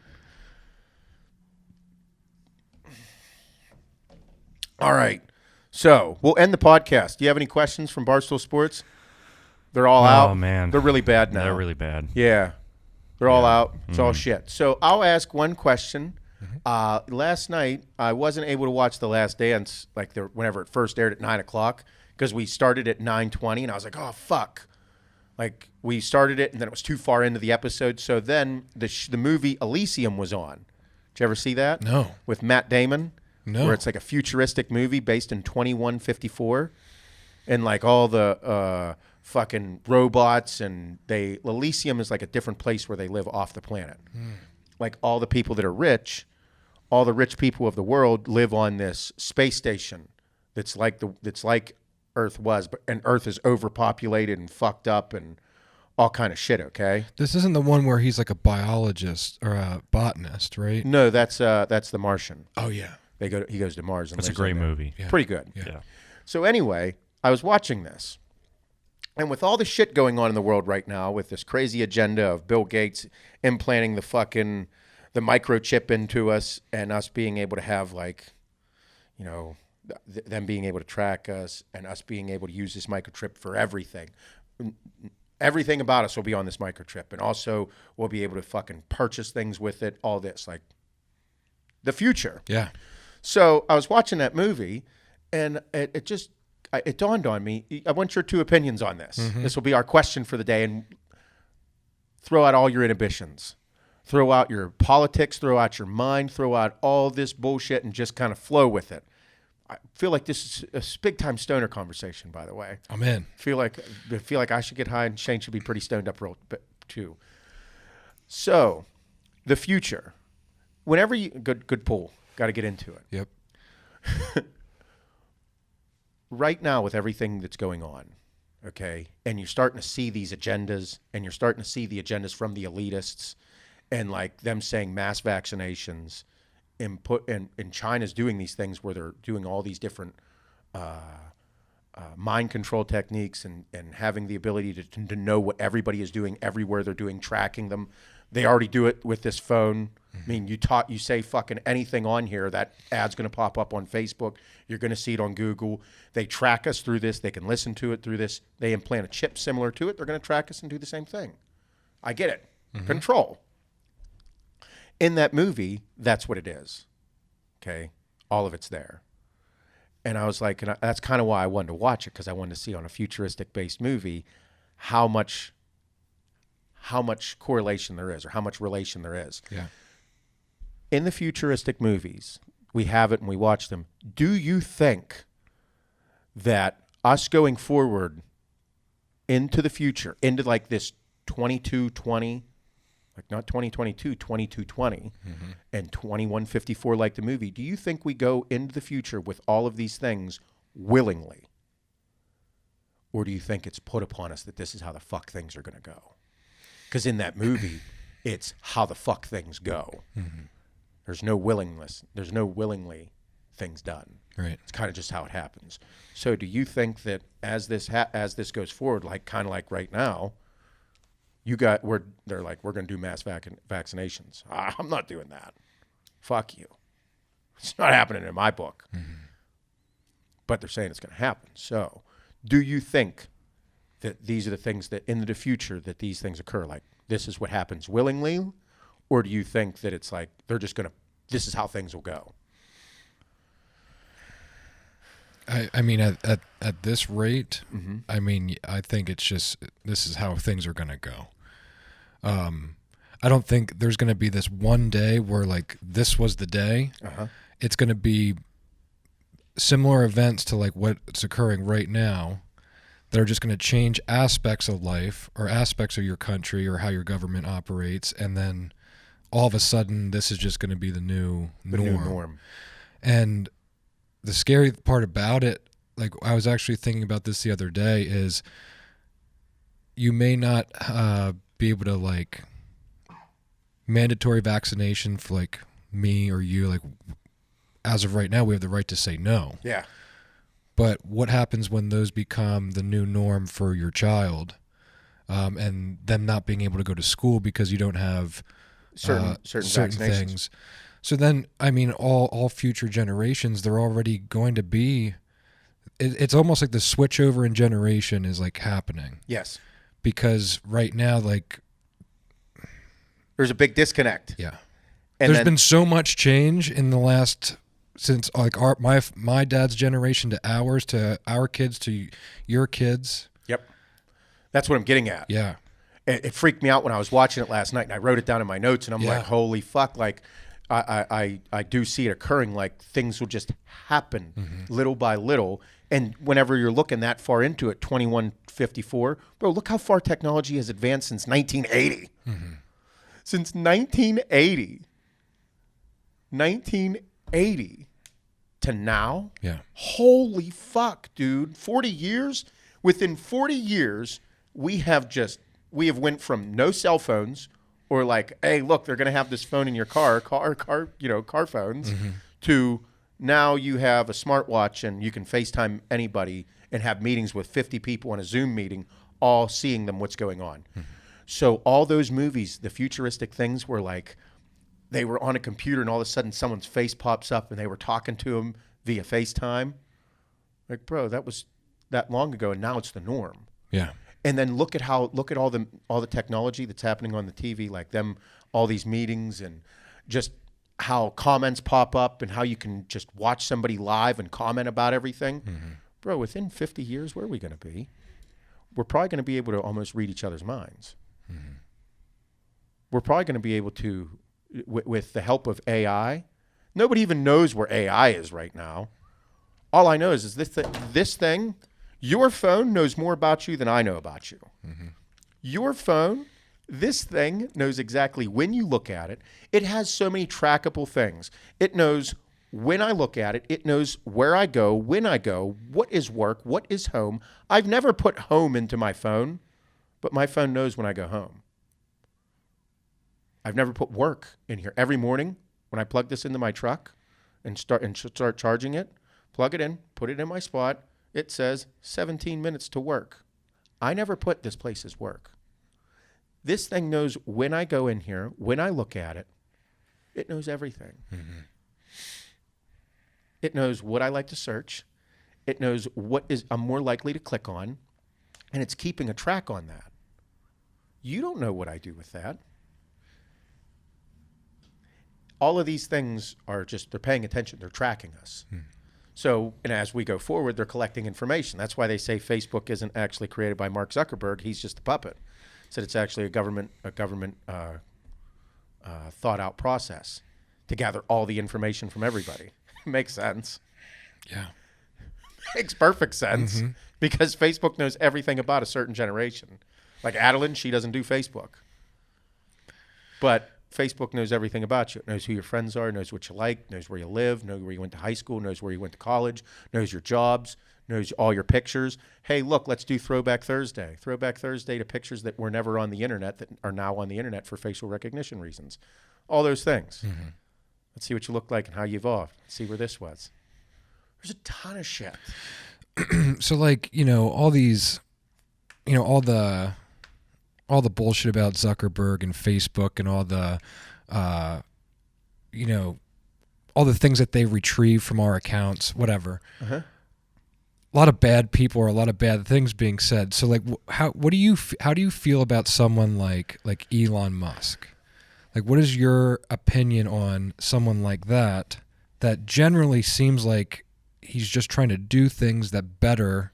All right. So, we'll end the podcast. Do you have any questions from Barstool Sports? They're all out. Oh, man. They're really bad now. They're really bad. Yeah. They're all out. It's all shit. So, I'll ask one question. Last night, I wasn't able to watch The Last Dance whenever it first aired at 9 o'clock because we started at 9:20, and I was like, oh, fuck. We started it, and then it was too far into the episode. So then the movie Elysium was on. Did you ever see that? No. With Matt Damon? No. Where it's a futuristic movie based in 2154. And all the fucking robots, and Elysium is a different place where they live off the planet. All the people that are rich, all the rich people of the world live on this space station that's like Earth was, and Earth is overpopulated and fucked up and all kind of shit, okay? This isn't the one where he's a biologist or a botanist, right? No, that's The Martian. Oh, yeah. He goes to Mars. And That's a great movie. Yeah. Pretty good. Yeah. So anyway, I was watching this. And with all the shit going on in the world right now, with this crazy agenda of Bill Gates implanting the microchip into us and us being able to have them being able to track us and us being able to use this microchip for everything. Everything about us will be on this microchip. And also we'll be able to fucking purchase things with it, all this, the future. Yeah. So I was watching that movie, and it dawned on me. I want your 2 opinions on this. Mm-hmm. This will be our question for the day, and throw out all your inhibitions. Throw out your politics, throw out your mind, throw out all this bullshit, and just kind of flow with it. I feel like this is a big-time stoner conversation, by the way. I'm in. I feel like I should get high, and Shane should be pretty stoned up real bit, too. So, the future. Whenever you... Good pull. Got to get into it. Yep. Right now, with everything that's going on, okay, and you're starting to see these agendas, and you're starting to see the agendas from the elitists, and them saying mass vaccinations, and China's doing these things where they're doing all these different mind control techniques and having the ability to know what everybody is doing everywhere they're doing, tracking them, They already do it with this phone. I mean, you say fucking anything on here, that ad's going to pop up on Facebook. You're going to see it on Google. They track us through this. They can listen to it through this. They implant a chip similar to it. They're going to track us and do the same thing. I get it. Control. In that movie, that's what it is. Okay? All of it's there. And I was like, that's kind of why I wanted to watch it, because I wanted to see on a futuristic-based movie how much correlation there is, or how much relation there is. Yeah. In the futuristic movies, we have it and we watch them. Do you think that us going forward into the future, into like this 2220, like not 2022, 2220, and 2154 like the movie, do you think we go into the future with all of these things willingly? Or do you think it's put upon us that this is how the fuck things are going to go? Because in that movie, it's how the fuck things go. There's no willingness. There's no willingly things done. Right. It's kind of just how it happens. So do you think that as this goes forward, like kind of like right now, they're like, we're going to do mass vaccinations. I'm not doing that. Fuck you. It's not happening in my book. But they're saying it's going to happen. So do you think that these are the things that in the future that these things occur? Like this is what happens willingly? Or do you think that it's like they're just going to, this is how things will go? I mean, at this rate, I mean, I think it's just, this is how things are going to go. I don't think there's going to be this one day where like this was the day. It's going to be similar events to like what's occurring right now. They're just going to change aspects of life or aspects of your country or how your government operates. And then all of a sudden, this is just going to be the new norm. And the scary part about it, like I was actually thinking about this the other day, is you may not be able to like mandatory vaccination for like me or you. Like as of right now, we have the right to say no. Yeah. But what happens when those become the new norm for your child, and them not being able to go to school because you don't have certain things? So then, I mean, all future generations, they're already going to be. It's almost like the switch over in generation is like happening. Yes. Because right now, like, there's a big disconnect. Yeah. And there's been so much change in the last, since like my dad's generation to ours, to our kids, to your kids. Yep. That's what I'm getting at. Yeah. It freaked me out when I was watching it last night, and I wrote it down in my notes, and I'm like, holy fuck, like, I do see it occurring, like things will just happen little by little. And whenever you're looking that far into it, 2154, bro, look how far technology has advanced since 1980. Since 1980 to now. Yeah. Holy fuck, dude. 40 years. Within 40 years, we have went from no cell phones, or like, hey, look, they're going to have this phone in your car phones, to now you have a smartwatch and you can FaceTime anybody and have meetings with 50 people on a Zoom meeting, all seeing them what's going on. So all those movies, the futuristic things were like, they were on a computer and all of a sudden someone's face pops up and they were talking to them via FaceTime. Like, bro, that was that long ago and now it's the norm. Yeah. And then look at all the technology that's happening on the TV, like all these meetings, and just how comments pop up and how you can just watch somebody live and comment about everything. Bro, within 50 years, where are we going to be? We're probably going to be able to almost read each other's minds. We're probably going to be able to, with the help of AI. Nobody even knows where AI is right now. All I know is this thing. Your phone knows more about you than I know about you. Your phone, this thing knows exactly when you look at it. It has so many trackable things. It knows when I look at it. It knows where I go, when I go, what is work, what is home. I've never put home into my phone, but my phone knows when I go home. I've never put work in here. Every morning when I plug this into my truck and start charging it, plug it in, put it in my spot, it says 17 minutes to work. I never put this place as work. This thing knows when I go in here, when I look at it, it knows everything. Mm-hmm. It knows what I like to search. It knows what is I'm more likely to click on, and it's keeping a track on that. You don't know what I do with that. All of these things are just, they're paying attention. They're tracking us. So, and as we go forward, they're collecting information. That's why they say Facebook isn't actually created by Mark Zuckerberg. He's just a puppet. Said it's actually a government thought out process to gather all the information from everybody. Makes sense. Yeah. Makes perfect sense because Facebook knows everything about a certain generation. Like Adeline, she doesn't do Facebook. But Facebook knows everything about you. It knows who your friends are, knows what you like, knows where you live, knows where you went to high school, knows where you went to college, knows your jobs, knows all your pictures. Hey, look, let's do Throwback Thursday. Throwback Thursday to pictures that were never on the internet that are now on the internet for facial recognition reasons. All those things. Let's see what you look like and how you evolved. Let's see where this was. There's a ton of shit. So like, all these, all the bullshit about Zuckerberg and Facebook and all the, all the things that they retrieve from our accounts, whatever. A lot of bad people or a lot of bad things being said. So like, how do you feel about someone like Elon Musk? Like, what is your opinion on someone like that generally seems like he's just trying to do things that better?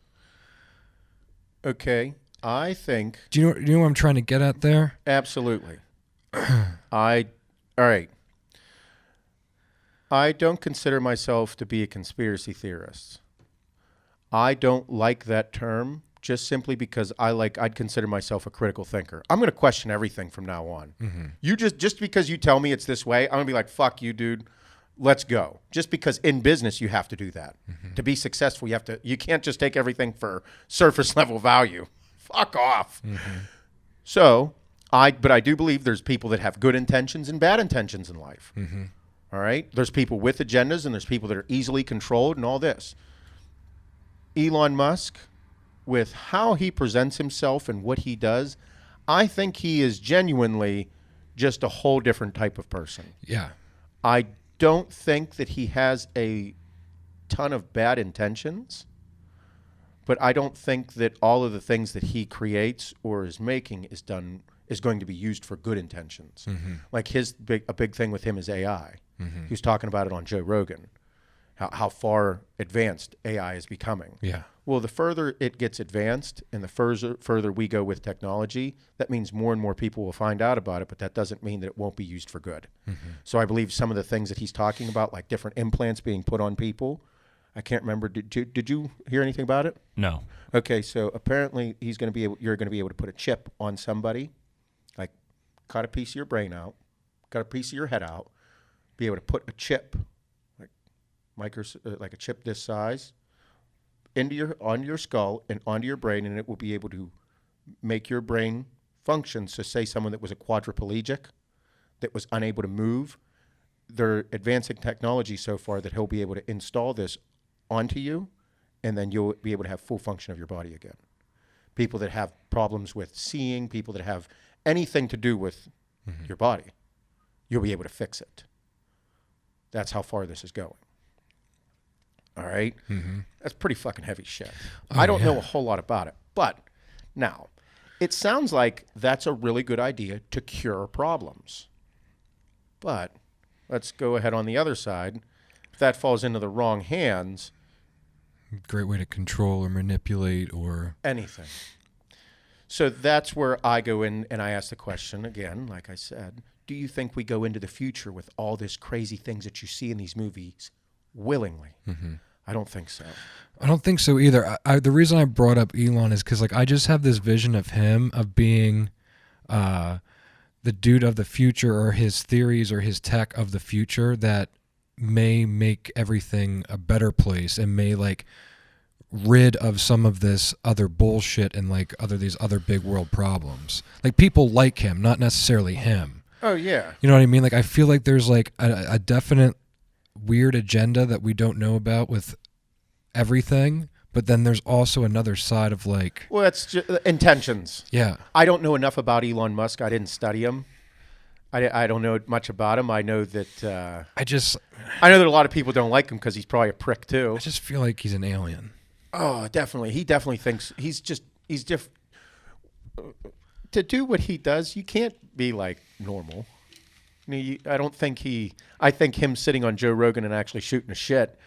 Okay. I think... Do you know what I'm trying to get at there? Absolutely. All right. I don't consider myself to be a conspiracy theorist. I don't like that term just simply because I'd consider myself a critical thinker. I'm going to question everything from now on. You just because you tell me it's this way, I'm going to be like, fuck you, dude. Let's go. Just because in business you have to do that. To be successful, you can't just take everything for surface level value. Fuck off. So, but I do believe there's people that have good intentions and bad intentions in life. All right? There's people with agendas and there's people that are easily controlled and all this. Elon Musk, with how he presents himself and what he does, I think he is genuinely just a whole different type of person. Yeah. I don't think that he has a ton of bad intentions, but I don't think that all of the things that he creates or is making is going to be used for good intentions. Like a big thing with him is AI. He was talking about it on Joe Rogan, how far advanced AI is becoming. Yeah. Well, the further it gets advanced and the further we go with technology, that means more and more people will find out about it, but that doesn't mean that it won't be used for good. So I believe some of the things that he's talking about, like different implants being put on people, I can't remember. Did you hear anything about it? No. Okay, so apparently you're going to be able to put a chip on somebody, like cut a piece of your brain out, cut a piece of your head out, be able to put a chip, like a chip this size, onto your skull and onto your brain, and it will be able to make your brain function. So say someone that was a quadriplegic, that was unable to move, they're advancing technology so far that he'll be able to install this onto you, and then you'll be able to have full function of your body again. People that have problems with seeing, people that have anything to do with your body, you'll be able to fix it. That's how far this is going. All right? That's pretty fucking heavy shit. I don't know a whole lot about it. But now, it sounds like that's a really good idea to cure problems. But let's go ahead on the other side. If that falls into the wrong hands... Great way to control or manipulate or... anything. So that's where I go in and I ask the question again, like I said, do you think we go into the future with all this crazy things that you see in these movies willingly? I don't think so. I don't think so either. The reason I brought up Elon is because I just have this vision of him of being the dude of the future, or his theories or his tech of the future that may make everything a better place and may rid of some of this other bullshit and these other big world problems. Like people like him, not necessarily him. Oh yeah. You know what I mean? I feel like there's a definite weird agenda that we don't know about with everything, But then there's also another side of like, Well, that's just intentions. yeah, I don't know enough about Elon Musk. I didn't study him. I don't know much about him. I know that I a lot of people don't like him because he's probably a prick too. just feel like he's an alien. Oh, definitely. He definitely thinks he's different. To do what he does, you can't be like normal. I think him sitting on Joe Rogan and actually shooting the shit,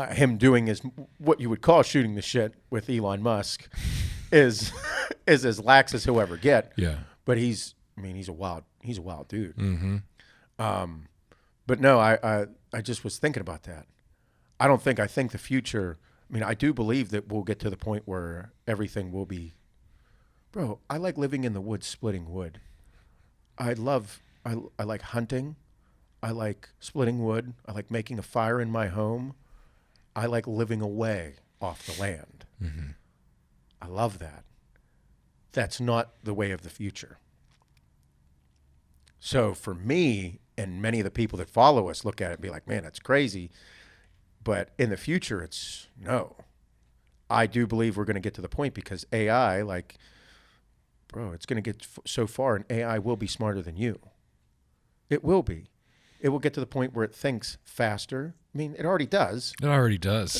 him doing what you would call shooting the shit with Elon Musk, is as lax as he'll ever get. Yeah. But he's a wild dude. Mm-hmm. But no, I just was thinking about that. I think the future. I mean, I do believe that we'll get to the point where everything will be. Bro, I like living in the woods, splitting wood. I like hunting. I like splitting wood. I like making a fire in my home. I like living away off the land. Mm-hmm. I love that. That's not the way of the future. So for me, and many of the people that follow us look at it and be like, man, that's crazy. But in the future, it's no. I do believe we're going to get to the point because AI, like, bro, it's going to get so far and AI will be smarter than you. It will be. It will get to the point where it thinks faster. I mean, it already does. It already does.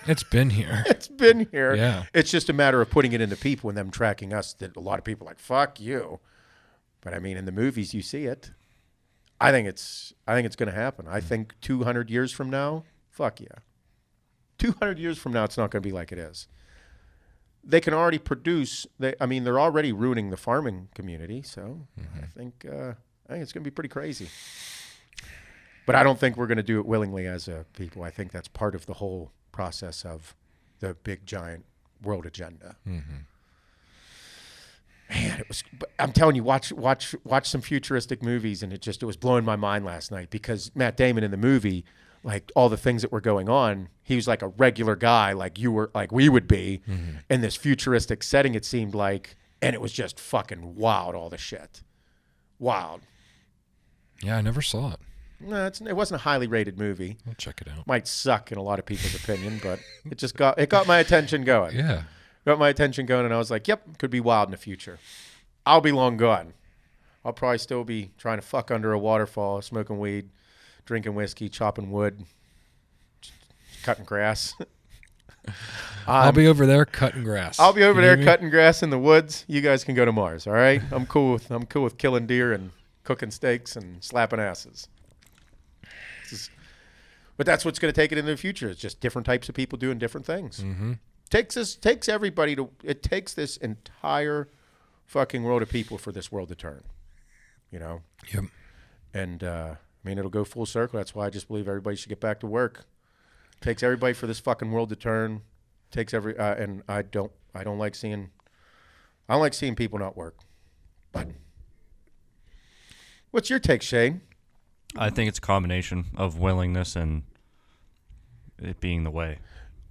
It's been here. It's been here. Yeah. It's just a matter of putting it into people and them tracking us. That a lot of people are like, fuck you. But I mean, in the movies, you see it. I think it's going to happen. I think 200 years from now, fuck yeah. 200 years from now, it's not going to be like it is. They can already produce. They're already ruining the farming community. So I think it's going to be pretty crazy. But I don't think we're going to do it willingly as a people. I think that's part of the whole process of the big giant world agenda. Mm-hmm. Man, I'm telling you, watch some futuristic movies, and it was blowing my mind last night because Matt Damon in the movie, like all the things that were going on, he was like a regular guy, like we would be, in this futuristic setting. It seemed like, and it was just fucking wild, all the shit, wild. Yeah, I never saw it. No, it wasn't a highly rated movie. I'll check it out. Might suck in a lot of people's opinion, but it got my attention going. Yeah. Got my attention going, and I was like, yep, could be wild in the future. I'll be long gone. I'll probably still be trying to fuck under a waterfall, smoking weed, drinking whiskey, chopping wood, cutting grass. I'll be over there cutting grass. I'll be over there cutting grass in the woods. You guys can go to Mars, all right? I'm cool with killing deer and cooking steaks and slapping asses. But that's what's going to take it into the future. It's just different types of people doing different things. Mm-hmm. It takes this entire fucking world of people for this world to turn, you know? Yep. And, it'll go full circle. That's why I just believe everybody should get back to work. It takes everybody for this fucking world to turn. It takes and I don't like seeing people not work. But what's your take, Shane? I think it's a combination of willingness and it being the way.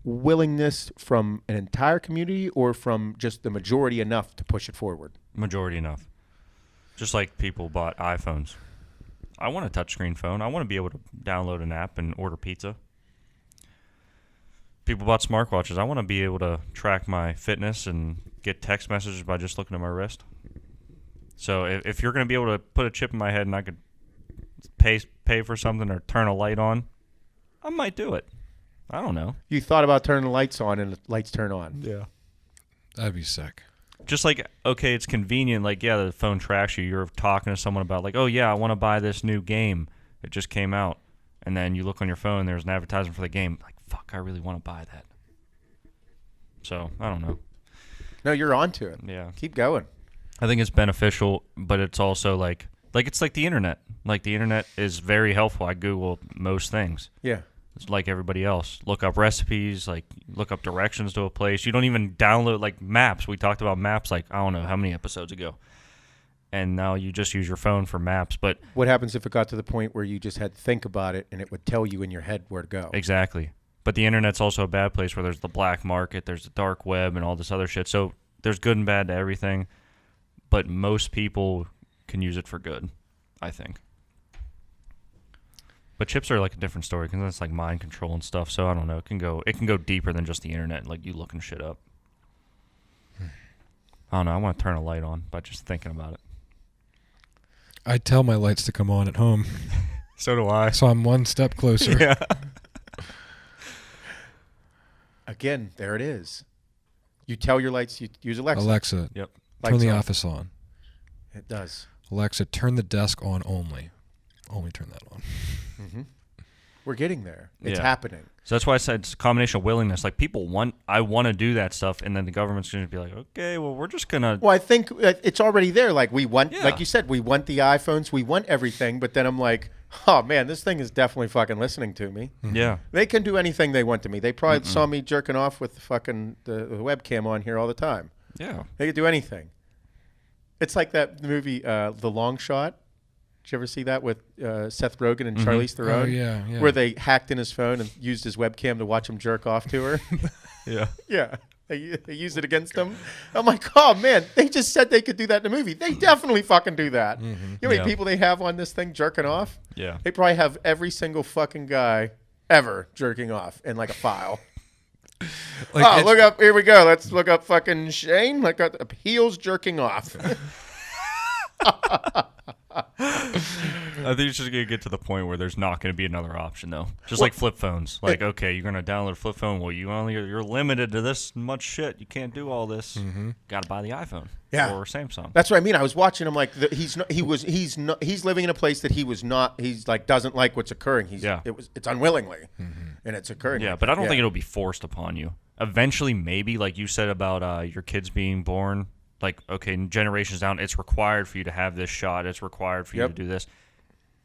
Willingness from an entire community or from just the majority enough to push it forward? Majority enough. Just like people bought iPhones. I want a touchscreen phone. I want to be able to download an app and order pizza. People bought smartwatches. I want to be able to track my fitness and get text messages by just looking at my wrist. So if you're going to be able to put a chip in my head and I could pay for something or turn a light on, I might do it. I don't know. You thought about turning the lights on and the lights turn on. Yeah. That'd be sick. Just like, okay, it's convenient. Like, yeah, the phone tracks you. You're talking to someone about, like, oh, yeah, I want to buy this new game. It just came out. And then you look on your phone, there's an advertisement for the game. Like, fuck, I really want to buy that. So, I don't know. No, you're onto it. Yeah. Keep going. I think it's beneficial, but it's also like it's like the internet. Like, the internet is very helpful. I Google most things. Yeah. It's like everybody else. Look up recipes, like look up directions to a place. You don't even download like maps. We talked about maps like I don't know how many episodes ago. And now you just use your phone for maps. But what happens if it got to the point where you just had to think about it and it would tell you in your head where to go? Exactly. But the internet's also a bad place where there's the black market, there's the dark web and all this other shit. So there's good and bad to everything. But most people can use it for good, I think. But chips are like a different story because that's like mind control and stuff. So I don't know. It can go deeper than just the internet, like you looking shit up. I don't know. I want to turn a light on by just thinking about it. I tell my lights to come on at home. So do I. So I'm one step closer. Yeah. Again, there it is. You tell your lights, you use Alexa. Alexa, Yep. turn Lights the on. office on. It does. Alexa, turn the desk on only. Only turn that on. Mm-hmm. We're getting there. It's Yeah. happening. So that's why I said it's a combination of willingness. Like I want to do that stuff, and then the government's going to be like, okay, well, we're just going to. Well, I think it's already there. Like we want, Yeah. like you said, we want the iPhones, we want everything. But then I'm like, oh man, this thing is definitely fucking listening to me. Yeah. They can do anything they want to me. They probably saw me jerking off with the fucking the webcam on here all the time. Yeah. They could do anything. It's like that movie, The Long Shot. Did you ever see that with Seth Rogen and Charlize Theron? Oh, yeah, yeah. Where they hacked in his phone and used his webcam to watch him jerk off to her. Yeah. Yeah. They used it against him. I'm like, oh, man, they just said they could do that in a movie. They definitely fucking do that. You know how many Yeah. people they have on this thing jerking off? Yeah. They probably have every single fucking guy ever jerking off in like a file. Like, Look up. Here we go. Let's look up fucking Shane. Look up heels jerking off. I think it's just going to get to the point where there's not going to be another option, though. Just like flip phones. Like, okay, you're going to download a flip phone. Well, you're limited to this much shit. You can't do all this. Got to buy the iPhone. Yeah. Or Samsung. That's what I mean. I was watching him like he's living in a place that he's like doesn't like what's occurring. It's unwillingly, and it's occurring. Yeah, like but that. I don't think it'll be forced upon you. Eventually, maybe, like you said about your kids being born, like, okay, generations down, it's required for you to have this shot. It's required for you to do this.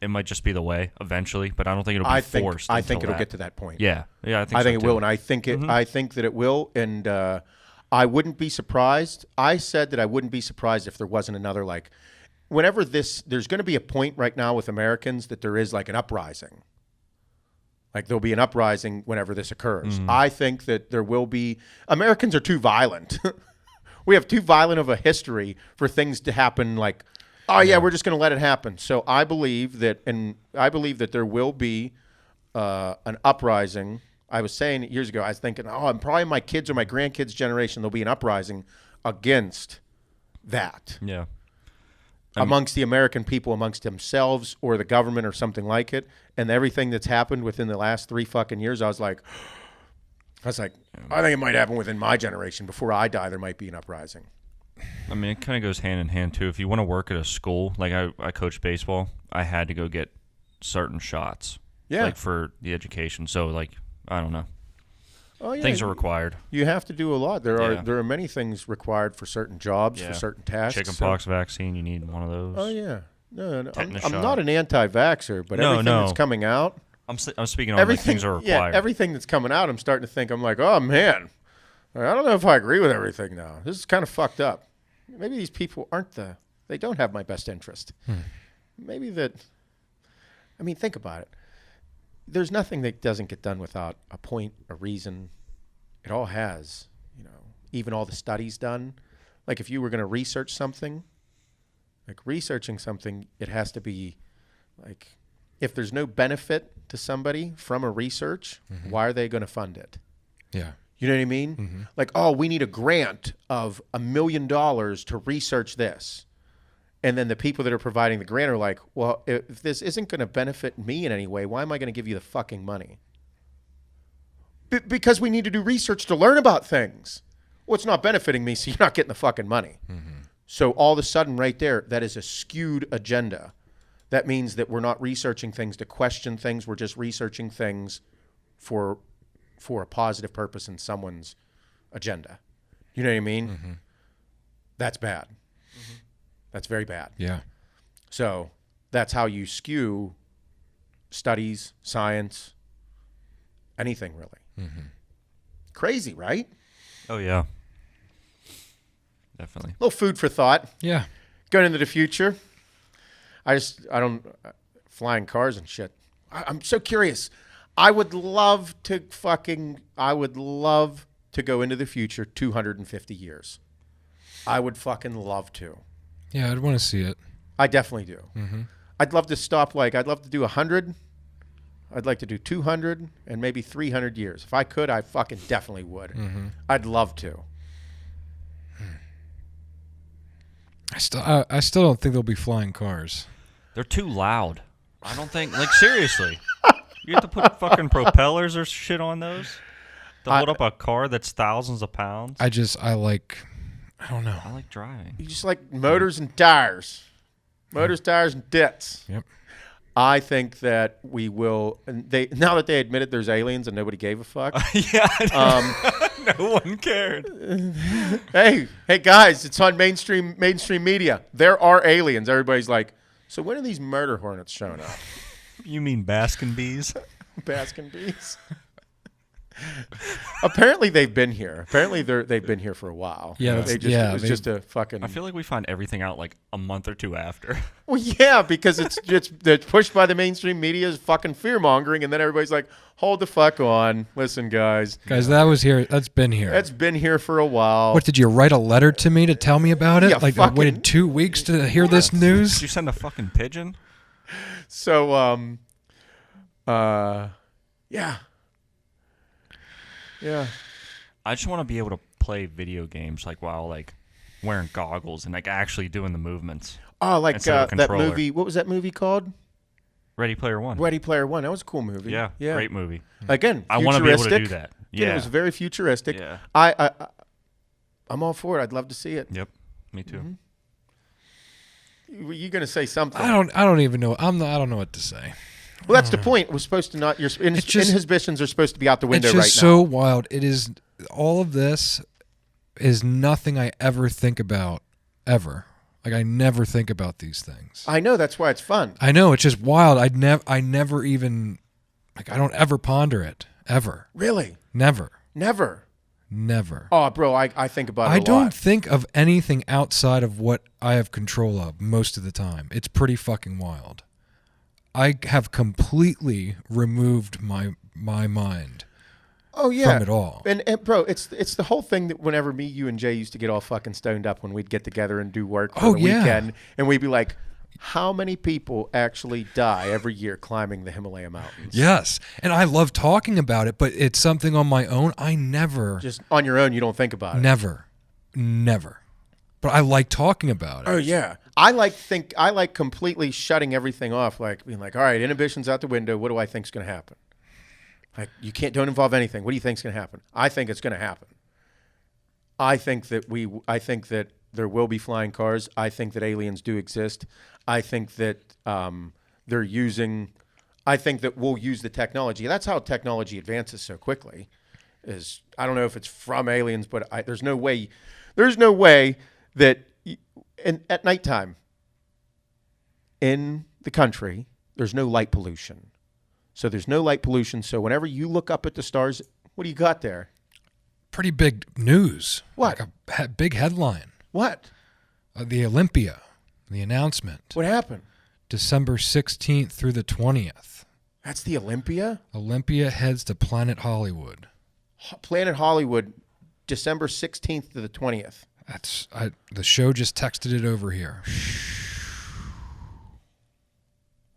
It might just be the way eventually, but I don't think it'll be forced. I think until it'll get to that point. Yeah, I think it will, and I think that it will, and I wouldn't be surprised. I said that I wouldn't be surprised if there wasn't another like, whenever there's going to be a point right now with Americans that there is like an uprising. Like there'll be an uprising whenever this occurs. I think that there will be. Americans are too violent. We have too violent of a history for things to happen like, oh yeah, we're just going to let it happen. So I believe that there will be an uprising. I was saying years ago, I was thinking, I'm probably my kids or my grandkids' generation, there'll be an uprising against that. Yeah. Amongst the American people, amongst themselves or the government or something like it. And everything that's happened within the last 3 fucking years, I was like, I think it might happen within my generation. Before I die, there might be an uprising. I mean, it kind of goes hand in hand, too. If you want to work at a school, like I coached baseball, I had to go get certain shots. Yeah. Like for the education. So, like, I don't know. Oh, yeah. Things are required. You have to do a lot. There Yeah. are many things required for certain jobs, for certain tasks. Chickenpox vaccine, you need one of those. Oh, yeah. No. Tetanus I'm shot. not an anti-vaxxer, but everything that's coming out. I'm speaking on like things are required. Yeah, everything that's coming out, I'm starting to think, I'm like, oh, man. I don't know if I agree with everything now. This is kind of fucked up. Maybe these people they don't have my best interest. Maybe think about it. There's nothing that doesn't get done without a point, a reason. It all has, even all the studies done. Like if you were going to research something, it has to be like, if there's no benefit to somebody from a research, why are they going to fund it? Yeah. You know what I mean? Like, we need a grant of $1 million to research this. And then the people that are providing the grant are like, well, if this isn't going to benefit me in any way, why am I going to give you the fucking money? Because we need to do research to learn about things. Well, it's not benefiting me, so you're not getting the fucking money. So all of a sudden right there, that is a skewed agenda. That means that we're not researching things to question things. We're just researching things for a positive purpose in someone's agenda. You know what I mean? That's bad. That's very bad. Yeah. So that's how you skew studies, science, anything really. Crazy, right? Oh, yeah. Definitely. A little food for thought. Yeah. Going into the future. I don't, flying cars and shit. I'm so curious. I would love to go into the future 250 years. I would fucking love to. Yeah, I'd want to see it. I definitely do. I'd love to stop, I'd love to do 100 I'd like to do 200 and maybe 300 years. If I could, I fucking definitely would. Mm-hmm. I'd love to. I still don't think there'll be flying cars. They're too loud. I don't think, like, seriously. You have to put fucking propellers or shit on those to hold up a car that's thousands of pounds. I don't know. I like driving. You just like motors and tires. Motors, tires, and dits. Yep. I think that we will. And now that they admitted there's aliens and nobody gave a fuck. Yeah. No one cared. Hey, guys! It's on mainstream media. There are aliens. Everybody's like, so when are these murder hornets showing up? You mean Baskin bees? Baskin bees. Apparently they've been here. Apparently they've been here for a while. Yeah, it was just a fucking. I feel like we find everything out like a month or two after. Well, yeah, because they're pushed by the mainstream media as fucking fear mongering, and then everybody's like, "Hold the fuck on, listen, guys, that was here. That's been here. That's been here for a while." What, did you write a letter to me to tell me about it? Yeah, like I waited 2 weeks to hear this news. Did you send a fucking pigeon? So, yeah. Yeah. I just want to be able to play video games like while like wearing goggles and like actually doing the movements. Oh, like that controller. movie. What was that movie called? Ready Player One. Ready Player One. That was a cool movie. Yeah, great movie. Again, I want to be able to do that. Again, Yeah, it was very futuristic. Yeah. I'm all for it. I'd love to see it. Yep. Me too. Mm-hmm. You're gonna say something. I don't even know. I don't know what to say. Well, that's the point. We're supposed to not. Your inhibitions are supposed to be out the window it's right just now. so wild. It is. All of this is nothing I ever think about ever. Like I never think about these things. I know, that's why it's fun. I know, it's just wild. I never even, like, I don't ever ponder it ever. Really? Never. Never. Oh, bro, I think about it a I lot. don't think of anything outside of what I have control of most of the time. It's pretty fucking wild. I have completely removed my mind. Oh yeah, from it all. And bro, it's the whole thing that whenever me, you, and Jay used to get all fucking stoned up when we'd get together and do work for the weekend, and we'd be like, how many people actually die every year climbing the Himalaya mountains? Yes, and I love talking about it, but it's something on my own. I never just on your own. You don't think about it. Never. But I like talking about it. Oh yeah, I like completely shutting everything off, like being like, all right, inhibitions out the window. What do I think's going to happen? Like, don't involve anything. What do you think's going to happen? I think it's going to happen. I think that there will be flying cars. I think that aliens do exist. I think that I think that we'll use the technology. That's how technology advances so quickly. I don't know if it's from aliens, but there's no way that at nighttime in the country, there's no light pollution. So there's no light pollution. So whenever you look up at the stars, what do you got there? Pretty big news. What? Like a big headline. What? The Olympia, the announcement. What happened? December 16th through the 20th. That's the Olympia? Olympia heads to Planet Hollywood. Planet Hollywood, December 16th to the 20th. The show just texted it over here.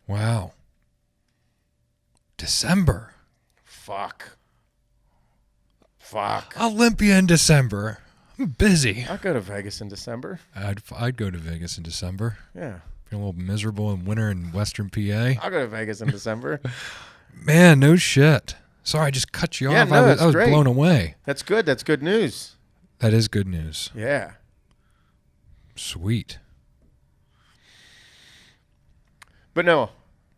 Wow. December. Fuck. Olympia in December. I'm busy. I'll go to Vegas in December. I'd go to Vegas in December. Yeah. Feel a little miserable in winter in Western PA. I'll go to Vegas in December. Man, no shit. Sorry, I just cut you off. No, I was blown away. That's good. That's good news. That is good news. Yeah. Sweet. But no,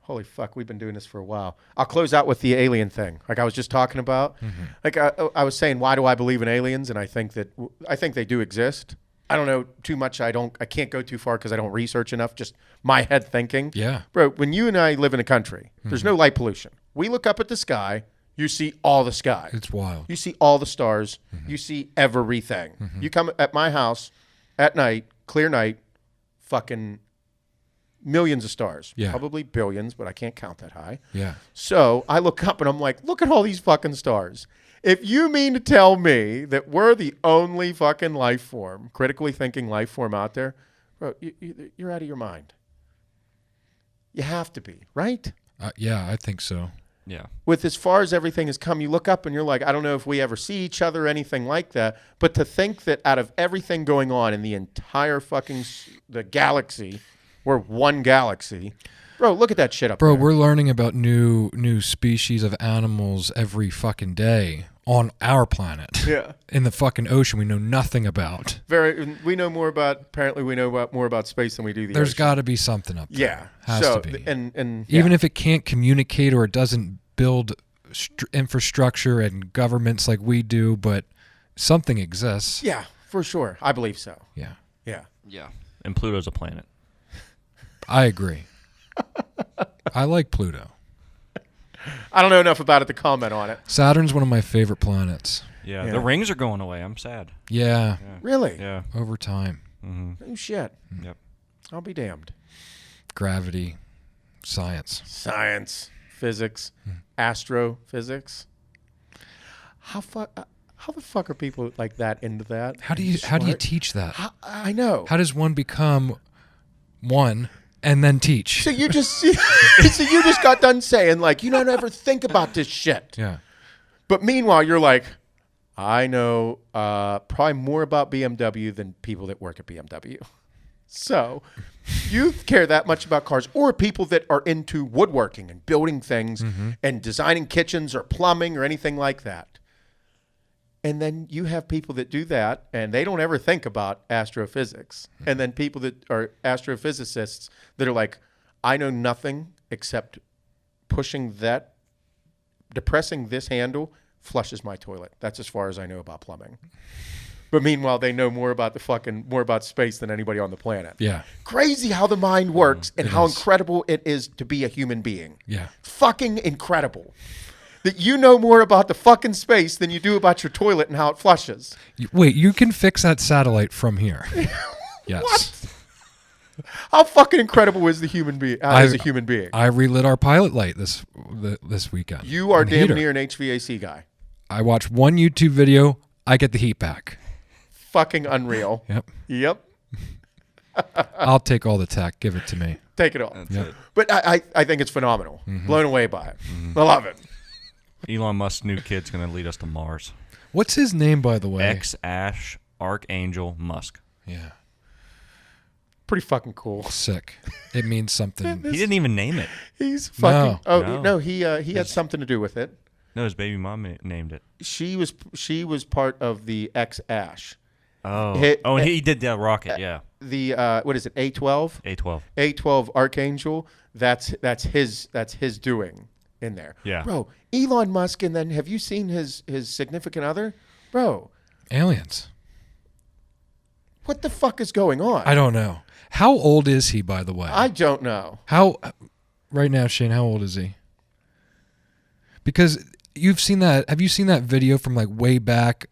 holy fuck, we've been doing this for a while. I'll close out with the alien thing, like I was just talking about. Mm-hmm. Like I was saying, why do I believe in aliens? And I think they do exist. I don't know too much. I can't go too far because I don't research enough. Just my head thinking. Yeah, bro. When you and I live in a country, there's no light pollution. We look up at the sky. You see all the sky. It's wild. You see all the stars. Mm-hmm. You see everything. Mm-hmm. You come at my house at night, clear night, fucking millions of stars. Yeah. Probably billions, but I can't count that high. Yeah. So I look up and I'm like, look at all these fucking stars. If you mean to tell me that we're the only fucking life form, critically thinking life form out there, bro, you're out of your mind. You have to be, right? Yeah, I think so. Yeah. With as far as everything has come, you look up and you're like, I don't know if we ever see each other or anything like that. But to think that out of everything going on in the entire fucking the galaxy, we're one galaxy. Bro, look at that shit up there. Bro, we're learning about new species of animals every fucking day on our planet. Yeah. In the fucking ocean we know nothing about. We know more about more about space than we do the There's ocean. got to be something up there. Yeah. Has so, to be. And Even if it can't communicate or it doesn't build infrastructure and governments like we do, but something exists. Yeah, for sure. I believe so. Yeah. Yeah. Yeah. And Pluto's a planet. I agree. I like Pluto. I don't know enough about it to comment on it. Saturn's one of my favorite planets. Yeah. Yeah. The rings are going away. I'm sad. Yeah. Really? Yeah. Over time. Mm-hmm. Oh, shit. Yep. I'll be damned. Gravity. Science. Science, physics, astrophysics. How the fuck are people like that into that? How do you teach that? I know. How does one become one and then teach? So you just got done saying like you don't ever think about this shit. Yeah. But meanwhile, you're like, I know probably more about BMW than people that work at BMW. So you care that much about cars, or people that are into woodworking and building things and designing kitchens or plumbing or anything like that. And then you have people that do that and they don't ever think about astrophysics. And then people that are astrophysicists that are like, I know nothing except depressing this handle flushes my toilet. That's as far as I know about plumbing. But meanwhile, they know more about space than anybody on the planet. Yeah. Crazy how the mind works and It how is. incredible it is to be a human being. Yeah. Fucking incredible. That you know more about the fucking space than you do about your toilet and how it flushes. Wait, you can fix that satellite from here. Yes. What? How fucking incredible is the human being? As a human being, I relit our pilot light this weekend. you are on the damn heater. near an HVAC guy. I watched one YouTube video. I get the heat back. Fucking unreal. Yep. Yep. I'll take all the tech. Give it to me. Take it all. Yep. it. But I think it's phenomenal. Blown away by it. I love it. Elon Musk's new kid's going to lead us to Mars. What's his name, by the way? Ash Archangel Musk. Yeah. Pretty fucking cool. Sick. It means something. He didn't even name it. He's fucking. No. No, he had something to do with it. No, his baby mom named it. She was part of the Ash. Oh, Hit- he did the rocket. Yeah, The what is it? A12. A12. A12 Archangel. That's his doing in there. Yeah. Bro, Elon Musk, and then have you seen his significant other? Bro, Aliens. what the fuck is going on? I don't know. How old is he, by the way? I don't know. How right now, Shane? How old is he? Because you've seen that. Have you seen that video from like way back?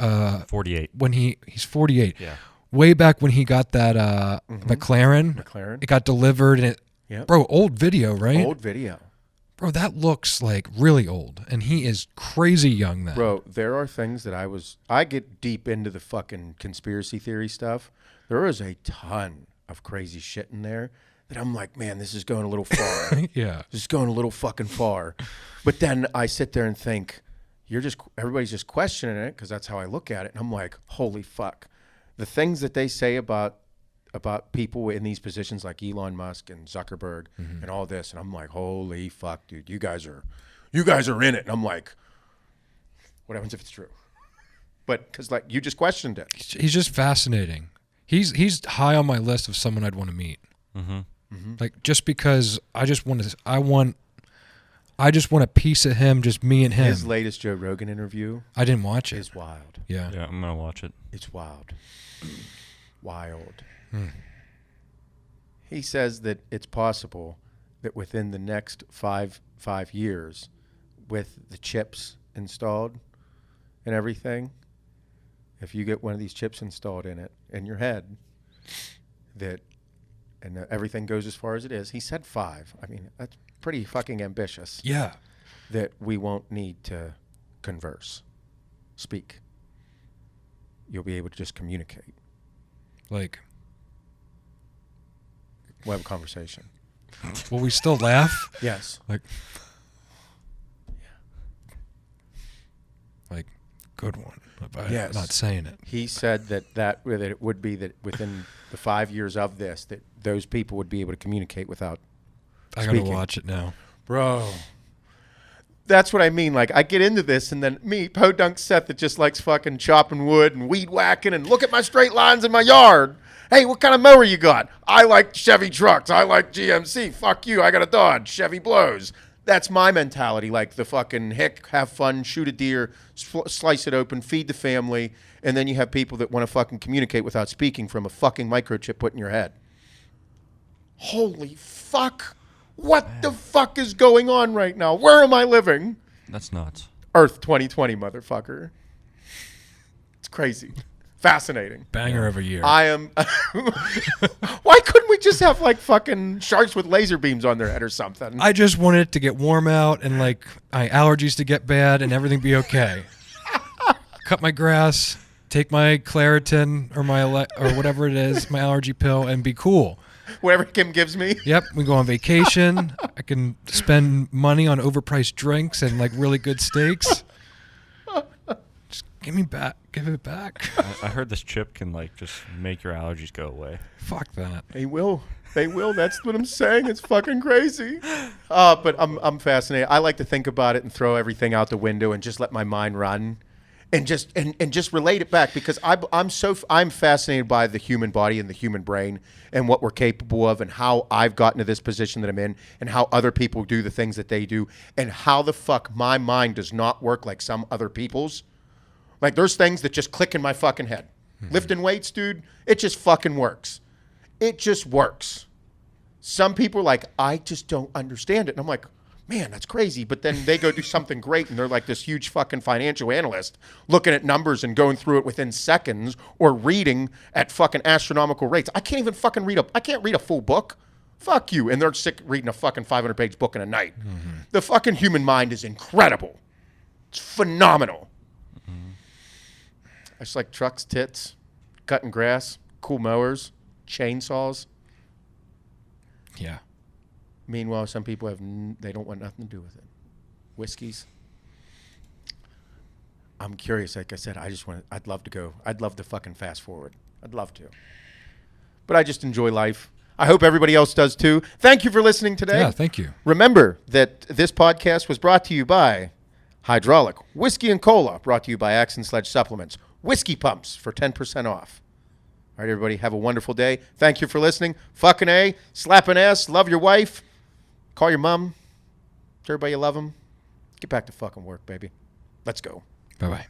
48. When he's 48. Yeah. Way back when he got that McLaren. McLaren. It got delivered and it. Yep. Bro, old video, right? Old video. Bro, that looks like really old, and he is crazy young then. Bro, there are things that I get deep into the fucking conspiracy theory stuff. There is a ton of crazy shit in there that I'm like, man, this is going a little far. Yeah. This is going a little fucking far. But then I sit there and think, everybody's just questioning it because that's how I look at it. And I'm like, holy fuck. The things that they say about people in these positions like Elon Musk and Zuckerberg and all this. And I'm like, holy fuck, dude, you guys are in it. And I'm like, what happens if it's true? But because like you just questioned it. He's just fascinating. He's high on my list of someone I'd want to meet. Like just because I just want a piece of him, just me and him. His latest Joe Rogan interview I didn't watch it. is wild. Yeah. Yeah, I'm going to watch it. It's wild. Wild. He says that it's possible that within the next five years, with the chips installed and everything, if you get one of these chips installed in your head, and everything goes as far as it is. He said 5. I mean, that's pretty fucking ambitious. Yeah. That we won't need to speak. You'll be able to just communicate. Like, We'll have a conversation. will we still laugh? Yes. Like, good one. By Yes. not saying it. He said that it would be that within the 5 years of this, that those people would be able to communicate without I gotta speaking. watch it now. Bro. That's what I mean. Like, I get into this, and then me, podunk Seth, that just likes fucking chopping wood and weed whacking, and look at my straight lines in my yard. Hey, what kind of mower you got? I like Chevy trucks. I like GMC. Fuck you. I got a Dodge. Chevy blows. That's my mentality. Like the fucking hick, have fun, shoot a deer, slice it open, feed the family, and then you have people that want to fucking communicate without speaking from a fucking microchip put in your head. Holy fuck. What the fuck is going on right now? Where am I living? That's nuts. Earth 2020, motherfucker. It's crazy. Fascinating. Banger of a year. I am. Why couldn't we just have like fucking sharks with laser beams on their head or something? I just wanted it to get warm out and like my allergies to get bad and everything be okay. Cut my grass, take my Claritin or or whatever it is, my allergy pill, and be cool. Whatever Kim gives me. Yep, we go on vacation. I can spend money on overpriced drinks and like really good steaks. Just give it back. I heard this chip can like just make your allergies go away. Fuck that. They will. They will. That's what I'm saying. It's fucking crazy. But I'm fascinated. I like to think about it and throw everything out the window and just let my mind run. And just relate it back, because I'm fascinated by the human body and the human brain and what we're capable of, and how I've gotten to this position that I'm in, and how other people do the things that they do, and how the fuck my mind does not work like some other people's. Like, there's things that just click in my fucking head. Mm-hmm. Lifting weights, dude, it just fucking works. It just works. Some people are like, I just don't understand it. And I'm like, man, that's crazy. But then they go do something great, and they're like this huge fucking financial analyst looking at numbers and going through it within seconds, or reading at fucking astronomical rates. I can't even fucking I can't read a full book. Fuck you. And they're sick reading a fucking 500-page book in a night. Mm-hmm. The fucking human mind is incredible. It's phenomenal. Mm-hmm. I just like trucks, tits, cutting grass, cool mowers, chainsaws. Yeah. Meanwhile, some people they don't want nothing to do with it. Whiskeys. I'm curious. Like I said, I'd love to fucking fast forward. I'd love to. But I just enjoy life. I hope everybody else does too. Thank you for listening today. Yeah, thank you. Remember that this podcast was brought to you by Hydraulic Whiskey and Cola, brought to you by Axe Sledge Supplements. Whiskey pumps for 10% off. All right, everybody, have a wonderful day. Thank you for listening. Fucking A, slap an ass, love your wife. Call your mom. Tell everybody you love them. Get back to fucking work, baby. Let's go. Bye-bye.